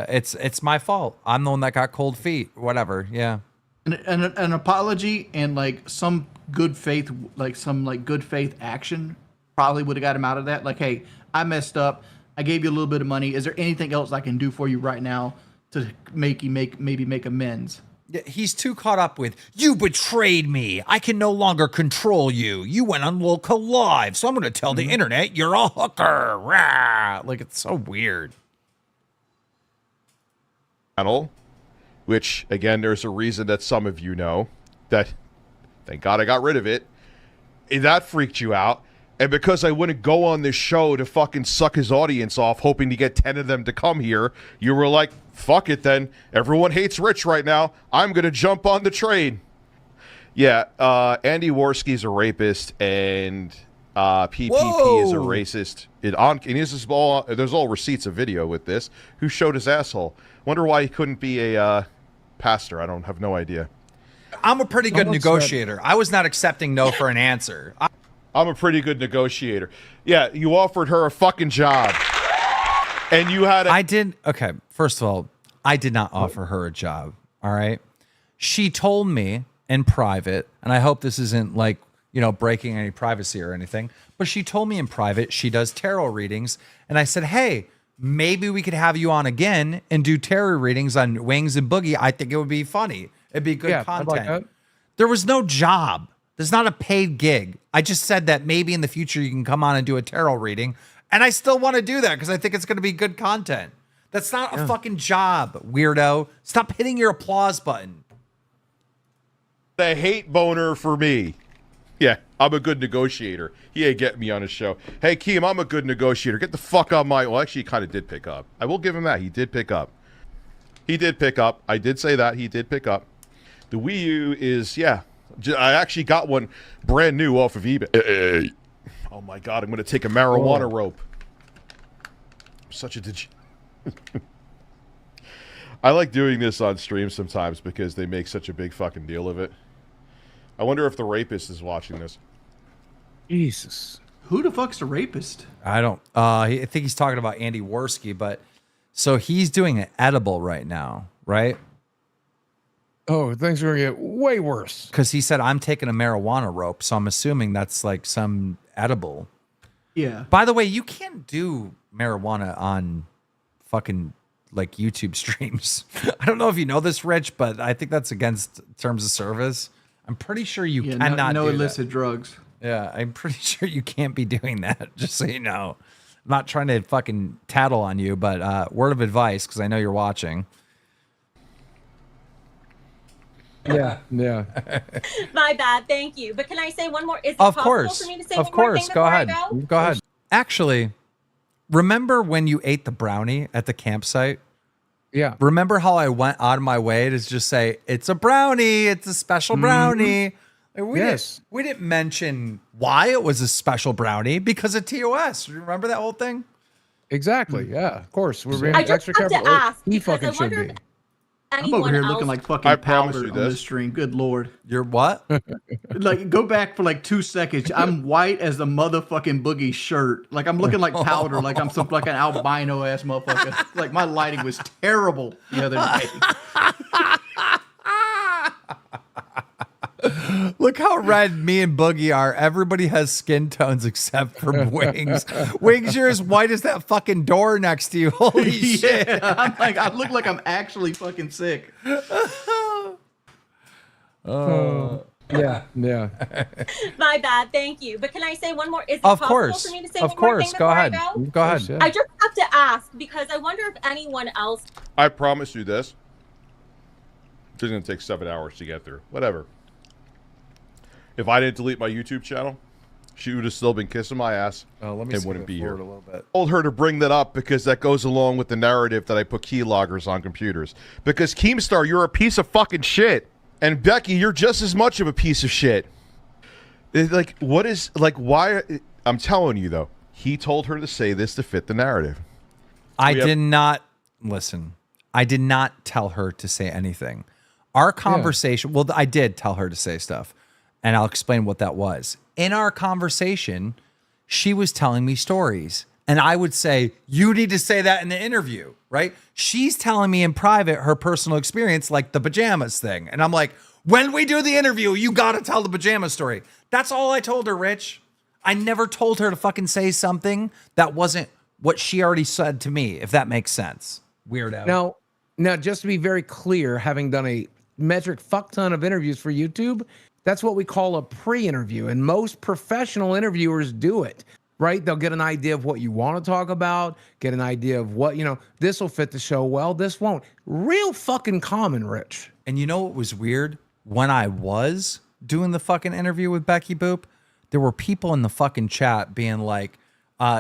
it's my fault. I'm the one that got cold feet. Whatever. Yeah. An apology and like some good faith, good faith action probably would have got him out of that. Like, hey, I messed up. I gave you a little bit of money. Is there anything else I can do for you right now to maybe make amends? Yeah, he's too caught up with, you betrayed me. I can no longer control you. You went on local live, so I'm going to tell the internet you're a hooker. Rah! Like, it's so weird. Channel, which again, there's a reason that some of you know that. Thank God I got rid of it. That freaked you out, and because I wouldn't go on this show to fucking suck his audience off, hoping to get 10 of them to come here, you were like, "Fuck it, then. Everyone hates Rich right now. I'm gonna jump on the train." Yeah, Andy Worski's a rapist, and PPP is a racist. There's all receipts of video with this. Who showed his asshole? Wonder why he couldn't be a pastor. I don't have no idea. I'm a pretty good negotiator. I was not accepting no for an answer. I'm a pretty good negotiator. Yeah, you offered her a fucking job, and you had. I did. Okay, first of all, I did not offer her a job. All right, she told me in private, and I hope this isn't like, you know, breaking any privacy or anything, but she told me in private she does tarot readings, and I said, hey, maybe we could have you on again and do tarot readings on Wings and Boogie. I think it would be funny. It'd be good content. Like that. There was no job. There's not a paid gig. I just said that maybe in the future you can come on and do a tarot reading, and I still want to do that because I think it's going to be good content. That's not a fucking job, weirdo. Stop hitting your applause button. The hate boner for me. Yeah, I'm a good negotiator. He ain't getting me on his show. Hey, Keem, I'm a good negotiator. Get the fuck on my... Well, actually, he kind of did pick up. I will give him that. He did pick up. He did pick up. I did say that. He did pick up. The Wii U is, yeah. I actually got one brand new off of eBay. Oh, my God. I'm going to take a marijuana rope. I'm such a... I like doing this on stream sometimes because they make such a big fucking deal of it. I wonder if the rapist is watching this. Jesus. Who the fuck's the rapist? I don't. I think he's talking about Andy Worski, but so he's doing an edible right now, right? Oh, things are gonna get way worse. Because he said I'm taking a marijuana rope, so I'm assuming that's like some edible. Yeah. By the way, you can't do marijuana on fucking like YouTube streams. I don't know if you know this, Rich, but I think that's against terms of service. I'm pretty sure you cannot no do illicit that. drugs. Yeah, I'm pretty sure you can't be doing that, just so you know. I'm not trying to fucking tattle on you, but word of advice, because I know you're watching. Yeah. My bad, thank you. But can I say one more? Is it Of possible course. for me to say Of one more course. thing Go before ahead. I go? Go ahead. Actually, remember when you ate the brownie at the campsite? Yeah. Remember how I went out of my way to just say, it's a brownie, it's a special brownie. Like, we didn't mention why it was a special brownie because of TOS. Remember that whole thing? Exactly. Yeah, of course. We're being I just extra have careful. to ask He because fucking I should wonder be. if I'm anyone over here else... looking like fucking I promise powder you on this. this stream. Good Lord. You're what? Like, go back for like 2 seconds. I'm white as the motherfucking Boogie shirt. Like, I'm looking like powder. Like, I'm some like an albino ass motherfucker. Like, my lighting was terrible the other day. Look how red me and Boogie are. Everybody has skin tones except for Wings. Wings, you're as white as that fucking door next to you. Holy shit. I'm like, I look like I'm actually fucking sick. Yeah. My bad, thank you. But can I say one more? Is it Of possible course. for me to say Of one more course. thing Go before ahead. I go? Go ahead. Yeah. I just have to ask because I wonder if anyone else... I promise you this. It's going to take 7 hours to get through. Whatever. If I didn't delete my YouTube channel, she would have still been kissing my ass Let me and see wouldn't it be here. forward a little bit. I told her to bring that up because that goes along with the narrative that I put keyloggers on computers. Because KEEMSTAR, you're a piece of fucking shit. And Becky, you're just as much of a piece of shit. Like, what is, like, why? I'm telling you, though, he told her to say this to fit the narrative. I did not tell her to say anything. Our conversation, well, I did tell her to say stuff, and I'll explain what that was. In our conversation, she was telling me stories, and I would say, you need to say that in the interview, right? She's telling me in private her personal experience, like the pajamas thing. And I'm like, when we do the interview, you got to tell the pajama story. That's all I told her, Rich. I never told her to fucking say something that wasn't what she already said to me, if that makes sense. Weirdo. Now, just to be very clear, having done a metric fuck ton of interviews for YouTube, that's what we call a pre-interview. And most professional interviewers do it, right? They'll get an idea of what you want to talk about, get an idea of what, you know, this will fit the show well, this won't. Real fucking common, Rich. And you know what was weird? When I was doing the fucking interview with Becky Boop, there were people in the fucking chat being like,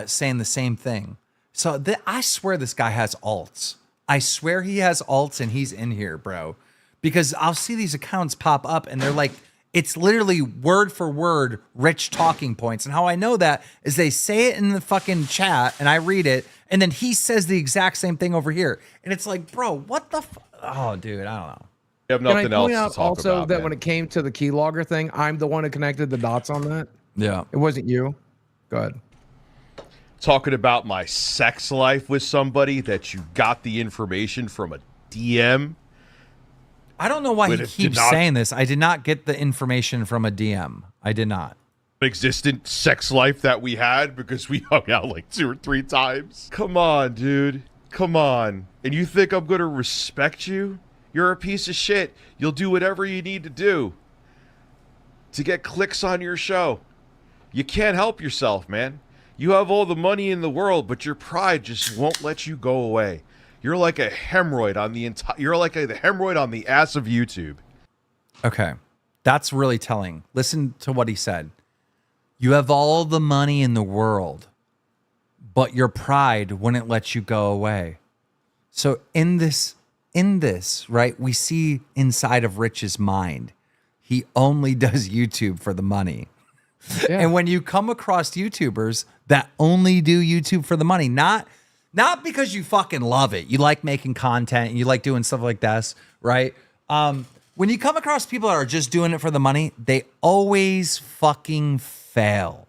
saying the same thing. So I swear this guy has alts. I swear he has alts and he's in here, bro. Because I'll see these accounts pop up and they're like, it's literally word for word Rich talking points. And how I know that is they say it in the fucking chat and I read it. And then he says the exact same thing over here. And it's like, bro, what the oh, dude, I don't know. You have nothing Can I point else out to talk also about, that man. when it came to the keylogger thing, I'm the one who connected the dots on that? Yeah. It wasn't you? Go ahead. Talking about my sex life with somebody that you got the information from a DM. I don't know why he But it keeps did not- saying this. I did not get the information from a DM. I did not. Existent sex life that we had because we hung out like 2 or 3 times. Come on, dude. Come on. And you think I'm going to respect you? You're a piece of shit. You'll do whatever you need to do to get clicks on your show. You can't help yourself, man. You have all the money in the world, but your pride just won't let you go away. You're like a hemorrhoid on the you're like the hemorrhoid on the ass of YouTube. Okay. That's really telling. Listen to what he said. You have all the money in the world, but your pride wouldn't let you go away. So in this, right, we see inside of Rich's mind, he only does YouTube for the money. Yeah. And when you come across YouTubers that only do YouTube for the money, not because you fucking love it, you like making content, and you like doing stuff like this, right? When you come across people that are just doing it for the money, they always fucking fail.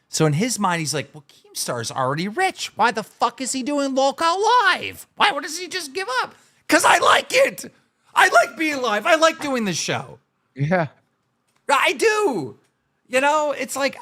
So in his mind, he's like, well, Keemstar's already rich. Why the fuck is he doing Lockout Live? Why does he just give up? Because I like it. I like being live. I like doing this show. Yeah. I do. You know, it's like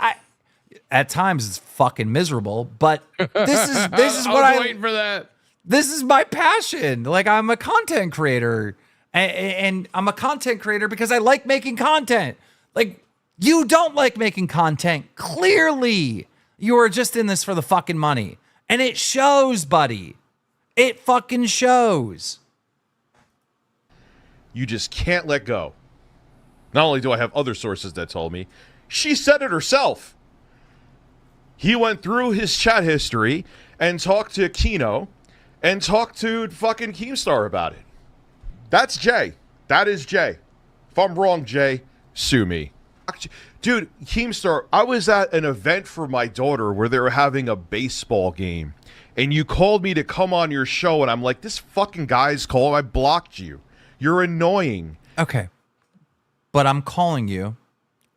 at times it's fucking miserable, but this is what I was waiting for that. This is my passion. Like, I'm a content creator, and I'm a content creator because I like making content. Like, you don't like making content. Clearly, you are just in this for the fucking money, and it shows, buddy. It fucking shows. You just can't let go. Not only do I have other sources that told me, she said it herself. He went through his chat history and talked to Kino and talked to fucking Keemstar about it. That's Jay. That is Jay. If I'm wrong, Jay, sue me. Dude, Keemstar, I was at an event for my daughter where they were having a baseball game. And you called me to come on your show. And I'm like, this fucking guy's calling. I blocked you. You're annoying. Okay. But I'm calling you.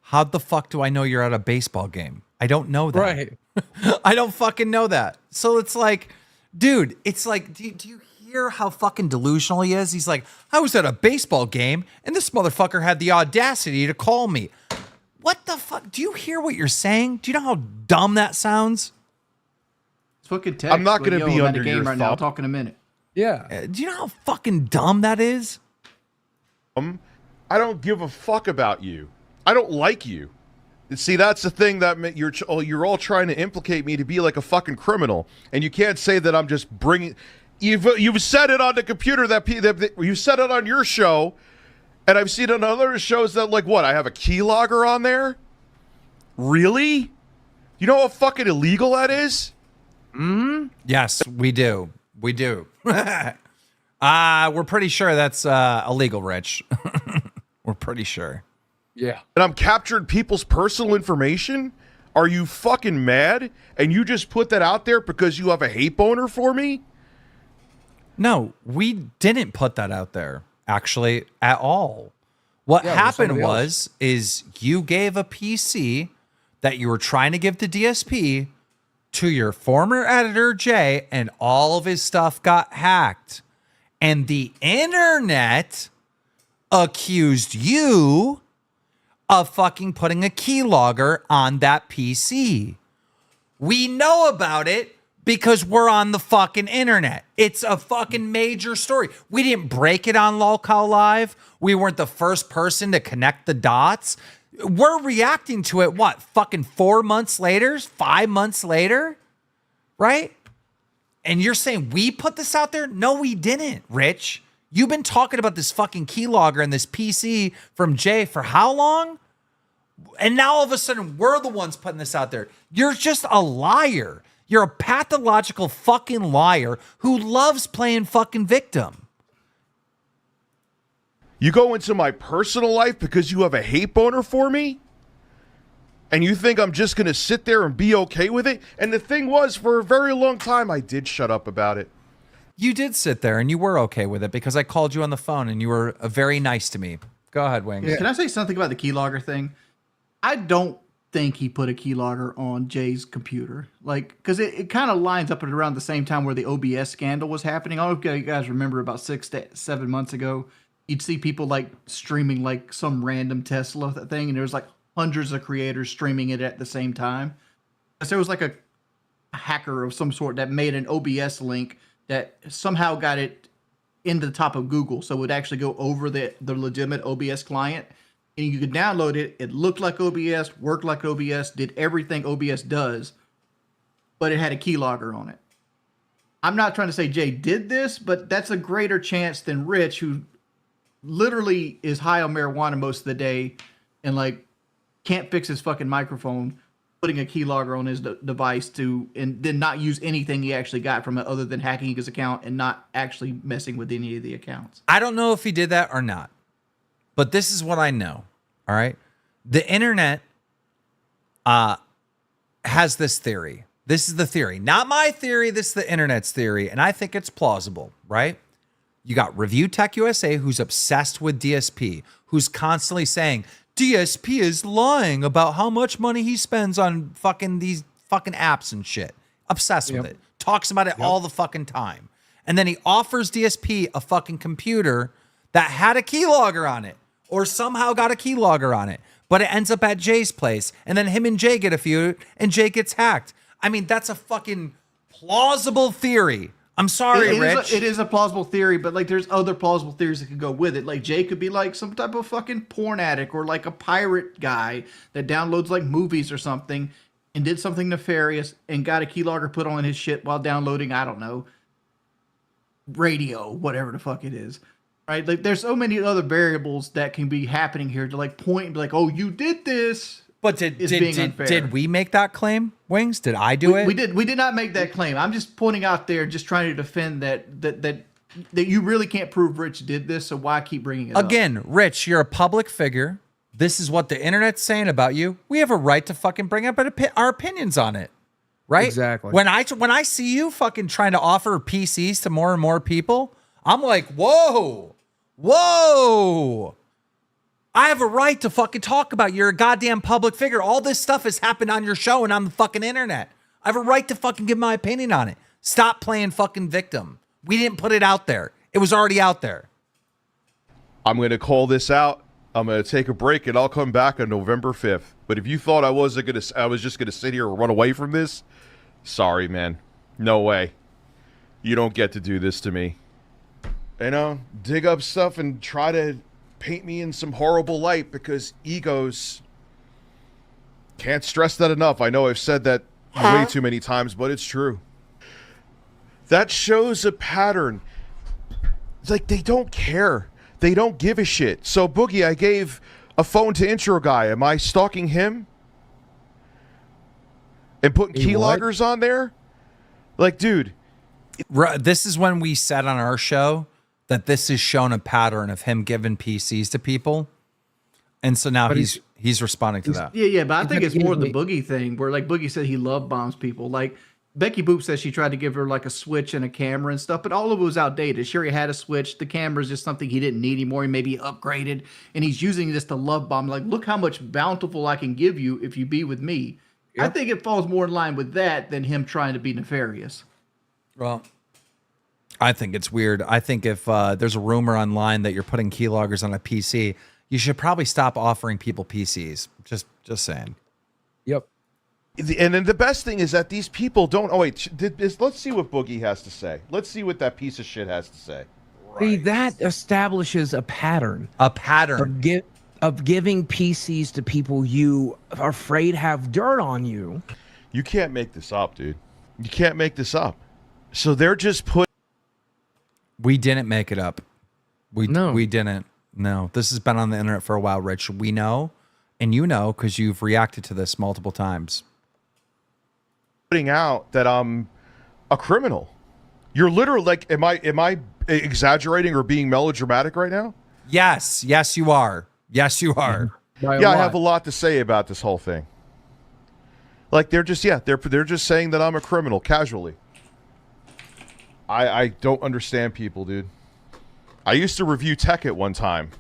How the fuck do I know you're at a baseball game? I don't know that. Right. I don't fucking know that. So it's like, dude, it's like, do you hear how fucking delusional he is? He's like, I was at a baseball game and this motherfucker had the audacity to call me. What the fuck? Do you hear what you're saying? Do you know how dumb that sounds? It's fucking text. I'm not going to be I'm at under a game your right now. I'll thumb. talk in a minute. Yeah. Do you know how fucking dumb that is? I don't give a fuck about you. I don't like you. See, that's the thing that you're all trying to implicate me to be like a fucking criminal, and you can't say that I'm just bringing. You've said it on the computer that you said it on your show, and I've seen it on other shows that like what I have a keylogger on there. Really? You know how fucking illegal that is? Yes, we do. We do. We're pretty sure that's illegal, Rich. We're pretty sure. Yeah. And I'm capturing people's personal information? Are you fucking mad? And you just put that out there because you have a hate boner for me? No, we didn't put that out there, actually, at all. What happened is you gave a PC that you were trying to give to DSP to your former editor, Jay, and all of his stuff got hacked. And the internet accused you of fucking putting a keylogger on that PC. We know about it because we're on the fucking internet. It's a fucking major story. We didn't break it on Lolcow Live. We weren't the first person to connect the dots. We're reacting to it, what, fucking 4 months later, 5 months later, right? And you're saying we put this out there? No, we didn't, Rich. You've been talking about this fucking keylogger and this PC from Jay for how long? And now all of a sudden we're the ones putting this out there. You're just a liar. You're a pathological fucking liar who loves playing fucking victim. You go into my personal life because you have a hate boner for me? And you think I'm just going to sit there and be okay with it? And the thing was, for a very long time, I did shut up about it. You did sit there and you were okay with it because I called you on the phone and you were very nice to me. Go ahead, Wings. Can I say something about the keylogger thing? I don't think he put a keylogger on Jay's computer. Like, because it kind of lines up at around the same time where the OBS scandal was happening. I don't know if you guys remember about 6 to 7 months ago, you'd see people like streaming like some random Tesla thing, and there was like hundreds of creators streaming it at the same time. So there was like a hacker of some sort that made an OBS link that somehow got it into the top of Google, so it would actually go over the legitimate OBS client, and you could download it. It looked like OBS, worked like OBS, did everything OBS does, but it had a keylogger on it. I'm not trying to say Jay did this, but that's a greater chance than Rich, who literally is high on marijuana most of the day and like can't fix his fucking microphone, putting a keylogger on his device and then not use anything he actually got from it other than hacking his account and not actually messing with any of the accounts. I don't know if he did that or not, but this is what I know. All right. The internet has this theory. This is the theory, not my theory. This is the internet's theory. And I think it's plausible, right? You got ReviewTechUSA, who's obsessed with DSP, who's constantly saying, DSP is lying about how much money he spends on fucking these fucking apps and shit. Obsessed with it. Talks about it all the fucking time. And then he offers DSP a fucking computer that had a keylogger on it or somehow got a keylogger on it, but it ends up at Jay's place. And then him and Jay get a feud and Jay gets hacked. I mean, that's a fucking plausible theory. I'm sorry, Rich. It is a plausible theory, but like there's other plausible theories that could go with it. Like Jay could be like some type of fucking porn addict or like a pirate guy that downloads like movies or something and did something nefarious and got a keylogger put on his shit while downloading, I don't know, radio, whatever the fuck it is. Right? Like there's so many other variables that can be happening here to like point and be like, oh, you did this. But did we make that claim, Wings? Did I do it? We did not make that claim. I'm just pointing out there, just trying to defend that you really can't prove Rich did this. So why keep bringing it up? Again, Rich, you're a public figure. This is what the internet's saying about you. We have a right to fucking bring up our opinions on it, right? Exactly. When I see you fucking trying to offer PCs to more and more people, I'm like, whoa. I have a right to fucking talk about you. You're a goddamn public figure. All this stuff has happened on your show and on the fucking internet. I have a right to fucking give my opinion on it. Stop playing fucking victim. We didn't put it out there. It was already out there. I'm going to call this out. I'm going to take a break and I'll come back on November 5th. But if you thought I was just going to sit here and run away from this, sorry, man. No way. You don't get to do this to me. You know, dig up stuff and try to paint me in some horrible light because egos. Can't stress that enough. I know I've said that way too many times, but it's true. That shows a pattern. It's like they don't care. They don't give a shit. So, Boogie, I gave a phone to intro guy. Am I stalking him? And putting keyloggers on there? Like, dude. This is when we said on our show that this has shown a pattern of him giving PCs to people. And so now But he's responding to that. Yeah, but I think it's more the me- Boogie thing where like Boogie said he love bombs people. Like Becky Boop says she tried to give her like a switch and a camera and stuff, but all of it was outdated. Sure, he had a switch. The camera is just something he didn't need anymore. He maybe upgraded, and he's using this to love bomb. Like, look how much bountiful I can give you if you be with me. I think it falls more in line with that than him trying to be nefarious. Well, I think it's weird. I think if there's a rumor online that you're putting keyloggers on a PC, you should probably stop offering people PCs. Just saying. Yep. And then the best thing is that these people don't. Oh wait, let's see what Boogie has to say. Let's see what that piece of shit has to say. See, that establishes a pattern. A pattern Of giving PCs to people you are afraid have dirt on you. You can't make this up, dude. You can't make this up. So they're just We didn't make it up. We didn't. No, this has been on the internet for a while, Rich. We know, and you know, because you've reacted to this multiple times. putting out that I'm a criminal. You're literally like, am I exaggerating or being melodramatic right now? Yes, you are. Yes, you are. I have a lot to say about this whole thing. Like they're just saying that I'm a criminal casually. I don't understand people, dude. I used to review tech at one time,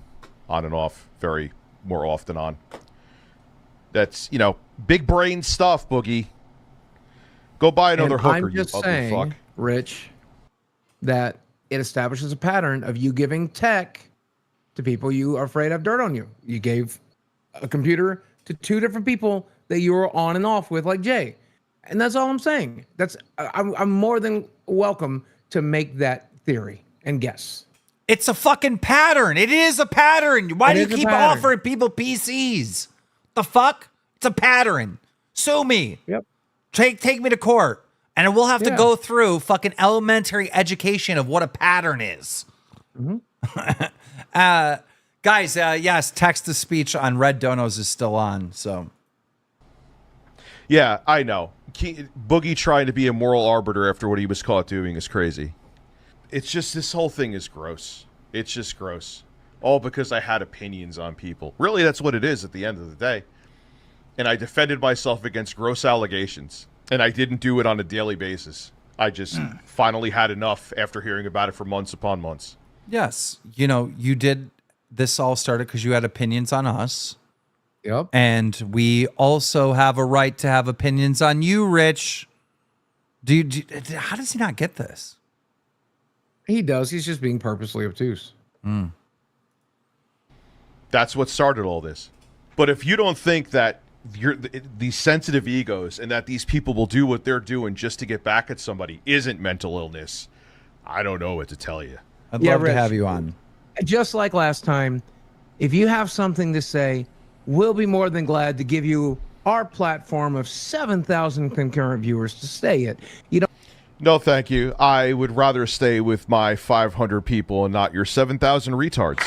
on and off, very more off than on. That's, big brain stuff, Boogie. Go buy another hooker, I'm just you ugly saying, fuck. Rich, that it establishes a pattern of you giving tech to people you are afraid have dirt on you. You gave a computer to two different people that you were on and off with, like Jay. And that's all I'm saying. I'm more than welcome to make that theory and guess. It's a fucking pattern. It is a pattern. Why do you keep pattern. offering people PCs? The fuck? It's a pattern. Sue me. Yep. Take me to court. And we'll have to go through fucking elementary education of what a pattern is. Guys, yes, text-to-speech on Red Donos is still on, so. Yeah, I know. Boogie trying to be a moral arbiter after what he was caught doing is crazy. It's just, this whole thing is gross. It's just gross. All because I had opinions on people. Really, that's what it is at the end of the day. And I defended myself against gross allegations. And I didn't do it on a daily basis. I just finally had enough after hearing about it for months upon months. Yes, you did. This all started because you had opinions on us. Yep. And we also have a right to have opinions on you, Rich. How does he not get this? He does. He's just being purposely obtuse. That's what started all this. But if you don't think that these sensitive egos and that these people will do what they're doing just to get back at somebody isn't mental illness, I don't know what to tell you. I'd love Rich, to have you on. Just like last time, if you have something to say, we'll be more than glad to give you our platform of 7,000 concurrent viewers to say it. No, thank you. I would rather stay with my 500 people and not your 7,000 retards.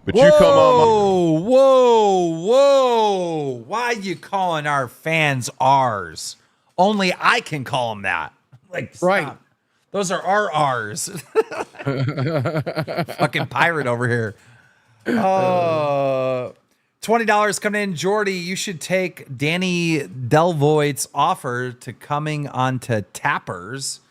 But you come on. Whoa. Why are you calling our fans ours? Only I can call them that. Like, stop. Right. Those are our R's. Fucking pirate over here. $20 coming in. Jordy, you should take Danny Delvoigt's offer to coming onto Tappers.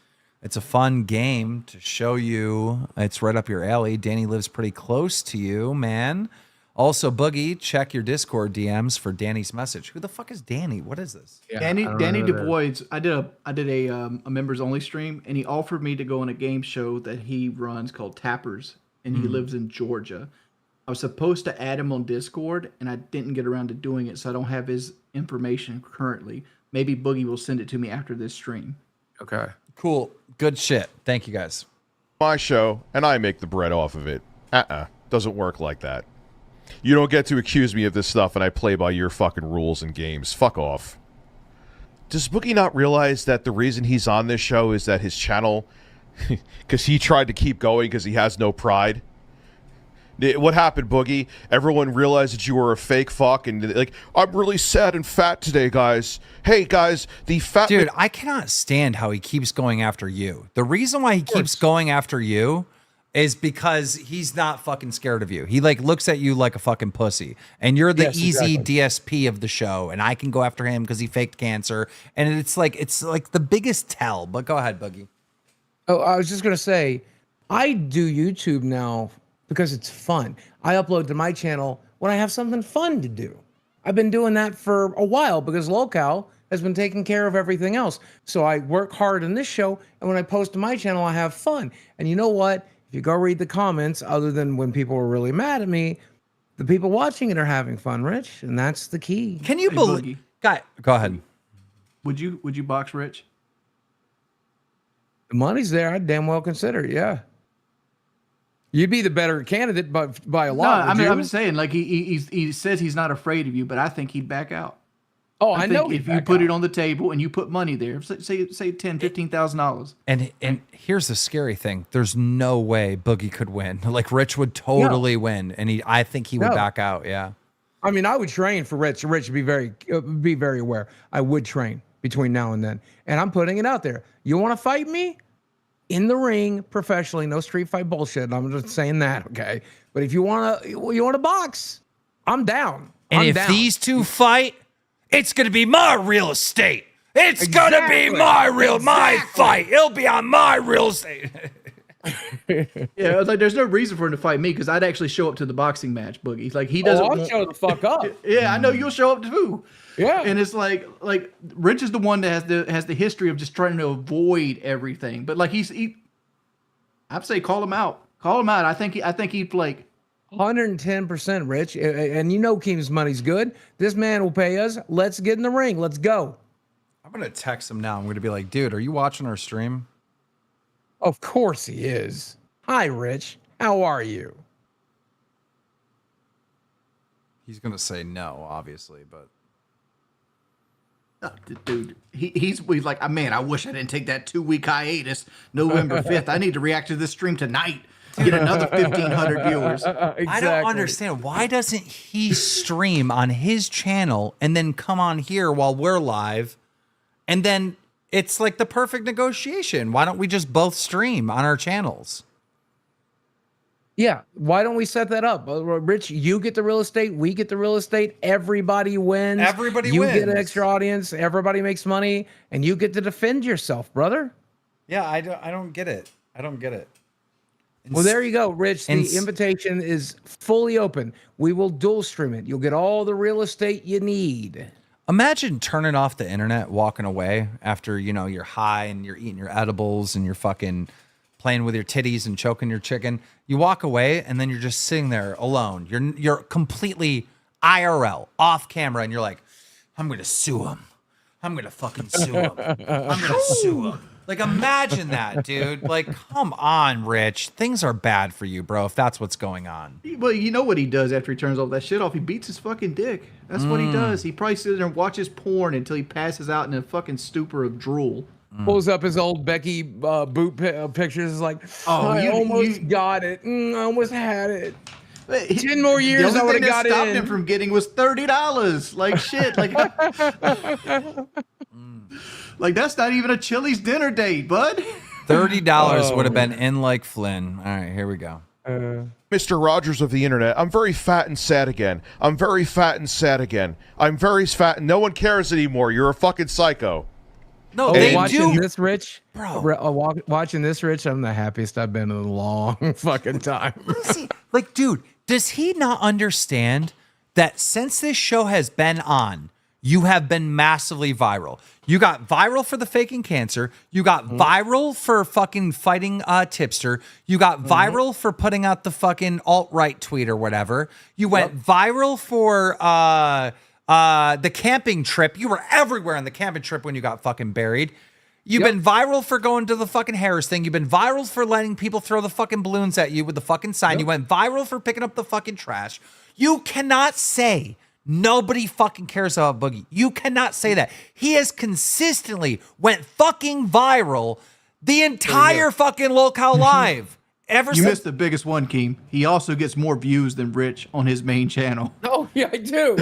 It's a fun game to show you. It's right up your alley. Danny lives pretty close to you, man. Also, Boogie, check your Discord DMs for Danny's message. Who the fuck is Danny? What is this? Yeah, Danny DeVoy's. I did a members only stream, and he offered me to go on a game show that he runs called Tappers, and he lives in Georgia. I was supposed to add him on Discord, and I didn't get around to doing it, so I don't have his information currently. Maybe Boogie will send it to me after this stream. Okay. Cool. Good shit. Thank you, guys. My show, and I make the bread off of it. Doesn't work like that. You don't get to accuse me of this stuff, and I play by your fucking rules and games. Fuck off. Does Boogie not realize that the reason he's on this show is that his channel, because he tried to keep going because he has no pride? What happened, Boogie? Everyone realized that you were a fake fuck, and like, I'm really sad and fat today, guys. Hey, guys, the fat dude. I cannot stand how he keeps going after you. The reason why he keeps going after you is because he's not fucking scared of you. He like looks at you like a fucking pussy, and you're the easy DSP of the show, and I can go after him because he faked cancer, and it's like the biggest tell. But go ahead, Boogie. Oh, I was just gonna say, I do YouTube now because it's fun. I upload to my channel when I have something fun to do. I've been doing that for a while because Locale has been taking care of everything else. So I work hard in this show, and when I post to my channel, I have fun. And you know what? If you go read the comments, other than when people were really mad at me, the people watching it are having fun, Rich, and that's the key. Can you believe? Go ahead. Would you box Rich? The money's there. I'd damn well consider it. Yeah. You'd be the better candidate by a lot. No, I mean, I'm just saying, like he says he's not afraid of you, but I think he'd back out. Oh, I know. If you put it on the table and you put money there, say $10,000-$15,000. And here's the scary thing: there's no way Boogie could win. Like Rich would totally win, and I think he would back out. Yeah. I mean, I would train for Rich. Rich would be very aware. I would train between now and then, and I'm putting it out there. You want to fight me? In the ring, professionally, no street fight bullshit. I'm just saying that, okay? But if you want to box, I'm down. And if these two fight, it's gonna be my real estate. It's gonna be my fight. It'll be on my real estate. Yeah, I was like, there's no reason for him to fight me because I'd actually show up to the boxing match, Boogie. Like he doesn't. I'll show the fuck up. Yeah, I know you'll show up too. Yeah, and it's like Rich is the one that has the history of just trying to avoid everything. But like I'd say call him out. Call him out. I think he'd like 110%, Rich. And you know Keem's money's good. This man will pay us. Let's get in the ring. Let's go. I'm gonna text him now. I'm gonna be like, dude, are you watching our stream? Of course he is. Hi, Rich. How are you? He's gonna say no, obviously, but. Dude, he's like, man, I wish I didn't take that 2-week hiatus. November 5th. I need to react to this stream tonight. Get another 1,500 viewers. Exactly. I don't understand. Why doesn't he stream on his channel and then come on here while we're live? And then it's like the perfect negotiation. Why don't we just both stream on our channels? Yeah, why don't we set that up? Rich, you get the real estate, we get the real estate, everybody wins. Everybody wins. You wins. get an extra audience, everybody makes money, and you get to defend yourself, brother. Yeah, I don't get it. I don't get it. Well, there you go, Rich. The invitation is fully open. We will dual stream it. You'll get all the real estate you need. Imagine turning off the internet, walking away after, you're high and you're eating your edibles and you're fucking playing with your titties and choking your chicken. You walk away and then you're just sitting there alone. You're completely IRL, off camera, and you're like, I'm gonna sue him. I'm gonna fucking sue him. I'm gonna sue him. Like, imagine that, dude. Like, come on, Rich. Things are bad for you, bro, if that's what's going on. Well, you know what he does after he turns all that shit off? He beats his fucking dick. That's what he does. He probably sits there and watches porn until he passes out in a fucking stupor of drool. Pulls up his old Becky boot pictures. Is like, I almost got it. I almost had it. 10 more years, I would have got it. The only thing that stopped him from getting was $30. Like shit. Like, like that's not even a Chili's dinner date, bud. $30 would have been in like Flynn. All right, here we go. Mr. Rogers of the internet, I'm very fat and sad again. I'm very fat and sad again. I'm very fat and no one cares anymore. You're a fucking psycho. No, they watching do. This, Rich, bro. Watching this, Rich, I'm the happiest I've been in a long fucking time. Like, dude, does he not understand that since this show has been on, you have been massively viral? You got viral for the faking cancer. You got viral for fucking fighting tipster. You got viral for putting out the fucking alt-right tweet or whatever. You went viral for the camping trip. You were everywhere on the camping trip when you got fucking buried. You've been viral for going to the fucking Harris thing. You've been viral for letting people throw the fucking balloons at you with the fucking sign. You went viral for picking up the fucking trash. You cannot say nobody fucking cares about Boogie. You cannot say that. He has consistently went fucking viral the entire fucking Locale Live. You missed the biggest one, Keem. He also gets more views than Rich on his main channel. Oh, yeah, I do.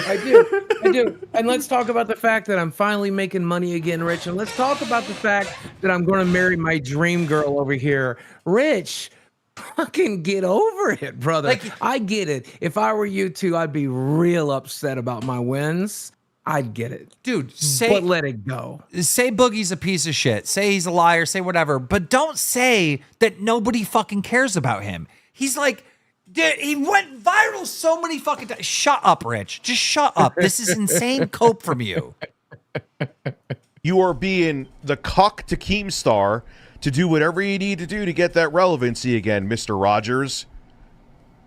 And let's talk about the fact that I'm finally making money again, Rich. And let's talk about the fact that I'm going to marry my dream girl over here. Rich, Fucking get over it, brother. Like- I get it. If I were you two, I'd be real upset about my wins. I'd get it. Dude, But let it go. say Boogie's a piece of shit. Say he's a liar. Say whatever. But don't say that nobody fucking cares about him. He's like, dude, he went viral so many fucking times. Shut up, Rich. Just shut up. This is insane cope from you. You are being the cuck to Keemstar to do whatever you need to do to get that relevancy again, Mr. Rogers,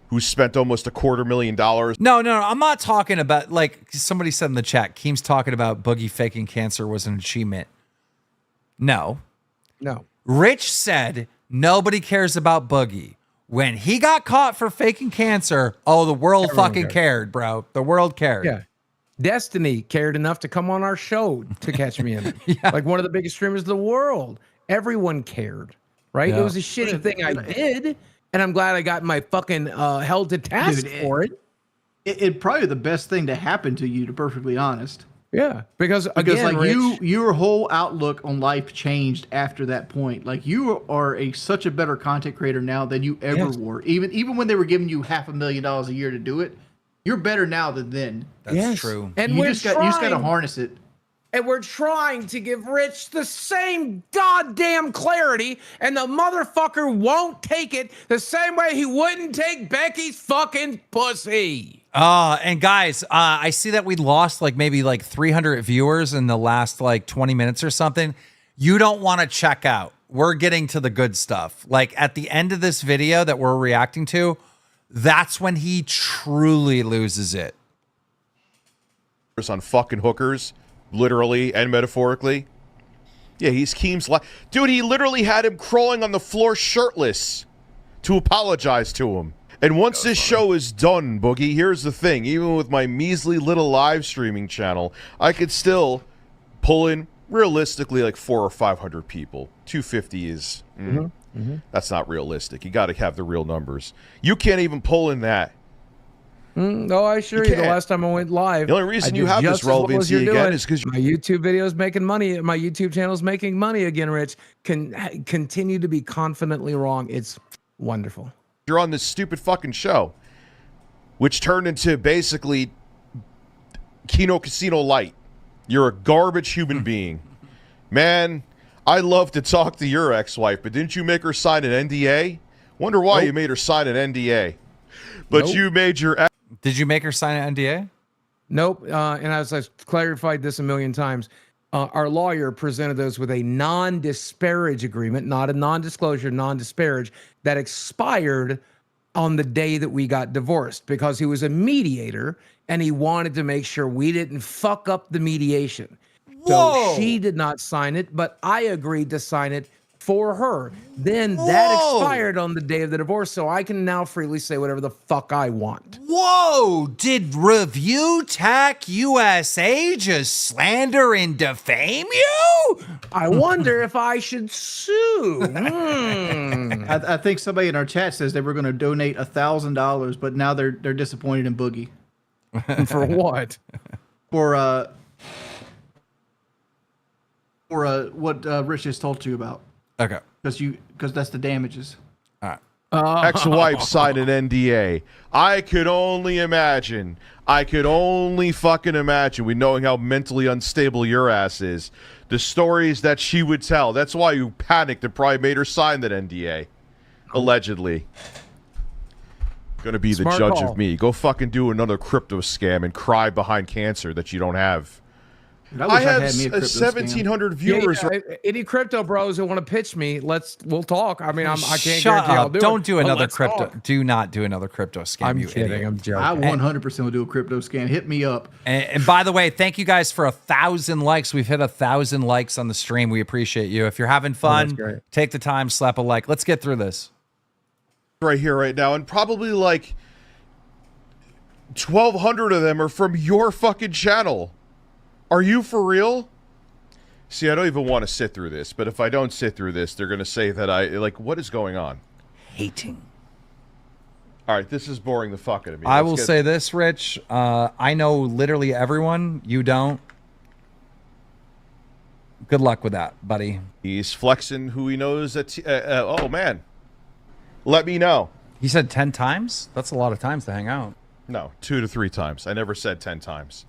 who spent almost $250,000. No. I'm not talking about, like somebody said in the chat, Keem's talking about Boogie faking cancer was an achievement. No. Rich said nobody cares about Boogie. When he got caught for faking cancer, the world Everyone fucking cared, bro. The world cared. Yeah. Destiny cared enough to come on our show to catch me in. Like one of the biggest streamers in the world. Everyone cared, right? Yeah. It was a shitty thing I did, and I'm glad I got my fucking held to task for it. It probably the best thing to happen to you, to be perfectly honest. Yeah, because again, like Rich, your whole outlook on life changed after that point. Like you are such a better content creator now than you ever were. Even when they were giving you $500,000 a year to do it, you're better now than then. That's true. And you just got to harness it. And we're trying to give Rich the same goddamn clarity, and the motherfucker won't take it the same way he wouldn't take Becky's fucking pussy. And guys, I see that we lost maybe 300 viewers in the last 20 minutes or something. You don't want to check out. We're getting to the good stuff. Like at the end of this video that we're reacting to, that's when he truly loses it. On fucking hookers, literally and metaphorically. Yeah, he's Keem's dude, he literally had him crawling on the floor shirtless to apologize to him. And once this show is done, Boogie, here's the thing. Even with my measly little live streaming channel, I could still pull in realistically 400 or 500 people. 250 is that's not realistic. You got to have the real numbers. You can't even pull in that. No, I assure you, the last time I went live, the only reason you have this relevancy again is because my YouTube video is making money. My YouTube channel is making money again, Rich. Can continue to be confidently wrong. It's wonderful. You're on this stupid fucking show, which turned into basically Kino Casino Light. You're a garbage human being. Man, I love to talk to your ex-wife, but didn't you make her sign an NDA? Wonder why you made her sign an NDA. But you made your... Did you make her sign an NDA? Nope. And as I've clarified this a million times, our lawyer presented us with a non-disparage agreement, not a non-disclosure, non-disparage, that expired on the day that we got divorced because he was a mediator and he wanted to make sure we didn't fuck up the mediation. So she did not sign it, but I agreed to sign it for her. Then that expired on the day of the divorce, so I can now freely say whatever the fuck I want. Whoa! Did ReviewTechUSA just slander and defame you? I wonder if I should sue. I think somebody in our chat says they were going to donate $1,000, but now they're disappointed in Boogie. For what? For what Rich just told you about. Okay. Because that's the damages. All right. Ex-wife signed an NDA. I could only imagine. I could only fucking imagine, we knowing how mentally unstable your ass is, the stories that she would tell. That's why you panicked and probably made her sign that NDA. Allegedly. Gonna be Smart the judge call. of me. Go fucking do another crypto scam and cry behind cancer that you don't have. Dude, I wish I have had me a crypto 1,700 viewers. Any crypto bros who want to pitch me, we'll talk. I mean, I can't Shut guarantee I'll up. do it. Don't do but another let's crypto. talk. Do not do another crypto scam, I'm you kidding. idiot. I'm joking. I 100% will do a crypto scam. Hit me up. And by the way, thank you guys for 1,000 likes. We've hit 1,000 likes on the stream. We appreciate you. If you're having fun, great. take the time, slap a like. Let's get through this. Right here, right now, and probably 1,200 of them are from your fucking channel. Are you for real? See, I don't even want to sit through this, but if I don't sit through this, they're going to say that what is going on? Hating. All right, this is boring the fuck out of me. I will say this, Rich. I know literally everyone. You don't. Good luck with that, buddy. He's flexing who he knows that... oh, man. let me know. He said 10 times? That's a lot of times to hang out. No, 2 to 3 times. I never said 10 times.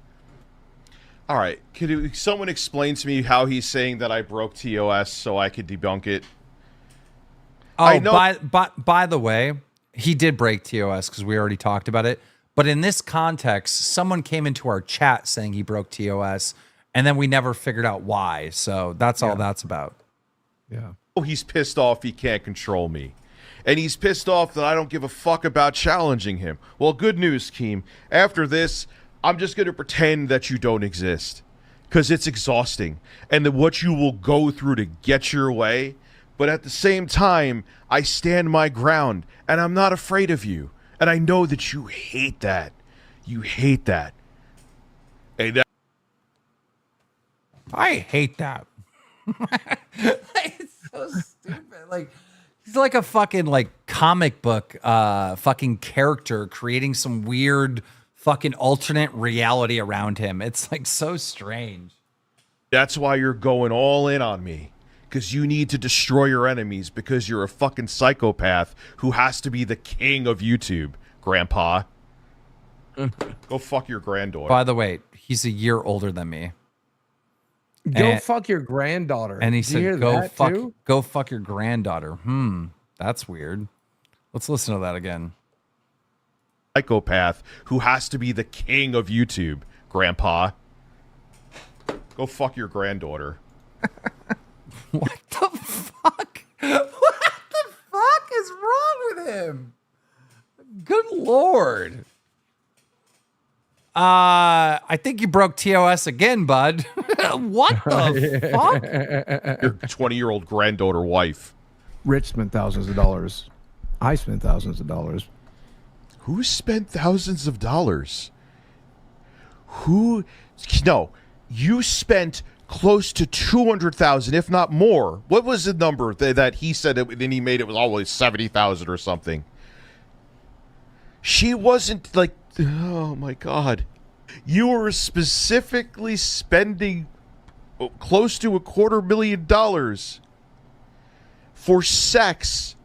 All right. Could someone explain to me how he's saying that I broke TOS so I could debunk it? Oh, I know. by the way, he did break TOS because we already talked about it. But in this context, someone came into our chat saying he broke TOS, and then we never figured out why. So that's all that's about. Yeah. Oh, he's pissed off he can't control me. And he's pissed off that I don't give a fuck about challenging him. Well, good news, Keem. After this, I'm just going to pretend that you don't exist. Because it's exhausting. And what you will go through to get your way. But at the same time, I stand my ground. And I'm not afraid of you. And I know that you hate that. You hate that. And that I hate that. It's so stupid. Like, he's like a fucking like comic book fucking character creating some weird fucking alternate reality around him. It's like so strange. That's why you're going all in on me. Because you need to destroy your enemies because you're a fucking psychopath who has to be the king of YouTube, Grandpa. Go fuck your granddaughter. By the way, he's a year older than me. Go fuck your granddaughter. And he Did you hear said, that go fuck your granddaughter. That's weird. Let's listen to that again. Psychopath who has to be the king of YouTube, Grandpa. Go fuck your granddaughter. What the fuck? What the fuck is wrong with him? Good Lord. I think you broke TOS again, bud. What the fuck? Your 20-year-old granddaughter wife. Rich spent thousands of dollars. I spent thousands of dollars. Who spent thousands of dollars? Who? No, you spent close to 200,000, if not more. What was the number that he said? Then he made it was always 70,000 or something. She wasn't like, oh my God. You were specifically spending close to $250,000 for sex.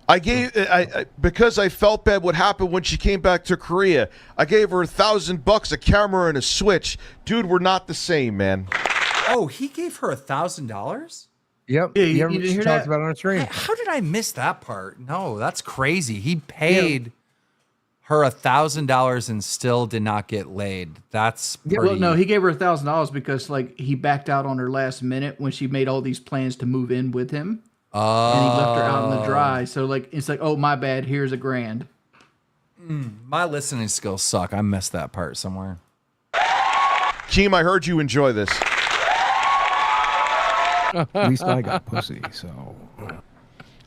I because I felt bad what happened when she came back to Korea. I gave her $1,000, a camera, and a Switch. Dude, we're not the same, man. Oh, he gave her $1,000? Yep. Yeah, you didn't hear talked that? about it on a stream. How did I miss that part? No, that's crazy. He paid her $1,000 and still did not get laid. That's pretty... Well, no, he gave her $1,000 because like he backed out on her last minute when she made all these plans to move in with him. And he left her out in the dry. So like it's like, oh my bad, here's $1,000. My listening skills suck. I missed that part somewhere. Keem, I heard you enjoy this. At least I got pussy, so.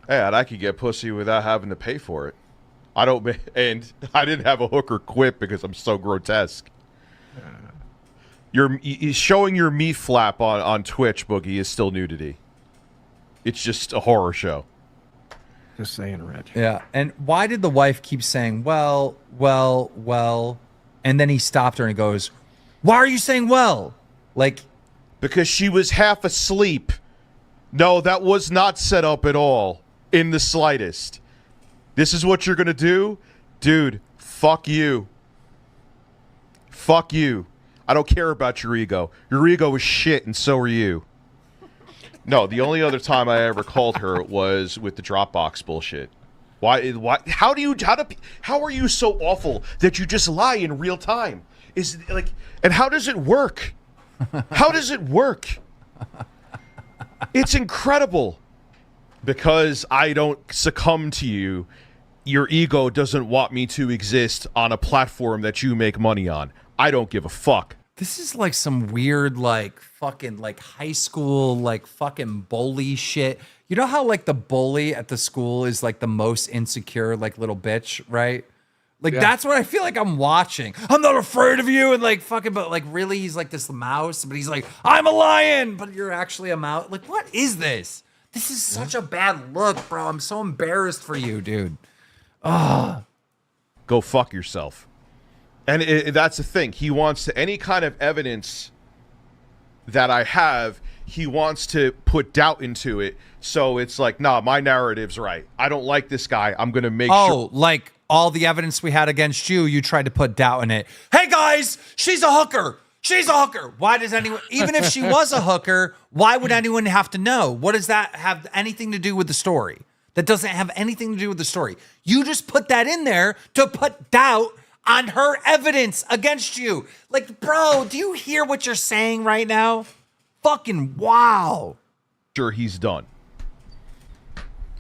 Hey, I could get pussy without having to pay for it. And I didn't have a hooker quit because I'm so grotesque. You're showing your meat flap on Twitch, Boogie, is still nudity. It's just a horror show. Just saying, Rich. Yeah. And why did the wife keep saying, well, and then he stopped her and he goes, why are you saying well? Like, because she was half asleep. No, that was not set up at all in the slightest. This is what you're going to do? Dude, fuck you. Fuck you. I don't care about your ego. Your ego is shit, and so are you. No, the only other time I ever called her was with the Dropbox bullshit. Why? How are you so awful that you just lie in real time? Is like, and how does it work? How does it work? It's incredible. Because I don't succumb to you, your ego doesn't want me to exist on a platform that you make money on. I don't give a fuck. this is like some weird, like fucking like high school, like fucking bully shit. You know how like the bully at the school is like the most insecure, like little bitch, right? Like that's what I feel like I'm watching. I'm not afraid of you, and like fucking, but like really, he's like this mouse, but he's like, I'm a lion, but you're actually a mouse. Like, what is this? This is such a bad look, bro. I'm so embarrassed for you, dude. Ah, go fuck yourself. And that's the thing. He wants any kind of evidence that I have. he wants to put doubt into it. So it's like, nah, my narrative's right. I don't like this guy. I'm going to make sure. Like all the evidence we had against you, you tried to put doubt in it. Hey guys, she's a hooker. She's a hooker. Why does anyone, even if she was a hooker, why would anyone have to know? What does that have anything to do with the story? That doesn't have anything to do with the story. You just put that in there to put doubt on her evidence against you. Like, bro, do you hear what you're saying right now? Fucking wow. Sure, he's done.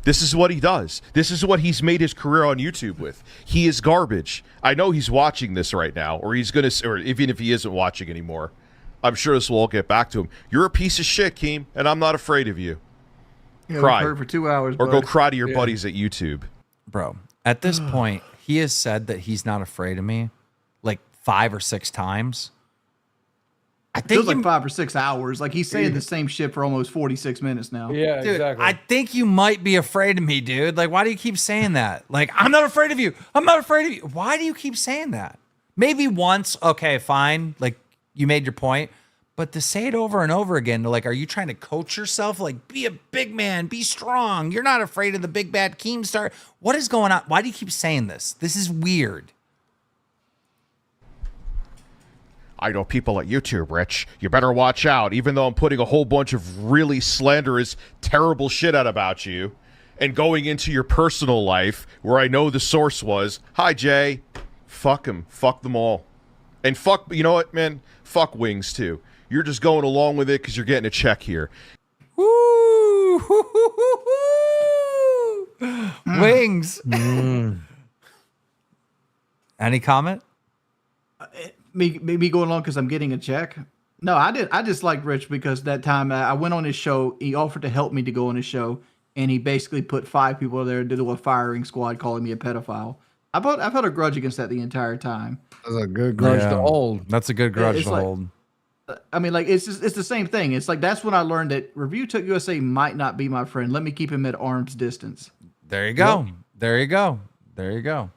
This is what he does. This is what he's made his career on YouTube with. He is garbage. I know he's watching this right now, or he's gonna, or even if he isn't watching anymore, I'm sure this will all get back to him. You're a piece of shit, Keem, and I'm not afraid of you. Yeah, cry for 2 hours, or bud. go cry to your buddies at YouTube, bro. At this point, he has said that he's not afraid of me, like 5 or 6 times. I think feels like 5 or 6 hours. Like he's saying the same shit for almost 46 minutes now. Yeah, dude, exactly. I think you might be afraid of me, dude. Like, why do you keep saying that? Like, I'm not afraid of you. I'm not afraid of you. Why do you keep saying that? Maybe once, okay, fine. Like, you made your point. But to say it over and over again, like, are you trying to coach yourself? Like, be a big man, be strong. You're not afraid of the big bad KEEMSTAR. What is going on? Why do you keep saying this? This is weird. I know people at YouTube, Rich. You better watch out, even though I'm putting a whole bunch of really slanderous, terrible shit out about you and going into your personal life where I know the source was. Hi, Jay. Fuck him. Fuck them all. And fuck, you know what, man? Fuck Wings, too. You're just going along with it because you're getting a check here. Woo! Wings. Any comment? Me going along because I'm getting a check. No, I just like Rich because that time I went on his show. He offered to help me to go on his show, and he basically put 5 people there to do a firing squad, calling me a pedophile. I've held a grudge against that the entire time. That's a good grudge to hold. That's a good grudge to like, hold. I mean, like it's the same thing. It's like that's when I learned that ReviewTechUSA might not be my friend. Let me keep him at arm's distance. There you go. Yep. There you go. There you go.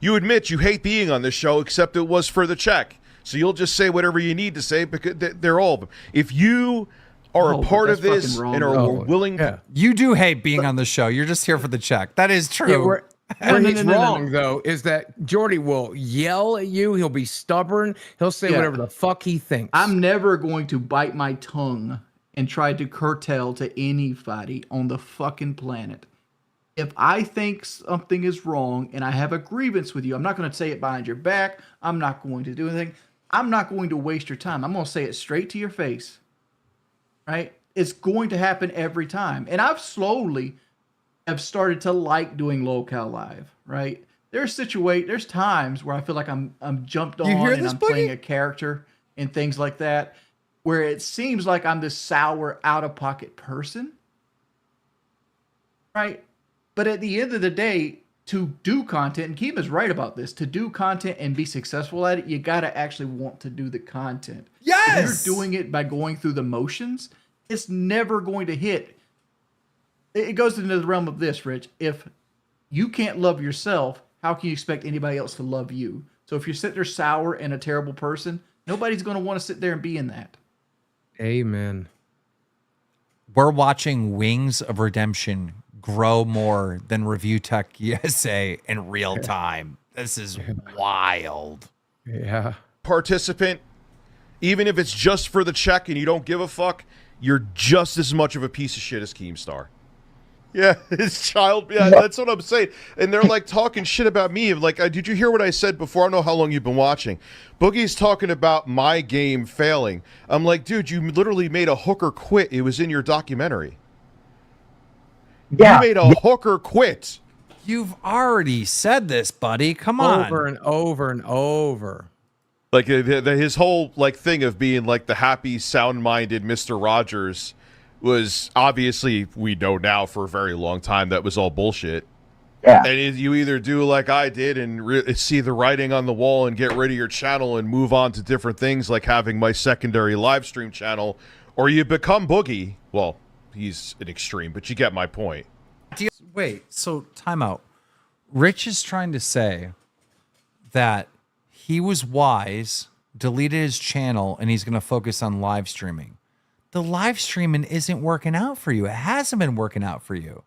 You admit you hate being on this show, except it was for the check. So you'll just say whatever you need to say because they're all of them. If you are a part of this and are willing, you do hate being on the show. You're just here for the check. That is true. Yeah, where he's wrong, though, is that Jordy will yell at you. He'll be stubborn. He'll say whatever the fuck he thinks. I'm never going to bite my tongue and try to curtail to anybody on the fucking planet. If I think something is wrong and I have a grievance with you, I'm not going to say it behind your back. I'm not going to do anything. I'm not going to waste your time. I'm going to say it straight to your face. Right? It's going to happen every time. And I've slowly have started to like doing Locale Live, right? There's times where I feel like I'm jumped on and I'm playing a character and things like that, where it seems like I'm this sour, out-of-pocket person, right? But at the end of the day, to do content, and Keem is right about this, to do content and be successful at it, you got to actually want to do the content. Yes! If you're doing it by going through the motions, it's never going to hit. It goes into the realm of this, Rich. If you can't love yourself, how can you expect anybody else to love you? So if you're sitting there sour and a terrible person, nobody's going to want to sit there and be in that. Amen. We're watching Wings of Redemption grow more than ReviewTechUSA in real time. This is wild. Yeah. Participant, even if it's just for the check and you don't give a fuck, you're just as much of a piece of shit as KEEMSTAR. Yeah, his child. Yeah, that's what I'm saying. And they're like talking shit about me. Like, did you hear what I said before? I don't know how long you've been watching. Boogie's talking about my game failing. I'm like, dude, you literally made a hooker quit. It was in your documentary. Yeah. You made a hooker quit. You've already said this, buddy. Come on. Over and over and over. Like his whole like thing of being like the happy, sound-minded Mr. Rogers was obviously, we know now for a very long time, that was all bullshit. Yeah. And you either do like I did and see the writing on the wall and get rid of your channel and move on to different things like having my secondary live stream channel, or you become Boogie. Well, he's an extreme, but you get my point. Wait, so time out. Rich is trying to say that he was wise deleted his channel and he's going to focus on live streaming. The live streaming isn't working out for you. It hasn't been working out for you.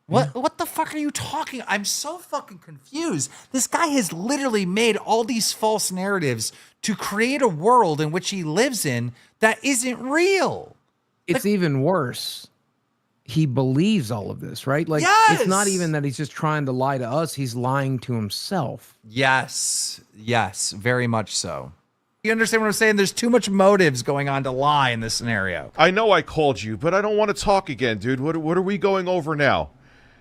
What the fuck are you talking? I'm so fucking confused. This guy has literally made all these false narratives to create a world in which he lives in that isn't real. It's even worse. He believes all of this, right? Like, Yes! it's not even that he's just trying to lie to us. He's lying to himself. Yes, very much so. You understand what I'm saying? There's too much motives going on to lie in this scenario. I know I called you, but I don't want to talk again, dude. What are we going over now?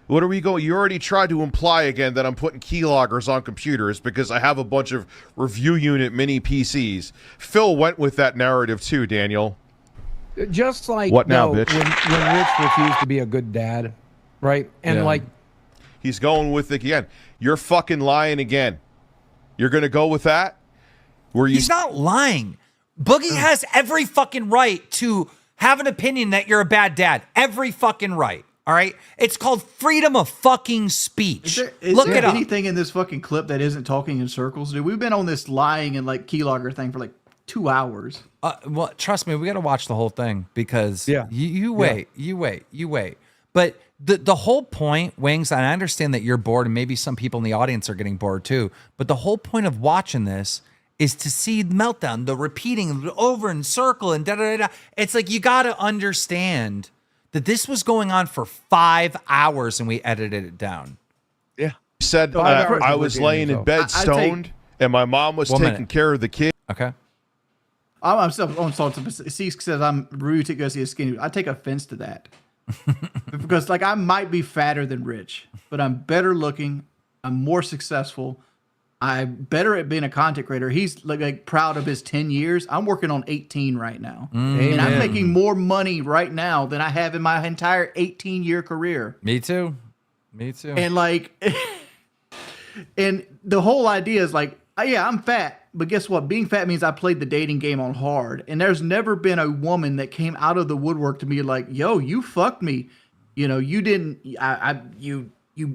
What are we going? You already tried to imply again that I'm putting keyloggers on computers because I have a bunch of review unit mini PCs. Phil went with that narrative too, Daniel. Just like What now, bitch? When Rich refused to be a good dad, right? And like, he's going with it again. You're fucking lying again. You're gonna go with that? He's not lying. Boogie has every fucking right to have an opinion that you're a bad dad. Every fucking right. All right? It's called freedom of fucking speech. Look it up. Anything in this fucking clip that isn't talking in circles, dude? We've been on this lying and like keylogger thing for like 2 hours. Well, trust me, we got to watch the whole thing because you wait. But the whole point, Wings, and I understand that you're bored and maybe some people in the audience are getting bored too, but the whole point of watching this is to see the meltdown, the repeating over and circle and da-da-da-da. It's like you got to understand that this was going on for 5 hours and we edited it down. Yeah. You said I was laying in bed stoned and my mom was taking care of the kid. Okay. I'm still on salt. C says I'm ReviewTechUSA skinny. I take offense to that because like I might be fatter than Rich, but I'm better looking. I'm more successful. I'm better at being a content creator. He's like proud of his 10 years. I'm working on 18 right now. And I'm making more money right now than I have in my entire 18-year career. Me too. And like, and the whole idea is like, yeah, I'm fat, but guess what? Being fat means I played the dating game on hard. And there's never been a woman that came out of the woodwork to me like, yo, you fucked me. You know, you didn't, you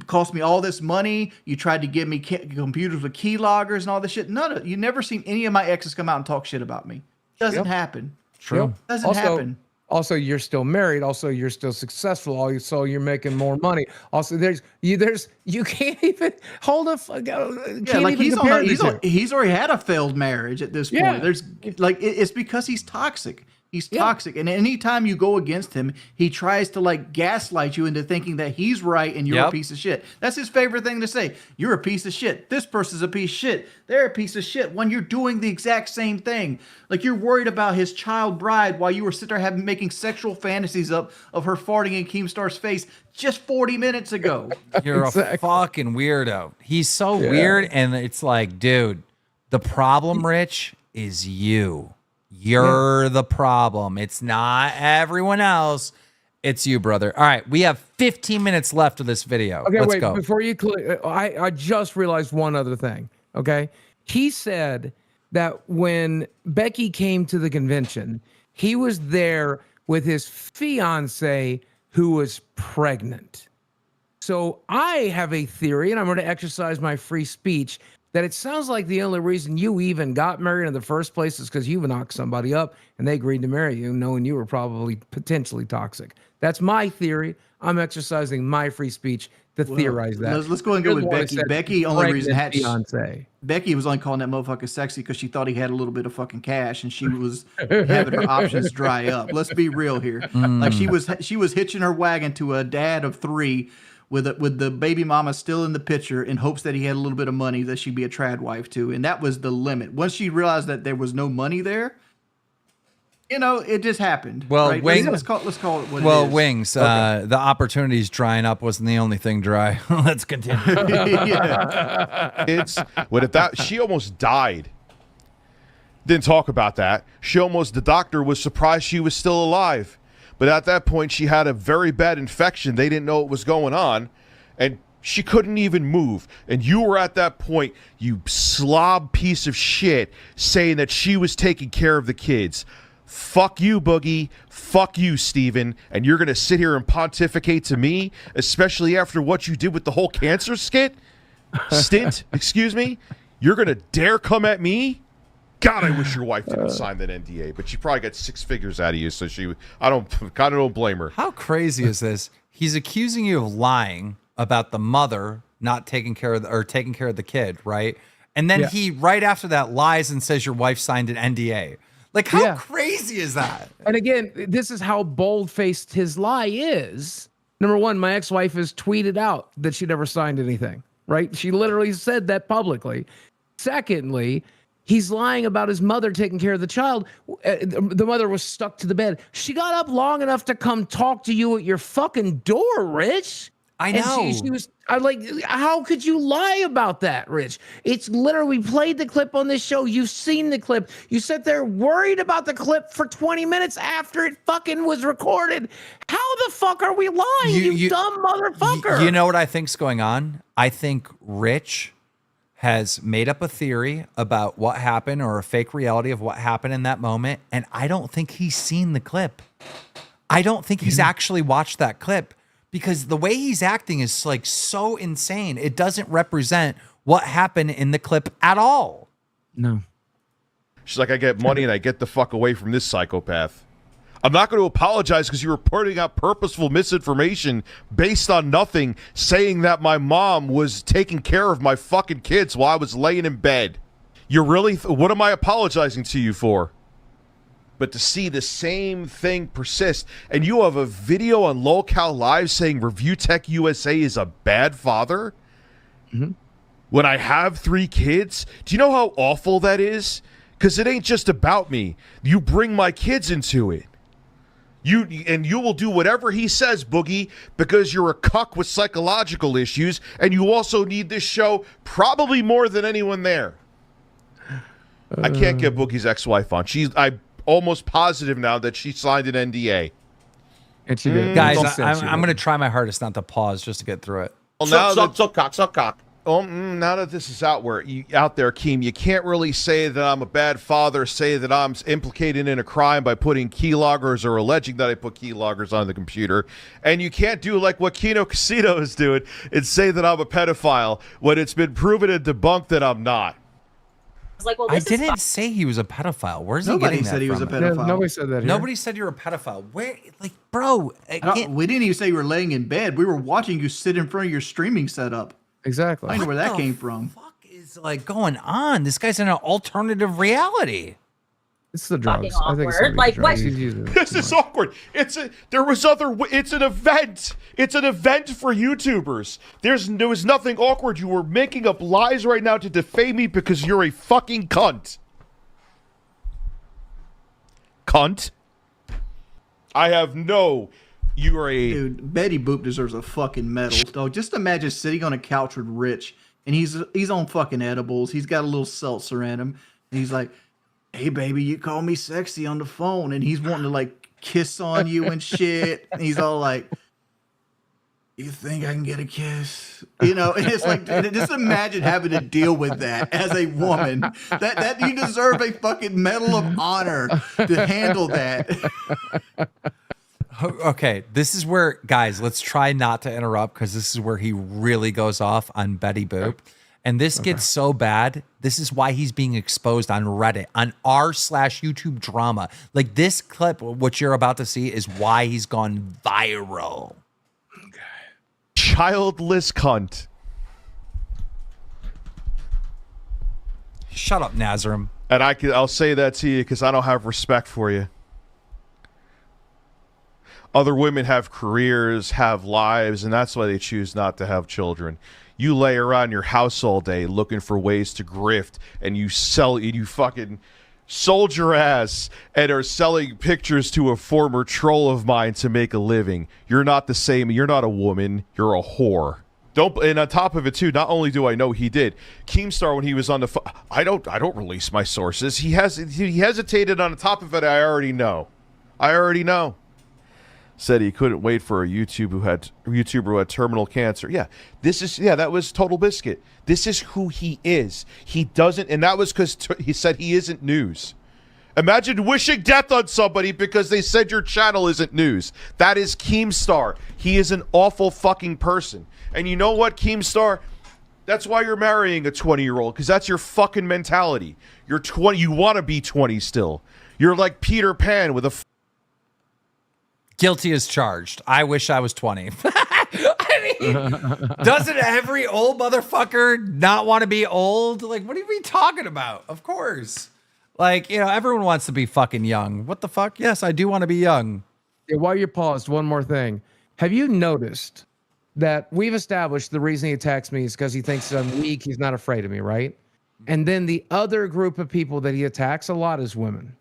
cost me all this money. You tried to give me computers with keyloggers and all this shit. You never seen any of my exes come out and talk shit about me. Doesn't happen. True. Doesn't happen. Also, you're still married. Also, you're still successful. Also, you're making more money. Also, you can't even hold a. Yeah, like he's already had a failed marriage at this point. Yeah. There's like it's because he's toxic. He's toxic, and anytime you go against him, he tries to like gaslight you into thinking that he's right and you're a piece of shit. That's his favorite thing to say. You're a piece of shit. This person's a piece of shit. They're a piece of shit when you're doing the exact same thing. Like you're worried about his child bride while you were sitting there making sexual fantasies of her farting in KEEMSTAR's face just 40 minutes ago. You're a fucking weirdo. He's so weird, and it's like, dude, the problem, Rich, is you. You're the problem. It's not everyone else. It's you, brother. All right, we have 15 minutes left of this video. Okay, Let's go. Before you click, I just realized one other thing. Okay, he said that when Becky came to the convention, he was there with his fiance who was pregnant. So I have a theory, and I'm going to exercise my free speech, that it sounds like the only reason you even got married in the first place is because you knocked somebody up and they agreed to marry you, knowing you were probably potentially toxic. That's my theory. I'm exercising my free speech to theorize that. Let's go and go with Becky. Becky, only reason had fiance. Becky was only calling that motherfucker sexy because she thought he had a little bit of fucking cash and she was having her options dry up. Let's be real here. Like she was hitching her wagon to a dad of 3 with the baby mama still in the picture in hopes that he had a little bit of money that she'd be a trad wife to. And that was the limit. Once she realized that there was no money there, you know, it just happened. Well, right? Wings, let's call it what it is. Well, Wings, the opportunities drying up wasn't the only thing dry. Let's continue. She almost died. Didn't talk about that. The doctor was surprised she was still alive. But at that point, she had a very bad infection. They didn't know what was going on. And she couldn't even move. And you were at that point, you slob piece of shit, saying that she was taking care of the kids. Fuck you, Boogie. Fuck you, Steven. And you're going to sit here and pontificate to me, especially after what you did with the whole cancer stint? Excuse me? You're going to dare come at me? God, I wish your wife didn't sign that NDA, but she probably got 6 figures out of you, so I kind of don't blame her. How crazy is this? He's accusing you of lying about the mother not taking care of taking care of the kid, right? And then he right after that lies and says your wife signed an NDA. Like, how crazy is that? And again, this is how bold-faced his lie is. Number one, my ex-wife has tweeted out that she never signed anything, right? She literally said that publicly. Secondly, he's lying about his mother taking care of the child. The mother was stuck to the bed. She got up long enough to come talk to you at your fucking door, Rich. I know. And she was like, how could you lie about that, Rich? It's literally, we played the clip on this show. You've seen the clip. You sat there worried about the clip for 20 minutes after it fucking was recorded. How the fuck are we lying, you dumb motherfucker? You know what I think's going on? I think Rich has made up a theory about what happened or a fake reality of what happened in that moment. And I don't think he's seen the clip. I don't think he's actually watched that clip because the way he's acting is like so insane. It doesn't represent what happened in the clip at all. No. She's like, I get money and I get the fuck away from this psychopath. I'm not going to apologize because you were putting out purposeful misinformation based on nothing, saying that my mom was taking care of my fucking kids while I was laying in bed. You're really, what am I apologizing to you for? But to see the same thing persist, and you have a video on Lolcow Live saying ReviewTechUSA is a bad father? When I have 3 kids? Do you know how awful that is? Because it ain't just about me. You bring my kids into it. You will do whatever he says, Boogie, because you're a cuck with psychological issues, and you also need this show probably more than anyone there. I can't get Boogie's ex-wife on. I'm almost positive now that she signed an NDA. And she did. Guys, I'm going to try my hardest not to pause just to get through it. Well, suck cock. Now that this is out there, Keem, you can't really say that I'm a bad father, say that I'm implicated in a crime by putting keyloggers or alleging that I put keyloggers on the computer. And you can't do like what Kino Casino is doing and say that I'm a pedophile when it's been proven and debunked that I'm not. Like, well, I didn't say he was a pedophile. Where's he getting that from? Nobody said he was a pedophile. Yeah, nobody said that here. Nobody said you're a pedophile. Where, like, bro? We didn't even say you were laying in bed. We were watching you sit in front of your streaming setup. Exactly. I know where that came from. What the fuck is like going on? This guy's in an alternative reality. It's the drugs. Fucking I think awkward. Like, what? This is awkward. It's an event. It's an event for YouTubers. There was nothing awkward. You were making up lies right now to defame me because you're a fucking cunt. Cunt. I have no. You are a dude. Betty Boop deserves a fucking medal, dog. Just imagine sitting on a couch with Rich, and he's on fucking edibles. He's got a little seltzer in him, and he's like, "Hey, baby, you call me sexy on the phone," and he's wanting to like kiss on you and shit. And he's all like, "You think I can get a kiss?" You know, and it's like, just imagine having to deal with that as a woman. That you deserve a fucking Medal of Honor to handle that. Okay, this is where, guys, let's try not to interrupt because this is where he really goes off on Betty Boop. And this gets so bad. This is why he's being exposed on Reddit, on r/YouTube drama. Like this clip, what you're about to see is why he's gone viral. Childless cunt. Shut up, Nazarem. And I'll say that to you because I don't have respect for you. Other women have careers, have lives, and that's why they choose not to have children. You lay around your house all day looking for ways to grift, and you fucking sold your ass and are selling pictures to a former troll of mine to make a living. You're not the same. You're not a woman. You're a whore. And on top of it too, not only do I know he did, KEEMSTAR when he was on the I don't release my sources. He hesitated on the top of it. I already know. Said he couldn't wait for a YouTuber who had terminal cancer. Yeah, that was Total Biscuit. This is who he is. He doesn't, and that was because he said he isn't news. Imagine wishing death on somebody because they said your channel isn't news. That is KEEMSTAR. He is an awful fucking person. And you know what, KEEMSTAR? That's why you're marrying a 20-year-old, because that's your fucking mentality. You're 20. You want to be 20 still. You're like Peter Pan with a. Guilty as charged. I wish I was 20. I mean, doesn't every old motherfucker not want to be old? Like, what are we talking about? Of course. Like, you know, everyone wants to be fucking young. What the fuck? Yes, I do want to be young. Yeah, while you paused, one more thing. Have you noticed that we've established the reason he attacks me is because he thinks I'm weak, he's not afraid of me, right? And then the other group of people that he attacks a lot is women.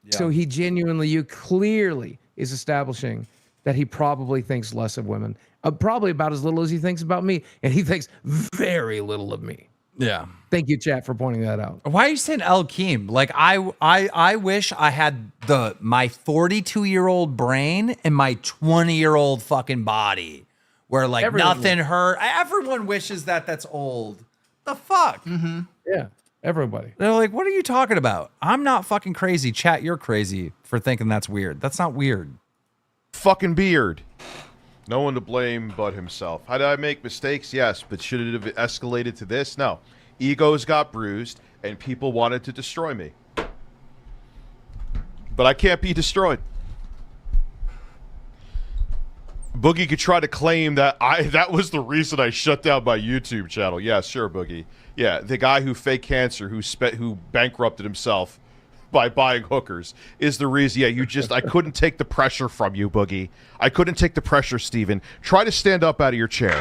Yeah. So he genuinely, you clearly is establishing that he probably thinks less of women, probably about as little as he thinks about me, and he thinks very little of me. Yeah. Thank you, chat, for pointing that out. Why are you saying El Keem? Like, I wish I had my 42-year-old brain and my 20-year-old fucking body, where like nothing hurt. Everyone wishes that. That's old. The fuck? Mm-hmm. Yeah, everybody. They're like, what are you talking about? I'm not fucking crazy. Chat, you're crazy for thinking that's weird. That's not weird. Fucking beard. No one to blame but himself. How did I make mistakes? Yes, but should it have escalated to this? No. Egos got bruised, and people wanted to destroy me. But I can't be destroyed. Boogie could try to claim that that was the reason I shut down my YouTube channel. Yeah, sure, Boogie. Yeah, the guy who faked cancer, who bankrupted himself by buying hookers, is the reason. Yeah, I couldn't take the pressure from you, Boogie. I couldn't take the pressure, Steven. Try to stand up out of your chair.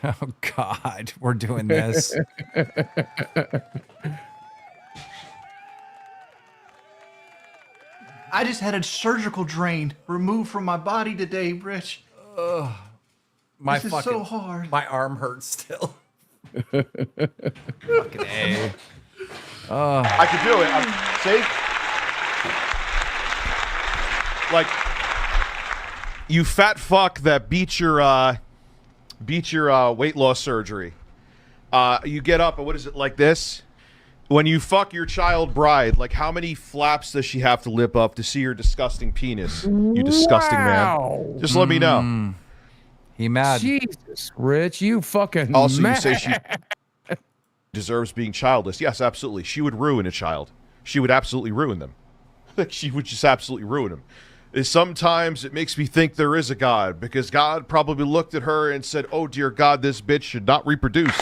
Oh, God, we're doing this. I just had a surgical drain removed from my body today, Rich. This is so hard. My arm hurts still. Fucking A. I could do it. See? Like, you fat fuck that beat your weight loss surgery. You get up and what is it like this? When you fuck your child bride, like how many flaps does she have to lip up to see your disgusting penis? You disgusting man. Just let me know. He mad. Jesus, Rich, you fucking Also, mad. you say she deserves being childless. Yes, absolutely. She would ruin a child. She would absolutely ruin them. She would just absolutely ruin them. Sometimes it makes me think there is a God, because God probably looked at her and said, oh, dear God, this bitch should not reproduce.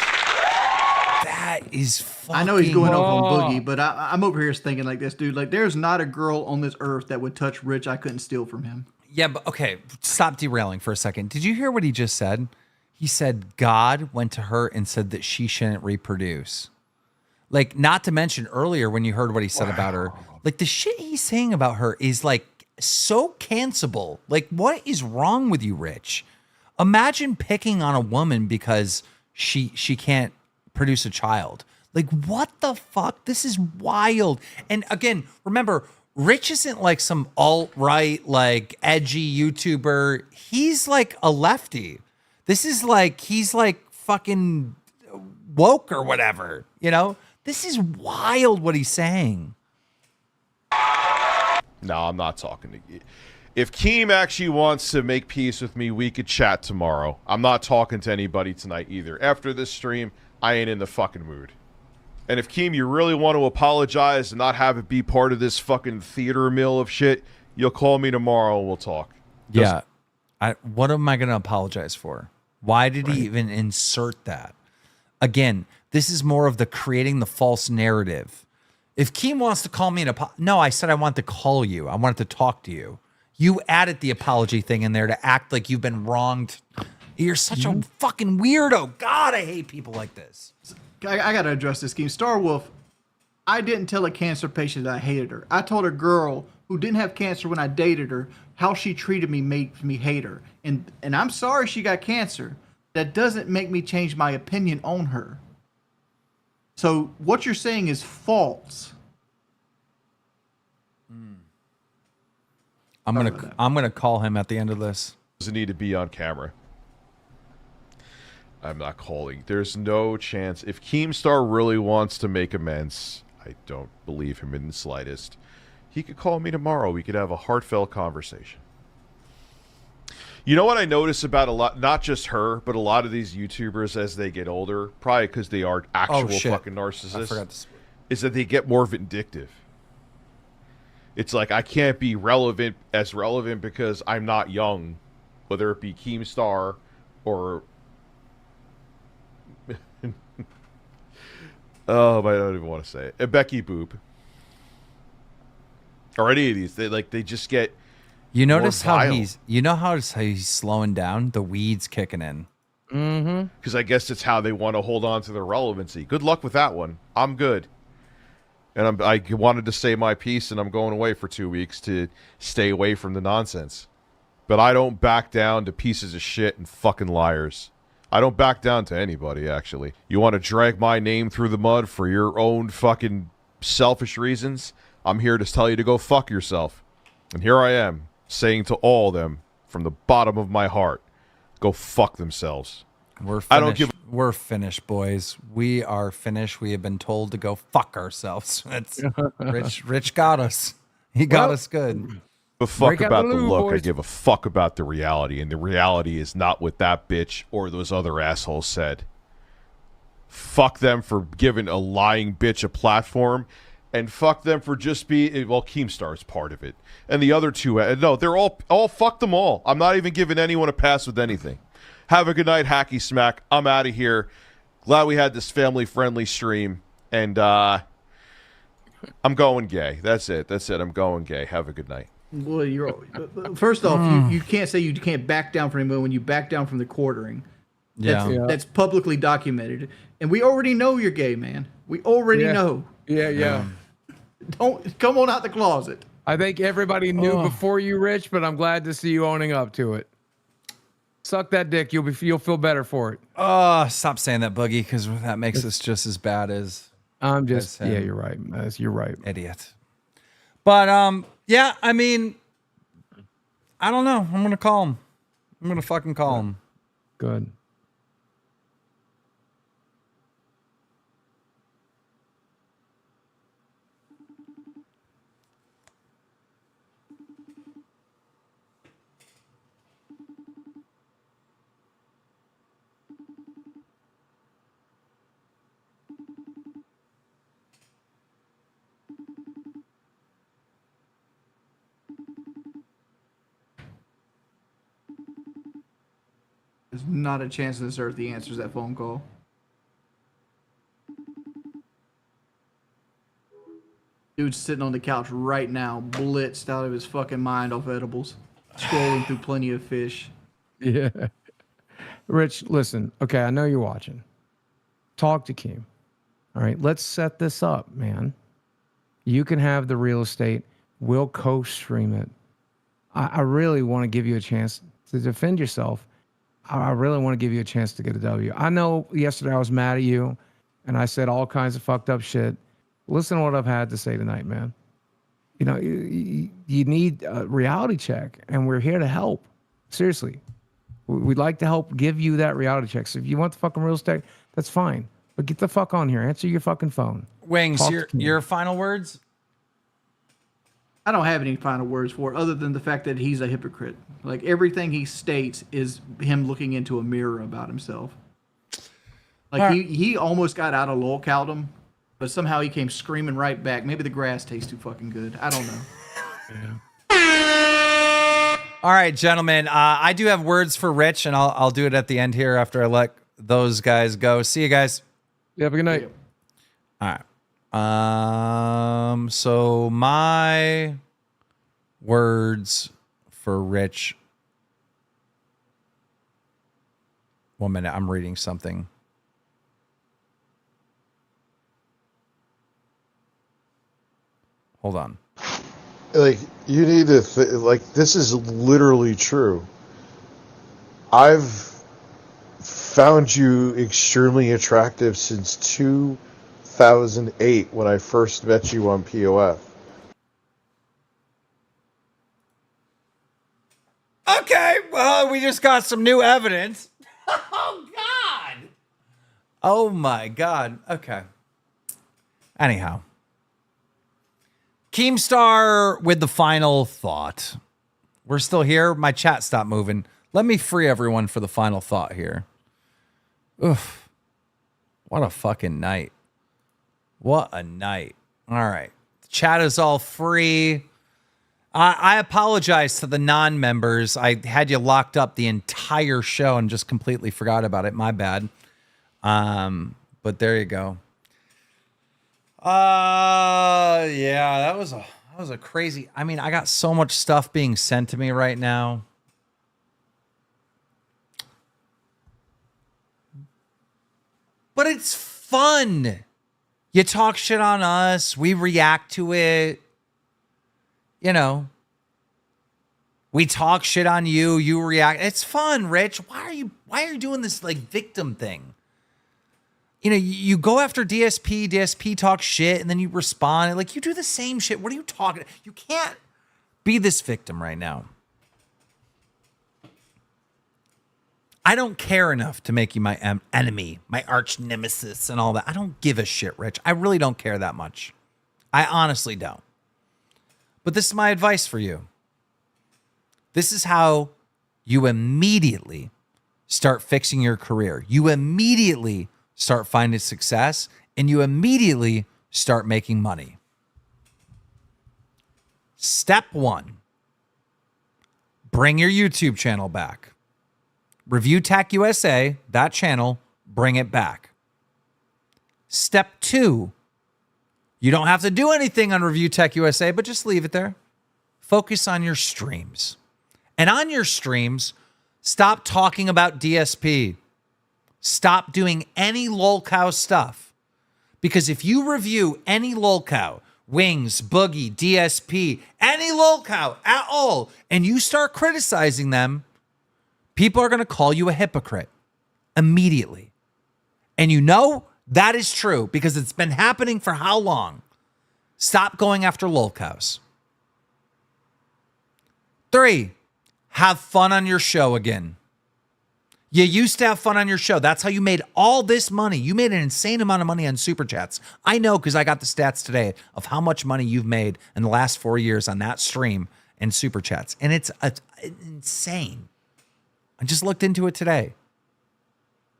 That is fucking... I know he's going off on Boogie, but I'm over here thinking like this, dude. Like, there's not a girl on this earth that would touch Rich I couldn't steal from him. Yeah, but okay, stop derailing for a second. Did you hear what he just said? He said God went to her and said that she shouldn't reproduce. Like, not to mention earlier when you heard what he said about her, like the shit he's saying about her is like so cancelable. Like, what is wrong with you, Rich? Imagine picking on a woman because she can't produce a child. Like, what the fuck? This is wild. And again, remember, Rich isn't like some alt-right, like edgy YouTuber. He's like a lefty. This is like, he's like fucking woke or whatever, you know? This is wild what he's saying. No, I'm not talking to you. If Keem actually wants to make peace with me, we could chat tomorrow. I'm not talking to anybody tonight either. After this stream, I ain't in the fucking mood. And if Keem, you really want to apologize and not have it be part of this fucking theater mill of shit, you'll call me tomorrow and we'll talk. Yeah. What am I going to apologize for? Why did he even insert that? Again, this is more of the creating the false narrative. If Keem wants to call me no, I said I want to call you. I wanted to talk to you. You added the apology thing in there to act like you've been wronged. You're such a fucking weirdo. God, I hate people like this. I got to address this, Keem. Star Wolf, I didn't tell a cancer patient that I hated her. I told a girl who didn't have cancer when I dated her how she treated me made me hate her. And I'm sorry she got cancer. That doesn't make me change my opinion on her. So what you're saying is false. I'm gonna call him at the end of this. Doesn't need to be on camera. I'm not calling. There's no chance. If Keemstar really wants to make amends, I don't believe him in the slightest. He could call me tomorrow. We could have a heartfelt conversation. You know what I notice about a lot, not just her, but a lot of these YouTubers as they get older, probably because they are actual fucking narcissists, is that they get more vindictive. It's like, I can't be relevant because I'm not young, whether it be Keemstar or... oh, I don't even want to say it. Becky Boop. Or any of these. They just get... You notice how he's slowing down? The weed's kicking in. Mm-hmm. Because I guess it's how they want to hold on to their relevancy. Good luck with that one. I'm good. And I wanted to say my piece, and I'm going away for 2 weeks to stay away from the nonsense. But I don't back down to pieces of shit and fucking liars. I don't back down to anybody, actually. You want to drag my name through the mud for your own fucking selfish reasons? I'm here to tell you to go fuck yourself. And here I am, saying to all of them, from the bottom of my heart, go fuck themselves. We're finished. We're finished, boys. We are finished. We have been told to go fuck ourselves. That's Rich got us. He got us good. Give a fuck about the look. Boys. I give a fuck about the reality. And the reality is not what that bitch or those other assholes said. Fuck them for giving a lying bitch a platform. And fuck them for just being... Well, Keemstar is part of it. And the other two... No, they're all... Fuck them all. I'm not even giving anyone a pass with anything. Have a good night, Hacky Smack. I'm out of here. Glad we had this family-friendly stream. And I'm going gay. That's it. I'm going gay. Have a good night. Well, first off, you can't say you can't back down from him when you back down from the quartering. That's publicly documented. And we already know you're gay, man. We already know. Yeah. Don't come on out the closet. I think everybody knew before you, Rich, but I'm glad to see you owning up to it. Suck that dick. You'll feel better for it. Stop saying that, Boogie, because that makes us just as bad as. I'm just. Yeah, you're right. You're right, idiot. But yeah, I mean, I don't know. I'm gonna call him. I'm gonna fucking call him. Good. There's not a chance on this earth he answers that phone call. Dude's sitting on the couch right now, blitzed out of his fucking mind off edibles, scrolling through Plenty of Fish. Yeah. Rich, listen. Okay, I know you're watching. Talk to Keem. All right, let's set this up, man. You can have the real estate. We'll co-stream it. I really want to give you a chance to defend yourself. I really want to give you a chance to get a W. I know yesterday I was mad at you and I said all kinds of fucked up shit. Listen to what I've had to say tonight, man. You know, you need a reality check and we're here to help. Seriously. We'd like to help give you that reality check. So if you want the fucking real estate, that's fine. But get the fuck on here. Answer your fucking phone. Wings, your final words? I don't have any final words for it other than the fact that he's a hypocrite. Like, everything he states is him looking into a mirror about himself. Like, he almost got out of lolcaldom, but somehow he came screaming right back. Maybe the grass tastes too fucking good. I don't know. All right, gentlemen. I do have words for Rich, and I'll do it at the end here after I let those guys go. See you guys. Yeah, have a good night. All right. So my words for Rich. 1 minute, I'm reading something. Hold on. Like, you need to like, this is literally true. I've found you extremely attractive since 2008 when I first met you on POF. Okay, well, we just got some new evidence. Oh, God. Oh, my God. Okay. Anyhow, Keemstar with the final thought. We're still here. My chat stopped moving. Let me free everyone for the final thought here. Oof. What a fucking night. What a night. All right. Chat is all free. I apologize to the non-members. I had you locked up the entire show and just completely forgot about it. My bad. But there you go. Yeah, that was a crazy. I mean, I got so much stuff being sent to me right now. But it's fun. You talk shit on us, we react to it. You know, we talk shit on you, you react. It's fun, Rich. Why are you doing this like victim thing? You know, you go after DSP talks shit, and then you respond. Like, you do the same shit. What are you talking? You can't be this victim right now. I don't care enough to make you my enemy, my arch nemesis and all that. I don't give a shit, Rich. I really don't care that much. I honestly don't. But this is my advice for you. This is how you immediately start fixing your career. You immediately start finding success, and you immediately start making money. Step 1, bring your YouTube channel back. ReviewTechUSA, that channel, bring it back. Step 2, you don't have to do anything on ReviewTechUSA, but just leave it there. Focus on your streams. And on your streams, stop talking about DSP. Stop doing any lolcow stuff. Because if you review any lolcow, Wings, Boogie, DSP, any lolcow at all, and you start criticizing them, people are going to call you a hypocrite immediately. And you know that is true because it's been happening for how long? Stop going after lolcows. 3, have fun on your show again. You used to have fun on your show. That's how you made all this money. You made an insane amount of money on Super Chats. I know because I got the stats today of how much money you've made in the last 4 years on that stream and Super Chats. And it's insane. I just looked into it today.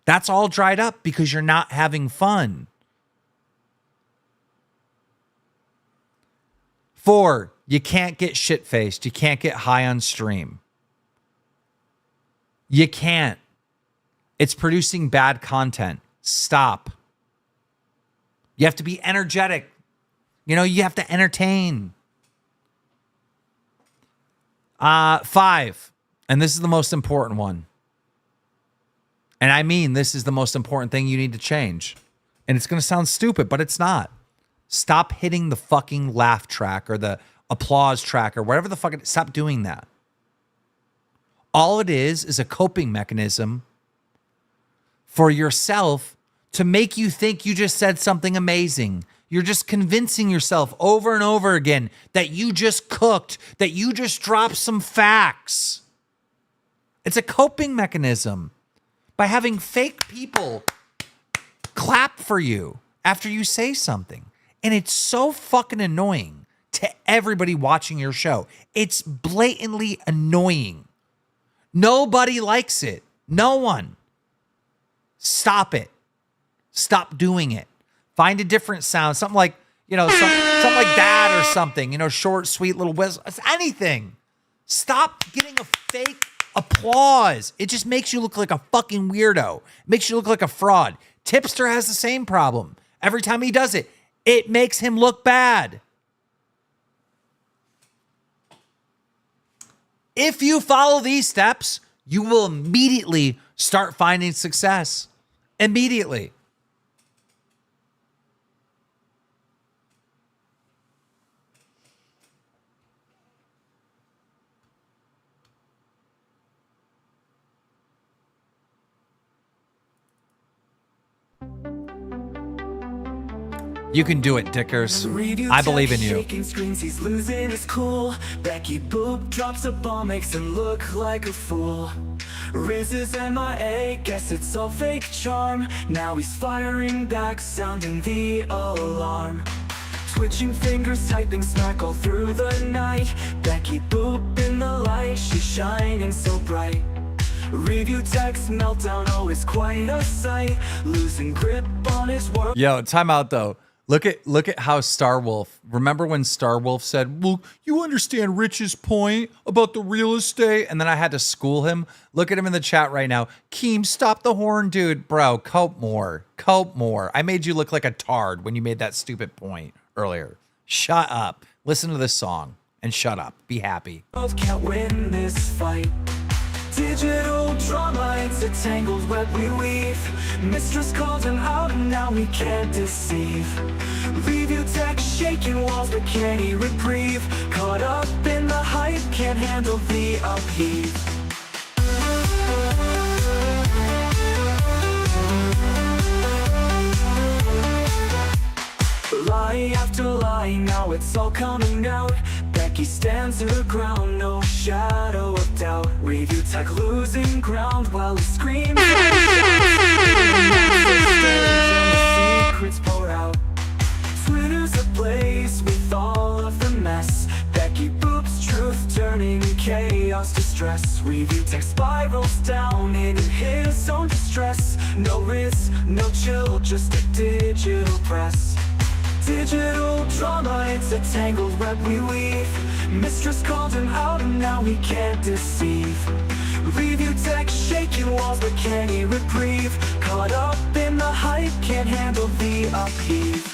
That's all dried up because you're not having fun. 4, you can't get shit-faced. You can't get high on stream. You can't. It's producing bad content. Stop. You have to be energetic. You know, you have to entertain. 5, and this is the most important one. And I mean, this is the most important thing you need to change. And it's going to sound stupid, but it's not. Stop hitting the fucking laugh track or the applause track or whatever the fuck it is. Stop doing that. All it is a coping mechanism for yourself to make you think you just said something amazing. You're just convincing yourself over and over again that you just cooked, that you just dropped some facts. It's a coping mechanism by having fake people clap for you after you say something. And it's so fucking annoying to everybody watching your show. It's blatantly annoying. Nobody likes it. No one. Stop it. Stop doing it. Find a different sound. Something like, you know, something like that or something. You know, short, sweet little whistle. It's anything. Stop getting a fake applause. It just makes you look like a fucking weirdo. It makes you look like a fraud. Tipster has the same problem. Every time he does it, it makes him look bad. If you follow these steps, you will immediately start finding success. Immediately. You can do it, Dickers. I believe in you. Shaking screens, he's losing his cool. Becky Boop drops a bomb, makes him look like a fool. Riz is MIA, guess it's all fake charm. Now he's firing back, sounding the alarm. Switching fingers, typing smack all through the night. Becky Boop in the light, she's shining so bright. Review text meltdown, oh it's quite a sight. Losing grip on his work. Yo, time out though. Look at how Starwolf. Remember when Starwolf said, "Well, you understand Rich's point about the real estate," and then I had to school him. Look at him in the chat right now. Keem, stop the horn, dude, bro. Cope more. I made you look like a tard when you made that stupid point earlier. Shut up. Listen to this song and shut up. Be happy. Can't win this fight. Digital drama, it's a tangled web we weave. Mistress called him out and now we can't deceive. Review tech shaking walls but can't he reprieve. Caught up in the hype, can't handle the upheave. Lie after lie, now it's all coming out. Becky stands her ground, no shadow of doubt. Review tech losing ground while he screams and secrets pour out. Twitter's ablaze with all of the mess. Becky Boop's truth turning chaos to stress. Review tech spirals down in his own distress. No risk, no chill, just a digital press. Digital drama, it's a tangled web we weave. Mistress called him out and now he can't deceive. Review tech shaking walls but can't he reprieve. Caught up in the hype, can't handle the upheave.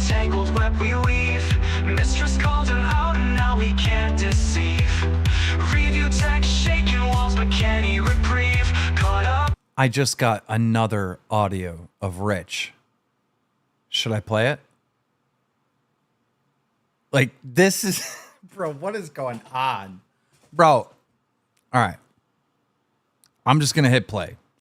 Tangled web we weave. Mistress called him out and now he can't deceive. Review tech shaking walls but can he reprieve. Caught up. I just got another audio of Rich. Should I play it? Like, this is... Bro, what is going on? Bro. All right. I'm just going to hit play.